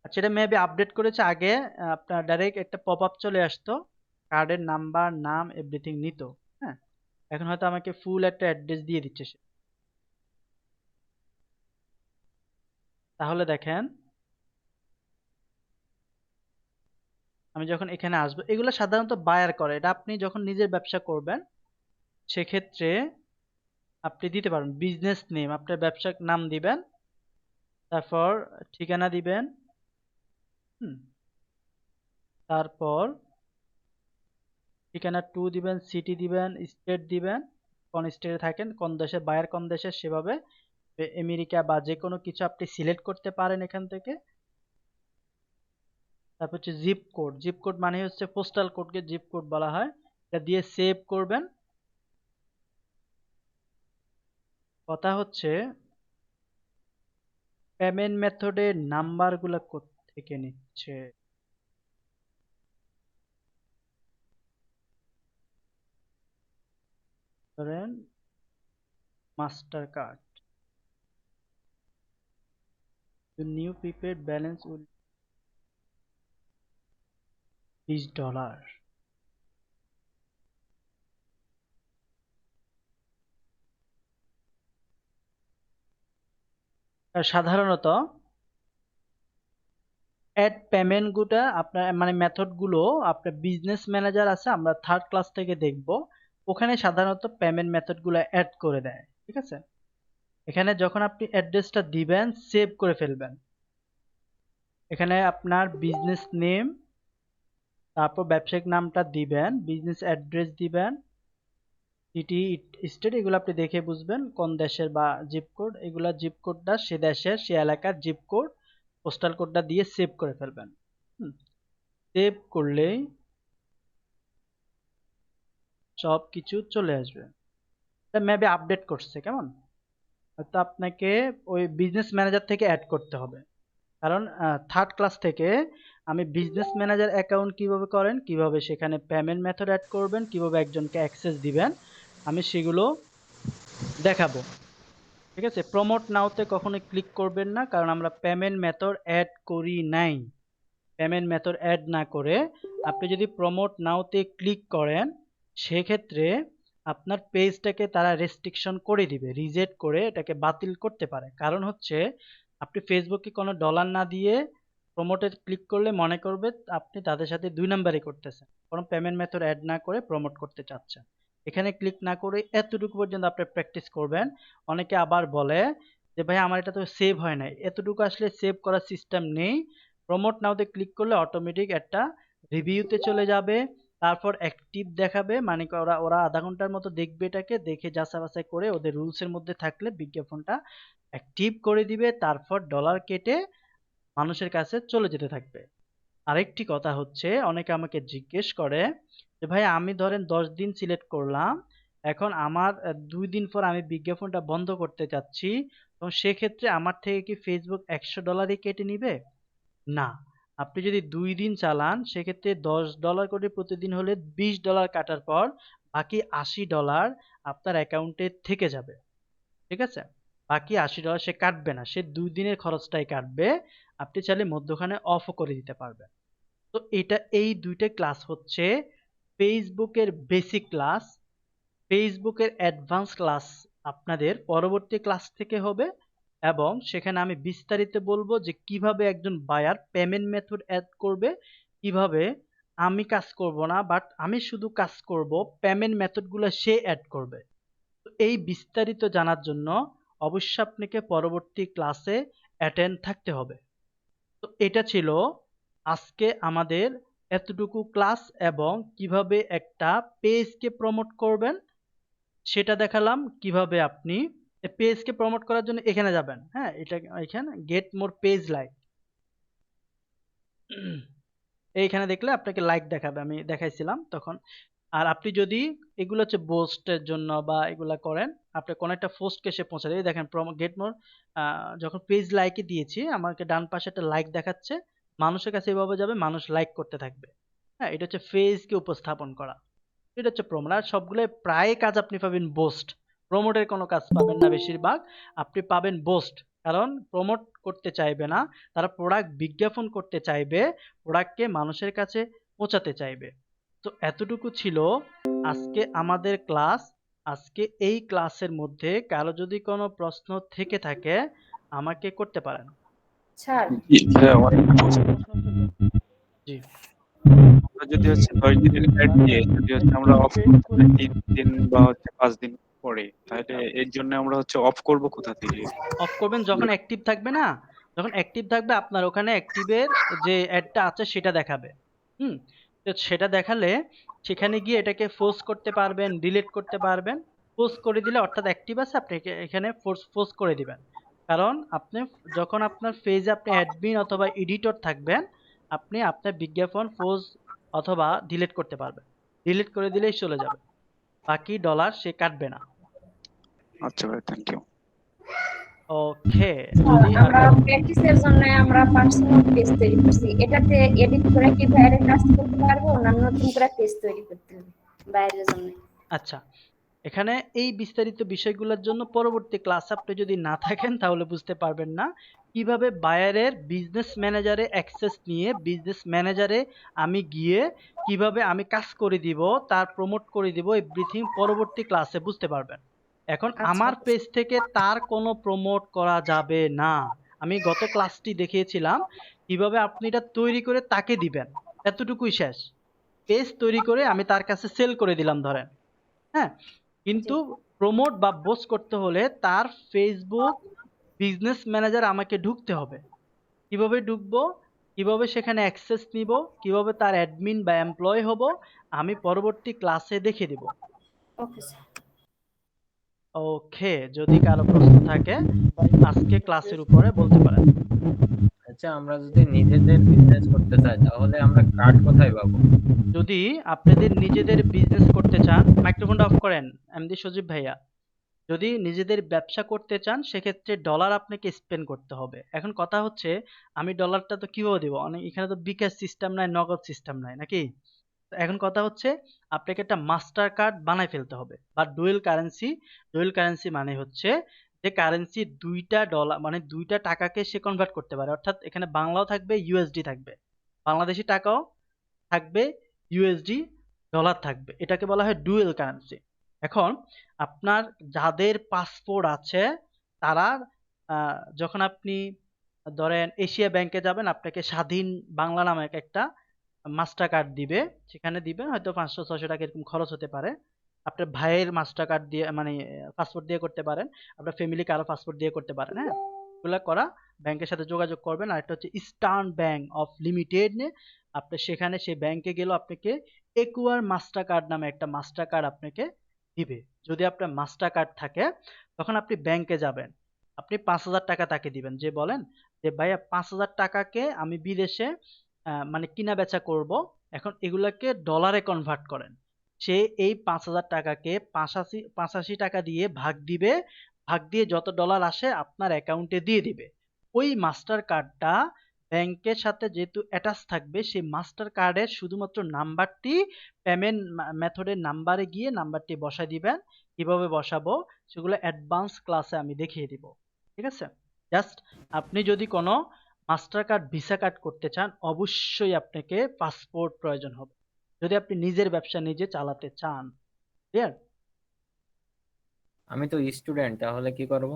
আচ্ছা, এটা মেবি আপডেট করেছে আগে। আপনার ডাইরেক্ট একটা পপ আপ চলে আসতো, কার্ডের নাম্বার, নাম, এভরিথিং নিত। হ্যাঁ, এখন হয়তো আমাকে ফুল একটা অ্যাড্রেস দিয়ে দিচ্ছে সে। তাহলে দেখেন, আমি যখন এখানে আসবো, এগুলো সাধারণত বায়ার করে, এটা আপনি যখন নিজের ব্যবসা করবেন সেক্ষেত্রে আপনি দিতে পারেন। বিজনেস নেম, আপনার ব্যবসার নাম দিবেন, তারপর ঠিকানা দিবেন, তারপর ঠিকানা 2 দিবেন, সিটি দিবেন, স্টেট দিবেন, কোন স্টেটে থাকেন, কোন দেশে বায়ার, কোন দেশে, সেভাবে আমেরিকা বা যে কোনো কিছু আপনি সিলেক্ট করতে পারেন এখান থেকে। তারপর হচ্ছে জিপ কোড, জিপ কোড মানে হচ্ছে পোস্টাল কোডকে জিপ কোড বলা হয়, এটা দিয়ে সেভ করবেন। কথা হচ্ছে পেমেন্ট মেথডের নাম্বারগুলো কোত্থেকে নিচ্ছে। ধরেন master card, new prepaid balance will $20। সাধারণত অ্যাড পেমেন্ট গুলো আপনার মানে মেথড গুলো আপনার বিজনেস ম্যানেজার আছে, আমরা 3rd ক্লাস থেকে দেখব, ওখানে সাধারণত পেমেন্ট মেথড গুলো অ্যাড করে দেয়। ঠিক আছে, এখানে যখন আপনি অ্যাড্রেসটা দিবেন সেভ করে ফেলবেন। এখানে আপনার বিজনেস নেম, তারপর ব্যবসায়িক নামটা দিবেন, বিজনেস অ্যাড্রেস দিবেন, সিটি, স্টেট, এগুলো আপনি দেখে বুঝবেন কোন দেশের, বা জিপ কোড, এগুলা জিপ কোডটা সে দেশের সে এলাকার জিপ কোড, পোস্টাল কোডটা দিয়ে সেভ করে ফেলবেন। সেভ করলেই সব কিছু চলে আসবে। এটা মেবি আপডেট করছে, কেমন? হয়তো আপনাকে ওই বিজনেস ম্যানেজার থেকে অ্যাড করতে হবে, কারণ 3rd ক্লাস থেকে আমি বিজনেস ম্যানেজার অ্যাকাউন্ট কিভাবে করেন, কিভাবে সেখানে পেমেন্ট মেথড অ্যাড করবেন, কিভাবে একজনকে অ্যাক্সেস দিবেন, আমি সেগুলো দেখাবো। ঠিক আছে, প্রমোট নাওতে কখনোই ক্লিক করবেন না, কারণ আমরা পেমেন্ট মেথড অ্যাড করি নাই। পেমেন্ট মেথড অ্যাড না করে আপনি যদি প্রমোট নাওতে ক্লিক করেন সেক্ষেত্রে আপনার পেজটাকে তারা রেস্ট্রিকশন করে দিবে, রিজেক্ট করে এটাকে বাতিল করতে পারে। কারণ হচ্ছে আপনি ফেসবুকে কোনো ডলার না দিয়ে প্রমোটে ক্লিক করলে মনে করবে আপনি তাদের সাথে 2 নাম্বারই করতেছেন, কোনো পেমেন্ট মেথড অ্যাড না করে প্রমোট করতে চাচ্ছেন। এখানে ক্লিক না করে এতটুকু পর্যন্ত আপনি প্র্যাকটিস করবেন। অনেকে আবার বলে যে ভাই আমার এটা তো সেভ হয় নাই, এতটুকু আসলে সেভ করার সিস্টেম নেই। প্রমোট নাওতে ক্লিক করলে অটোমেটিক একটা রিভিউতে চলে যাবে, তারপর অ্যাক্টিভ দেখাবে, মানে ওরা ওরা আধা ঘন্টার মতো দেখবে, এটাকে দেখে যাচাই বাছাই করে ওদের রুলসের মধ্যে থাকলে বিজ্ঞাপনটা অ্যাক্টিভ করে দিবে, তারপর ডলার কেটে মানুষের কাছে চলে যেতে থাকবে। আরেকটি কথা হচ্ছে, অনেকে আমাকে জিজ্ঞেস করে যে ভাই আমি ধরেন 10 দিন সিলেক্ট করলাম, এখন আমার 2 দিন পর আমি বিজ্ঞাপনটা বন্ধ করতে চাচ্ছি, তো সেক্ষেত্রে আমার থেকে কি ফেসবুক $100 কেটে নিবে? না, আপনি যদি 2 দিন চালান সেক্ষেত্রে $10 করে প্রতিদিন হলে $20 কাটার পর বাকি $80 আপনার অ্যাকাউন্টে থেকে যাবে। ঠিক আছে, বাকি $80 সে কাটবে না, সে 2 দিনের খরচটাই কাটবে। আপনি চাইলে মধ্যখানে অফও করে দিতে পারবেন। তো এটা, এই 2টা ক্লাস হচ্ছে ফেসবুকের বেসিক ক্লাস, ফেসবুকের অ্যাডভান্স ক্লাস আপনাদের পরবর্তী ক্লাস থেকে হবে, এবং সেখানে আমি বিস্তারিত বলবো যে কিভাবে একজন বায়ার পেমেন্ট মেথড অ্যাড করবে, কিভাবে আমি কাজ করব না, বাট আমি শুধু কাজ করব, পেমেন্ট মেথডগুলো সে অ্যাড করবে। তো এই বিস্তারিত জানার জন্য অবশ্যই আপনাকে পরবর্তী ক্লাসে অ্যাটেন্ড থাকতে হবে। তো এটা ছিল আজকে আমাদের এতটুকু ক্লাস, এবং কিভাবে একটা পেজকে প্রমোট করবেন সেটা দেখালাম। কিভাবে আপনি পেজকে প্রমোট করার জন্য এখানে যাবেন, হ্যাঁ, এটা এখানে গেট মোর পেজ লাইক, এইখানে দেখলে আপনাকে লাইক দেখাবে, আমি দেখাইছিলাম তখন। আর আপনি যদি এগুলো হচ্ছে পোস্টের জন্য বা এগুলা করেন, আপনি কোনো একটা পোস্টকে সে পৌঁছে দেবে। দেখেন গেট মোর, যখন পেজ লাইকে দিয়েছি আমাকে ডান পাশে একটা লাইক দেখাচ্ছে, মানুষের কাছে এভাবে যাবে, মানুষ লাইক করতে থাকবে। হ্যাঁ, এটা হচ্ছে পেজকে উপস্থাপন করা, এটা হচ্ছে প্রমোট। আর সবগুলো প্রায় কাজ আপনি পাবেন বোস্ট, প্রমোটের কোনো কাজ পাবেন না, বেশিরভাগ আপনি পাবেন বোস্ট। কারণ প্রমোট করতে চাইবে না, তারা প্রোডাক্ট বিজ্ঞাপন করতে চাইবে, প্রোডাক্টকে মানুষের কাছে পৌঁছাতে চাইবে। তো এতটুকু ছিল আজকে আমাদের ক্লাস। আজকে এই ক্লাসের মধ্যে কারো যদি কোনো প্রশ্ন থেকে থাকে আমাকে করতে পারেন। স্যার হ্যাঁ, অনেক প্রশ্ন। জি, আমরা যদি হচ্ছে 10 দিনের অ্যাড দিয়ে যদি হচ্ছে আমরা অফ করতে চাই 3 দিন বা হচ্ছে 5 দিন পরে, তাহলে এর জন্য আমরা হচ্ছে অফ করব কোথা থেকে? অফ করবেন যখন অ্যাক্টিভ থাকবে না, যখন অ্যাক্টিভ থাকবে আপনার ওখানে অ্যাক্টিভের যে অ্যাডটা আছে সেটা দেখাবে। হুম, তো সেটা দেখালে সেখানে গিয়ে এটাকে ফোর্স করতে পারবেন, ডিলিট করতে পারবেন। ফোর্স করে দিলে অর্থাৎ অ্যাক্টিভ আছে, আপনি এখানে ফোর্স করে দিবেন। কারণ আপনি যখন আপনার পেজে আপনি অ্যাডমিন অথবা এডিটর থাকবেন, আপনি আপনার বিজ্ঞাপন ফোর্স অথবা ডিলিট করতে পারবেন। ডিলিট করে দিলেই চলে যাবে, বাকি ডলার সে কাটবে না। আচ্ছা ভাই, থ্যাংক ইউ। ওকে, স্যার যদি আমরা প্র্যাকটিসের জন্য আমরা পার্সোনাল পেজ তৈরি করছি, এটাতে এডিট করে কি বাইরে কাজ করতে পারবো না নতুন করে পেজ তৈরি করতে হবে বাইরের জন্য? আচ্ছা, এখানে এই বিস্তারিত বিষয়গুলোর জন্য পরবর্তী ক্লাস আপনি যদি না থাকেন তাহলে বুঝতে পারবেন না কিভাবে বায়ারের বিজনেস ম্যানেজারে অ্যাক্সেস নিয়ে বিজনেস ম্যানেজারে আমি গিয়ে কিভাবে আমি কাজ করে দিব, তার প্রমোট করে দিব, এভরিথিং পরবর্তী ক্লাসে বুঝতে পারবেন। এখন আমার পেজ থেকে তার কোনো প্রমোট করা যাবে না। আমি গত ক্লাসটি দেখিয়েছিলাম কিভাবে আপনি এটা তৈরি করে তাকে দিবেন, এতটুকুই শেষ। পেজ তৈরি করে আমি তার কাছে সেল করে দিলাম ধরেন, হ্যাঁ, কিন্তু প্রমোট বা পোস্ট করতে হলে তার ফেসবুক বিজনেস ম্যানেজার আমাকে ঢুকতে হবে। কিভাবে ঢুকবো, কিভাবে সেখানে অ্যাক্সেস নিব, কিভাবে তার অ্যাডমিন বা এমপ্লয় হব, আমি পরবর্তী ক্লাসে দেখে দিব। Okay sir. ওকে, যদি কারো প্রশ্ন থাকে আজকে ক্লাসের উপরে বলতে পারেন। আচ্ছা, আমরা যদি নিজেদের বিজনেস করতে চাই তাহলে আমরা কার্ড কোথায় পাবো? যদি আপনাদের নিজেদের বিজনেস করতে চান, মাইক্রোফোনটা অফ করেন এমডি সজীব ভাইয়া। যদি নিজেদের ব্যবসা করতে চান সেক্ষেত্রে ডলার আপনাকে স্পেন্ড করতে হবে। এখন কথা হচ্ছে আমি ডলারটা তো কিভাবে দিব, অনেক এখানে তো বিকাশ সিস্টেম নাই, নগদ সিস্টেম নাই নাকি। তো এখন কথা হচ্ছে আপনাকে একটা মাস্টার কার্ড বানাই ফেলতে হবে বা ডুয়েল কারেন্সি। ডুয়েল কারেন্সি মানে হচ্ছে যে কারেন্সি দুইটা ডলার মানে দুইটা টাকাকে সে কনভার্ট করতে পারে, অর্থাৎ এখানে বাংলাও থাকবে, ইউএসডি থাকবে, বাংলাদেশি টাকাও থাকবে, ইউএসডি ডলার থাকবে, এটাকে বলা হয় ডুয়েল কারেন্সি। এখন আপনার যাদের পাসপোর্ট আছে তারা যখন আপনি ধরেন এশিয়া ব্যাংকে যাবেন, আপনাকে স্বাধীন বাংলা নামে একটা মাস্টার কার্ড দিবে, সেখানে দিবেন হয়তো 500-600 টাকা এরকম খরচ হতে পারে। আপনার ভাইয়ের মাস্টার কার্ড দিয়ে মানে পাসপোর্ট দিয়ে করতে পারেন, আপনার ফ্যামিলি কারো পাসপোর্ট দিয়ে করতে পারেন। হ্যাঁ, এগুলো করা ব্যাংকের সাথে যোগাযোগ করবেন। আর একটা হচ্ছে ইস্টার্ন ব্যাংক অফ লিমিটেড নিয়ে আপনি সেখানে সেই ব্যাংকে গেলেও আপনাকে একুয়ার মাস্টার কার্ড নামে একটা মাস্টার কার্ড আপনাকে দিবে। যদি আপনার মাস্টার কার্ড থাকে তখন আপনি ব্যাংকে যাবেন, আপনি 5,000 টাকা তাকে দিবেন, যে বলেন যে ভাইয়া 5,000 টাকাকে আমি বিদেশে মানে কিনা বেচা করব, এখন এগুলাকে ডলারে কনভার্ট করেন। সে এই 5,000 টাকাকে 85 টাকা দিয়ে ভাগ দিবে, ভাগ দিয়ে যত ডলার আসে আপনার অ্যাকাউন্টে দিয়ে দিবে। ওই মাস্টার কার্ডটা ব্যাংকের সাথে যেহেতু অ্যাটাচ থাকবে, সেই মাস্টার কার্ডের শুধুমাত্র নাম্বারটি পেমেন্ট মেথডের নাম্বারে গিয়ে নাম্বারটি বসায় দিবেন। কিভাবে বসাবো সেগুলো অ্যাডভান্স ক্লাসে আমি দেখিয়ে দিব, ঠিক আছে। জাস্ট আপনি যদি কোনো মাস্টার কার্ড ভিসা কার্ড করতে চান অবশ্যই আপনাকে পাসপোর্ট প্রয়োজন হবে, যদি আপনি নিজের ব্যবসা নিজে চালাতে চান। ক্লিয়ার? আমি তো স্টুডেন্ট, তাহলে কি করব?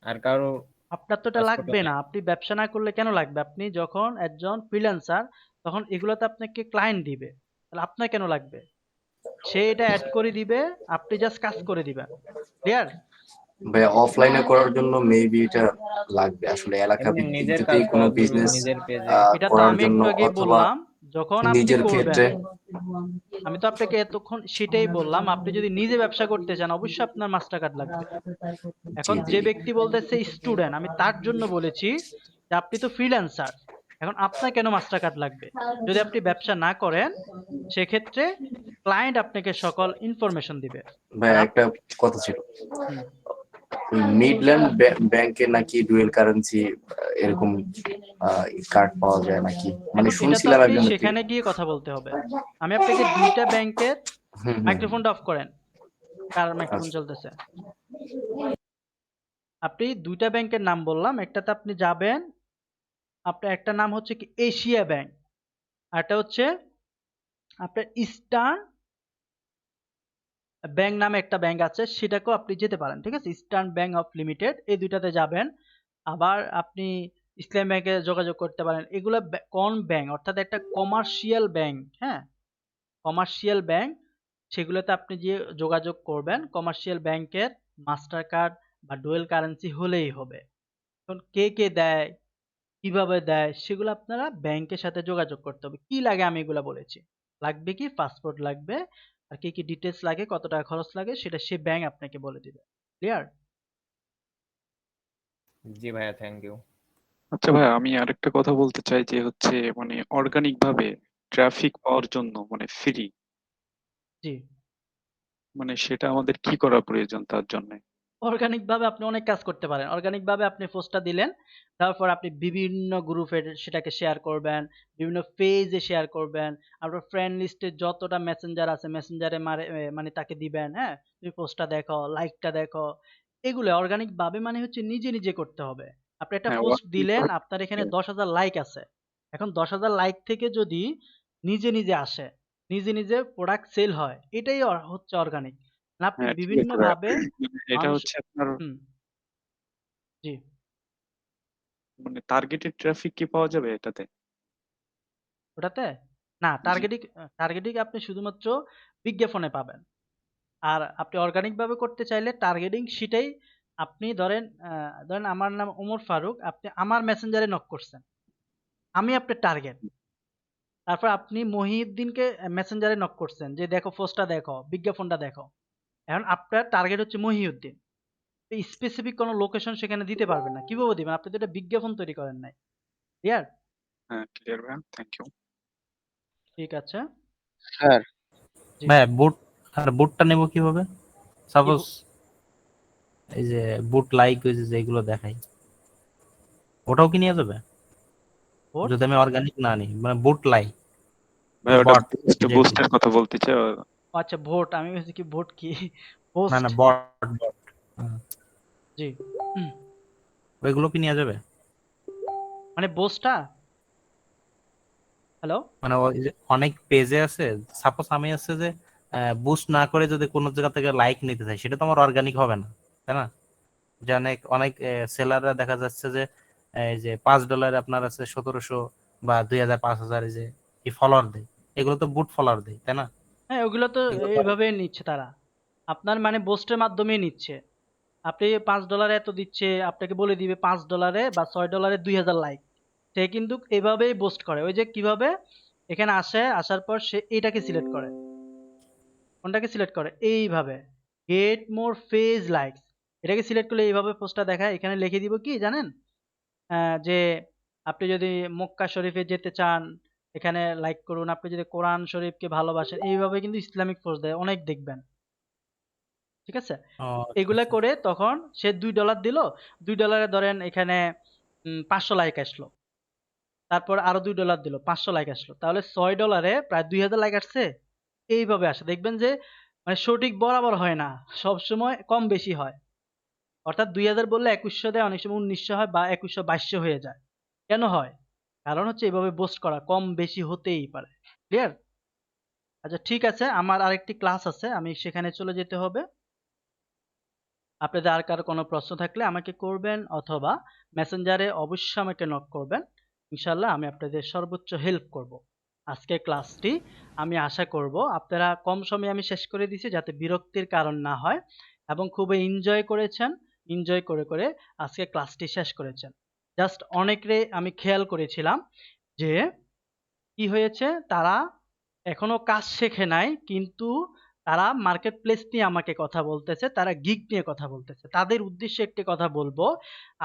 আর কারো আপনার তো এটা পাসপোর্টও লাগবে নেই। না। আপনি ব্যবসা না করলে কেন লাগবে? আপনি যখন একজন ফ্রিল্যান্সার তখন এগুলোতে আপনাকে ক্লায়েন্ট দিবে। তাহলে আপনার কেন লাগবে? সে এটা অ্যাড করে দিবে, আপনি জাস্ট কাজ করে দিবেন। ক্লিয়ার? ভাই অফলাইনে করার জন্য মেবি এটা লাগবে আসলে এলাকা এমনি ভিত্তিক নিজের যদি কাজ কোনো করার জন্য বিজনেস নিজের পেজে। এটা তো করার আমি জন্য একটু আগেই অথবা বললাম, যখন আপনি নিজের করবেন। ক্ষেত্রে আমি তো আপনাকে এতক্ষণ সেটাই বললাম, আপনি যদি নিজে ব্যবসা করতে চান অবশ্যই আপনার মাস্টার কার্ড লাগবে। জি এখন জি যে ব্যক্তি বলতেছে স্টুডেন্ট, আমি তার জন্য বলেছি যে আপনি তো ফ্রিল্যান্সার, এখন আপনার কেন মাস্টার কার্ড লাগবে? যদি আপনি ব্যবসা না করেন সেক্ষেত্রে ক্লায়েন্ট আপনাকে সকল ইনফরমেশন দিবে। ভাই আর একটা কথা ছিল, হুম, মিডল্যান্ড ব্যাংকে নাকি ডুয়েল কারেন্সি এরকম কার্ড পাওয়া যায় নাকি, মানে এখন এটা তো শুনছিলাম আপনি একজনের থেকে। সেখানে গিয়ে কথা বলতে হবে। আমি আপনাকে দুইটা ব্যাংকের হুম হুম হুম। মাইক্রোফোনটা অফ করেন, কার মাইক্রোফোন আচ্ছা চলতেছে। আপনি দুইটা ব্যাংকের নাম বললাম, একটাতে আপনি যাবেন, আপনার একটা নাম হচ্ছে কি এশিয়া ব্যাংক, আর একটা হচ্ছে আপনার ইস্টার্ন ব্যাংক নামে একটা ব্যাংক আছে, সেটাকেও আপনি যেতে পারেন। ঠিক আছে, ইস্টার্ন ব্যাংক অফ লিমিটেড, এই দুইটাতে যাবেন। আবার আপনি ইসলাম ব্যাংকে যোগাযোগ করতে পারেন। এগুলো কোন ব্যাংক, অর্থাৎ একটা কমার্শিয়াল ব্যাংক। হ্যাঁ, কমার্শিয়াল ব্যাংক, সেগুলোতে আপনি যে যোগাযোগ করবেন। কমার্শিয়াল ব্যাংকের মাস্টার কার্ড বা ডুয়েল কারেন্সি হলেই হবে। এখন কে কে দেয়, কিভাবে দেয়, সেগুলো আপনারা ব্যাংকের সাথে যোগাযোগ করতে হবে। কি লাগে আমি এগুলো বলেছি। লাগবে কি, পাসপোর্ট লাগবে, আর কি কি ডিটেলস লাগে, কত টাকা খরচ লাগে, সেটা সে ব্যাংক আপনাকে বলে দিবে। ক্লিয়ার? জি ভাইয়া, থ্যাংক ইউ। আচ্ছা ভাই, আমি আরেকটা কথা বলতে চাই যে হচ্ছে মানে অর্গানিক ভাবে ট্রাফিক পাওয়ার জন্য মানে ফ্রি, জি। মানে সেটা আমাদের কি করা প্রয়োজন তার জন্য? অর্গানিক ভাবে আপনি অনেক কাজ করতে পারেন। অর্গানিক ভাবে আপনি পোস্টটা দিলেন, তারপর আপনি বিভিন্ন গ্রুপে সেটাকে শেয়ার করবেন, বিভিন্ন পেজে শেয়ার করবেন, আপনার ফ্রেন্ড লিস্টে যতটা মেসেঞ্জার আছে মেসেঞ্জারে মানে তাকে দিবেন। হ্যাঁ, তুমি পোস্টটা দেখো, লাইকটা দেখো। এগুলো অর্গানিক ভাবে মানে হচ্ছে নিজে নিজে করতে হবে। আপনি একটা হ্যাঁ, পোস্ট দিলেন, আপনার এখানে 10,000 লাইক আছে। এখন 10,000 লাইক থেকে যদি নিজে নিজে আসে, নিজে নিজে প্রোডাক্ট সেল হয়, এটাই হচ্ছে অর্গানিক। আপনি হ্যাঁ ঠিক বিভিন্ন আছে ভাই। ভাবে মানে এটা মানুষ। হচ্ছে আপনার হুম, জি। মানে টার্গেটেড ট্রাফিক কি পাওয়া যাবে এটাতে? ওটাতে না, জি। টার্গেটিং আপনি শুধুমাত্র বিজ্ঞাপনে পাবেন। আর আপনি অর্গানিক ভাবে করতে চাইলে টার্গেটিং সেটাই। আপনি ধরেন ধরেন আমার নাম ওমর ফারুক, আপনি আমার মেসেঞ্জারে নক করছেন, আমি আপনার টার্গেট। তারপর আপনি মহিউদ্দিনকে মেসেঞ্জারে নক করছেন যে দেখো পোস্টটা দেখো, বিজ্ঞাপনটা দেখো। এখন আপনার টার্গেট হচ্ছে মহিউদ্দিন, স্পেসিফিক কোনো লোকেশন সেখানে দিতে পারবেন না। কিভাবে দিবেন? আপনি তো এটা বিজ্ঞাপন তৈরি করেন নাই। ক্লিয়ার? হ্যাঁ ক্লিয়ার ভাই, থ্যাংক ইউ। ঠিক আছে। স্যার, জি। ভাই বুট, আর বুটটা নেব কিভাবে? কি সাপোজ এই যে বুট লাইক ওই যে যেগুলো দেখাই, ওটাও কি নিয়ে যাবে ভোট? যদি আমি অর্গানিক না নিই? মানে বুট লাইক ভাই ওটা বট যেগুলো, বুস্টের কথা বলতেছে। ও আচ্ছা, ভোট। আমি ভেবেছি কি ভোট কি না পোস্ট। না বট বট, জি। হুম, ওইগুলো কি নিয়ে যাবে? মানে পোস্টটা। হ্যালো। মানে ওই যে অনেক পেজে আছে, সাপোজ আমি আছে যে বুস্ট না করে যদি কোনো জায়গা থেকে লাইক নিতে চাই, সেটা তো আমার অর্গানিক হবে না, তাই না? যে অনেক অনেক সেলাররা দেখা যাচ্ছে যে এই যে $5 আপনার আছে 1700 বা 2000 5000 এই যে কি ফলোয়ার দেয়, এগুলো তো বুট ফলোয়ার দেয়, তাই না? হ্যাঁ, ওগুলো তো এগুলো তো এইভাবে নিচ্ছে তারা। আপনার মানে পোস্টের মাধ্যমেই নিচ্ছে। আপনি $5 এত দিচ্ছে, আপনাকে বলে দিবে $5 বা $6 2000 লাইক। সে কিন্তু এভাবেই পোস্ট করে। ওই যে কিভাবে এখানে আসে, আসার পর সে এটাকে সিলেক্ট করে। কোনটাকে সিলেক্ট করে? এইভাবে গেট মোর পেজ লাইকস, এটাকে সিলেক্ট করলে এইভাবে পোস্টটা দেখায়। এখানে লিখে দিব কি জানেন? যে আপনি যদি মক্কা শরীফে যেতে চান, এখানে লাইক করুন। আপনি যদি কোরআন শরীফকে ভালোবাসেন, এইভাবে কিন্তু ইসলামিক পোস্ট দেয় অনেক, দেখবেন। ঠিক আছে? ও আচ্ছা এগুলা আচ্ছা। করে তখন সে $2 দিল। $2 ধরেন এখানে 500 লাইক আসলো। তারপর আরো $2 দিল, 500 লাইক আসলো। তাহলে $6 প্রায় 2000 লাইক আসছে। এইভাবে আসে। দেখবেন যে মানে সঠিক বরাবর হয় না। সবসময় কম বেশি হয়। অর্থাৎ 2000 বললে 2100 দেয়, অনেক সময় 1900 হয় বা 2100-2200 হয়ে যায়। কেন হয়? কারণ হচ্ছে এভাবে বুস্ট করা কম বেশি হতেই পারে। ক্লিয়ার? আচ্ছা ঠিক আছে, আমার আরেকটি ক্লাস আছে, আমি সেখানে চলে যেতে হবে। আপনাদের আর কারো কোনো প্রশ্ন থাকলে আমাকে করবেন, অথবা মেসেঞ্জারে অবশ্যই আমাকে নক করবেন। ইনশাল্লাহ আমি আপনাদের সর্বোচ্চ হেল্প করব। আজকের ক্লাসটি আমি আশা করব আপনারা কম সময়ে আমি শেষ করে দিছি, যাতে বিরক্তির কারণ না হয়, এবং খুবই এনজয় করেছেন। এনজয় করে করে আজকে ক্লাসটি শেষ করেছেন। জাস্ট অনেকরে আমি খেয়াল করেছিলাম যে কি হয়েছে, তারা এখনো কাজ শেখে নাই, কিন্তু তারা মার্কেট প্লেস নিয়ে আমাকে কথা বলতেছে, তারা গিগ নিয়ে কথা বলতেছে। তাদের উদ্দেশ্যে একটি কথা বলবো,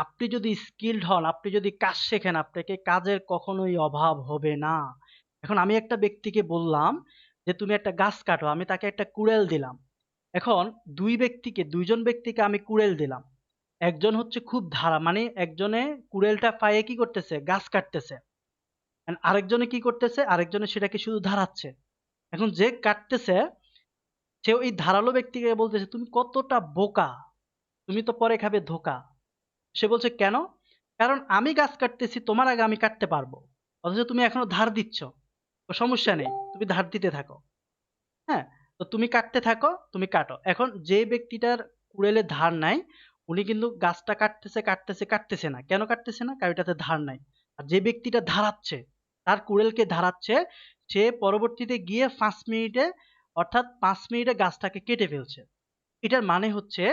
আপনি যদি স্কিলড হন, আপনি যদি কাজ শেখেন, আপনাকে কাজের কখনোই অভাব হবে না। এখন আমি একটা ব্যক্তিকে বললাম যে তুমি একটা গাছ কাটো, আমি তাকে একটা কুড়েল দিলাম। এখন দুইজন ব্যক্তিকে আমি কুড়েল দিলাম। একজন হচ্ছে খুব ধারা, মানে একজনে কুড়েলটা পায়ে কি করতেছে, গাছ কাটতেছে, and আরেকজনে কি করতেছে, আরেকজনে সেটাকে শুধু ধারাচ্ছে। এখন যে কাটতেছে সে ওই ধারালো ব্যক্তিকে বলতেছে তুমি কতটা বোকা, তুমি তো পরে খাবে ধোকা। সে বলছে কেন? কারণ আমি গাছ কাটতেছি তোমার আগে আমি কাটতে পারবো, অথচ তুমি এখনো ধার দিচ্ছ। তো সমস্যা নেই, তুমি ধার দিতে থাকো। হ্যাঁ, তো তুমি কাটতে থাকো, তুমি কাটো। এখন যে ব্যক্তিটার কুড়েলে ধার নাই, উনি কিন্তু গাছটা কাটতেছে না। কেন কাটতেছে না? কারণ এটাতে ধার নাই। আর যে ব্যক্তিটা ধারাচ্ছে, তার কুড়েলকে ধারাচ্ছে, সে পরবর্তীতে গিয়ে 5 মিনিটে, অর্থাৎ 5 মিনিটে গাছটাকে কেটে ফেলছে। এটার মানে হচ্ছে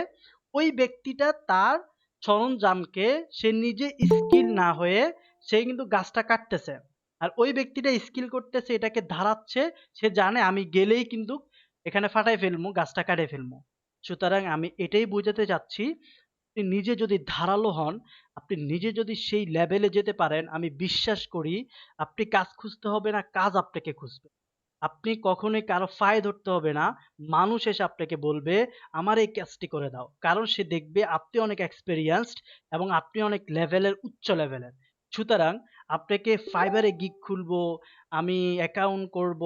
ওই ব্যক্তিটা তার সরঞ্জামকে সে নিজে স্কিল না হয়ে সে কিন্তু গাছটা কাটতেছে, আর ওই ব্যক্তিটা স্কিল করতেছে, এটাকে ধারাচ্ছে। সে জানে আমি গেলেই কিন্তু এখানে ফাটাই ফেলবো, গাছটা কাটে ফেলবো। সুতরাং আমি এটাই বোঝাতে চাচ্ছি, আপনি নিজে যদি ধারালো হন, আপনি নিজে যদি সেই লেভেলে যেতে পারেন, আমি বিশ্বাস করি আপনি কাজ খুঁজতে হবে না, কাজ আপনাকে খুঁজবে। আপনি কখনোই কারো ফায় ধরতে হবে না। মানুষ এসে আপনাকে বলবে আমার এই কাজটি করে দাও। কারণ সে দেখবে আপনি অনেক এক্সপেরিয়েন্সড এবং আপনি অনেক লেভেলের, উচ্চ লেভেলের। সুতরাং আপনাকে ফাইবারে গিগ খুলবো, আমি অ্যাকাউন্ট করব,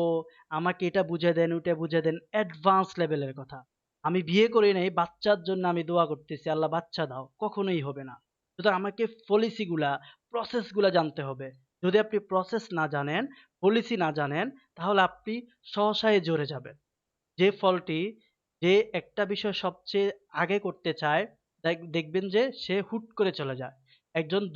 আমাকে এটা বুঝে দেন, ওটা বুঝে দেন, অ্যাডভান্স লেভেলের কথা। আমি বিয়ে করি নাই, বাচ্চার জন্য আমি দোয়া করতেছি আল্লাহ বাচ্চা দাও, কখনোই হবে না। সুতরাং আমাকে পলিসিগুলা, প্রসেসগুলা জানতে হবে। যদি আপনি প্রসেস না জানেন, পলিসি না জানেন, তাহলে আপনি সহসায় জড়ে যাবেন। যে ফলটি, যে একটা বিষয় সবচেয়ে আগে করতে চায়, দেখবেন যে সে হুট করে চলে যায়।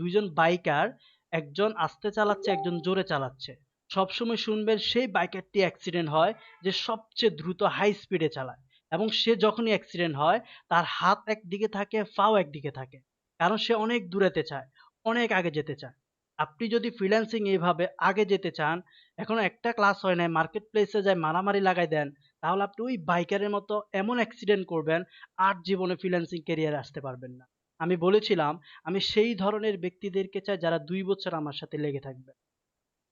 দুইজন বাইকার, একজন আস্তে চালাচ্ছে, একজন জোরে চালাচ্ছে। সবসময় শুনবেন সেই বাইকারটি অ্যাক্সিডেন্ট হয় যে সবচেয়ে দ্রুত হাই স্পিডে চালায়, এবং সে যখনই অ্যাক্সিডেন্ট হয় তার হাত একদিকে থাকে, পাও একদিকে থাকে, কারণ সে অনেক দূরেতে চায়, অনেক আগে যেতে চায়। আপনি যদি ফ্রিল্যান্সিং এইভাবে আগে যেতে চান, এখনো একটা ক্লাস হয় নাই, মার্কেট প্লেসে যায় মারামারি লাগাই দেন, তাহলে আপনি ওই বাইকারের মতো এমন অ্যাক্সিডেন্ট করবেন, আর জীবনে ফ্রিল্যান্সিং ক্যারিয়ারে আসতে পারবেন না। আমি বলেছিলাম আমি সেই ধরনের ব্যক্তিদেরকে চাই যারা 2 বছর আমার সাথে লেগে থাকবে।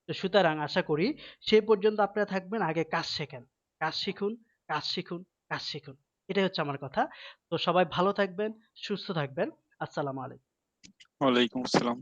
তো সুতরাং আশা করি সেই পর্যন্ত আপনারা থাকবেন, আগে কাজ শেখেন, কাজ শিখুন, কাজ শিখুন, কাজ শিখুন। এটাই হচ্ছে আমার কথা। তো সবাই ভালো থাকবেন, সুস্থ থাকবেন। আসসালামু আলাইকুম। ওয়ালাইকুম আসসালাম।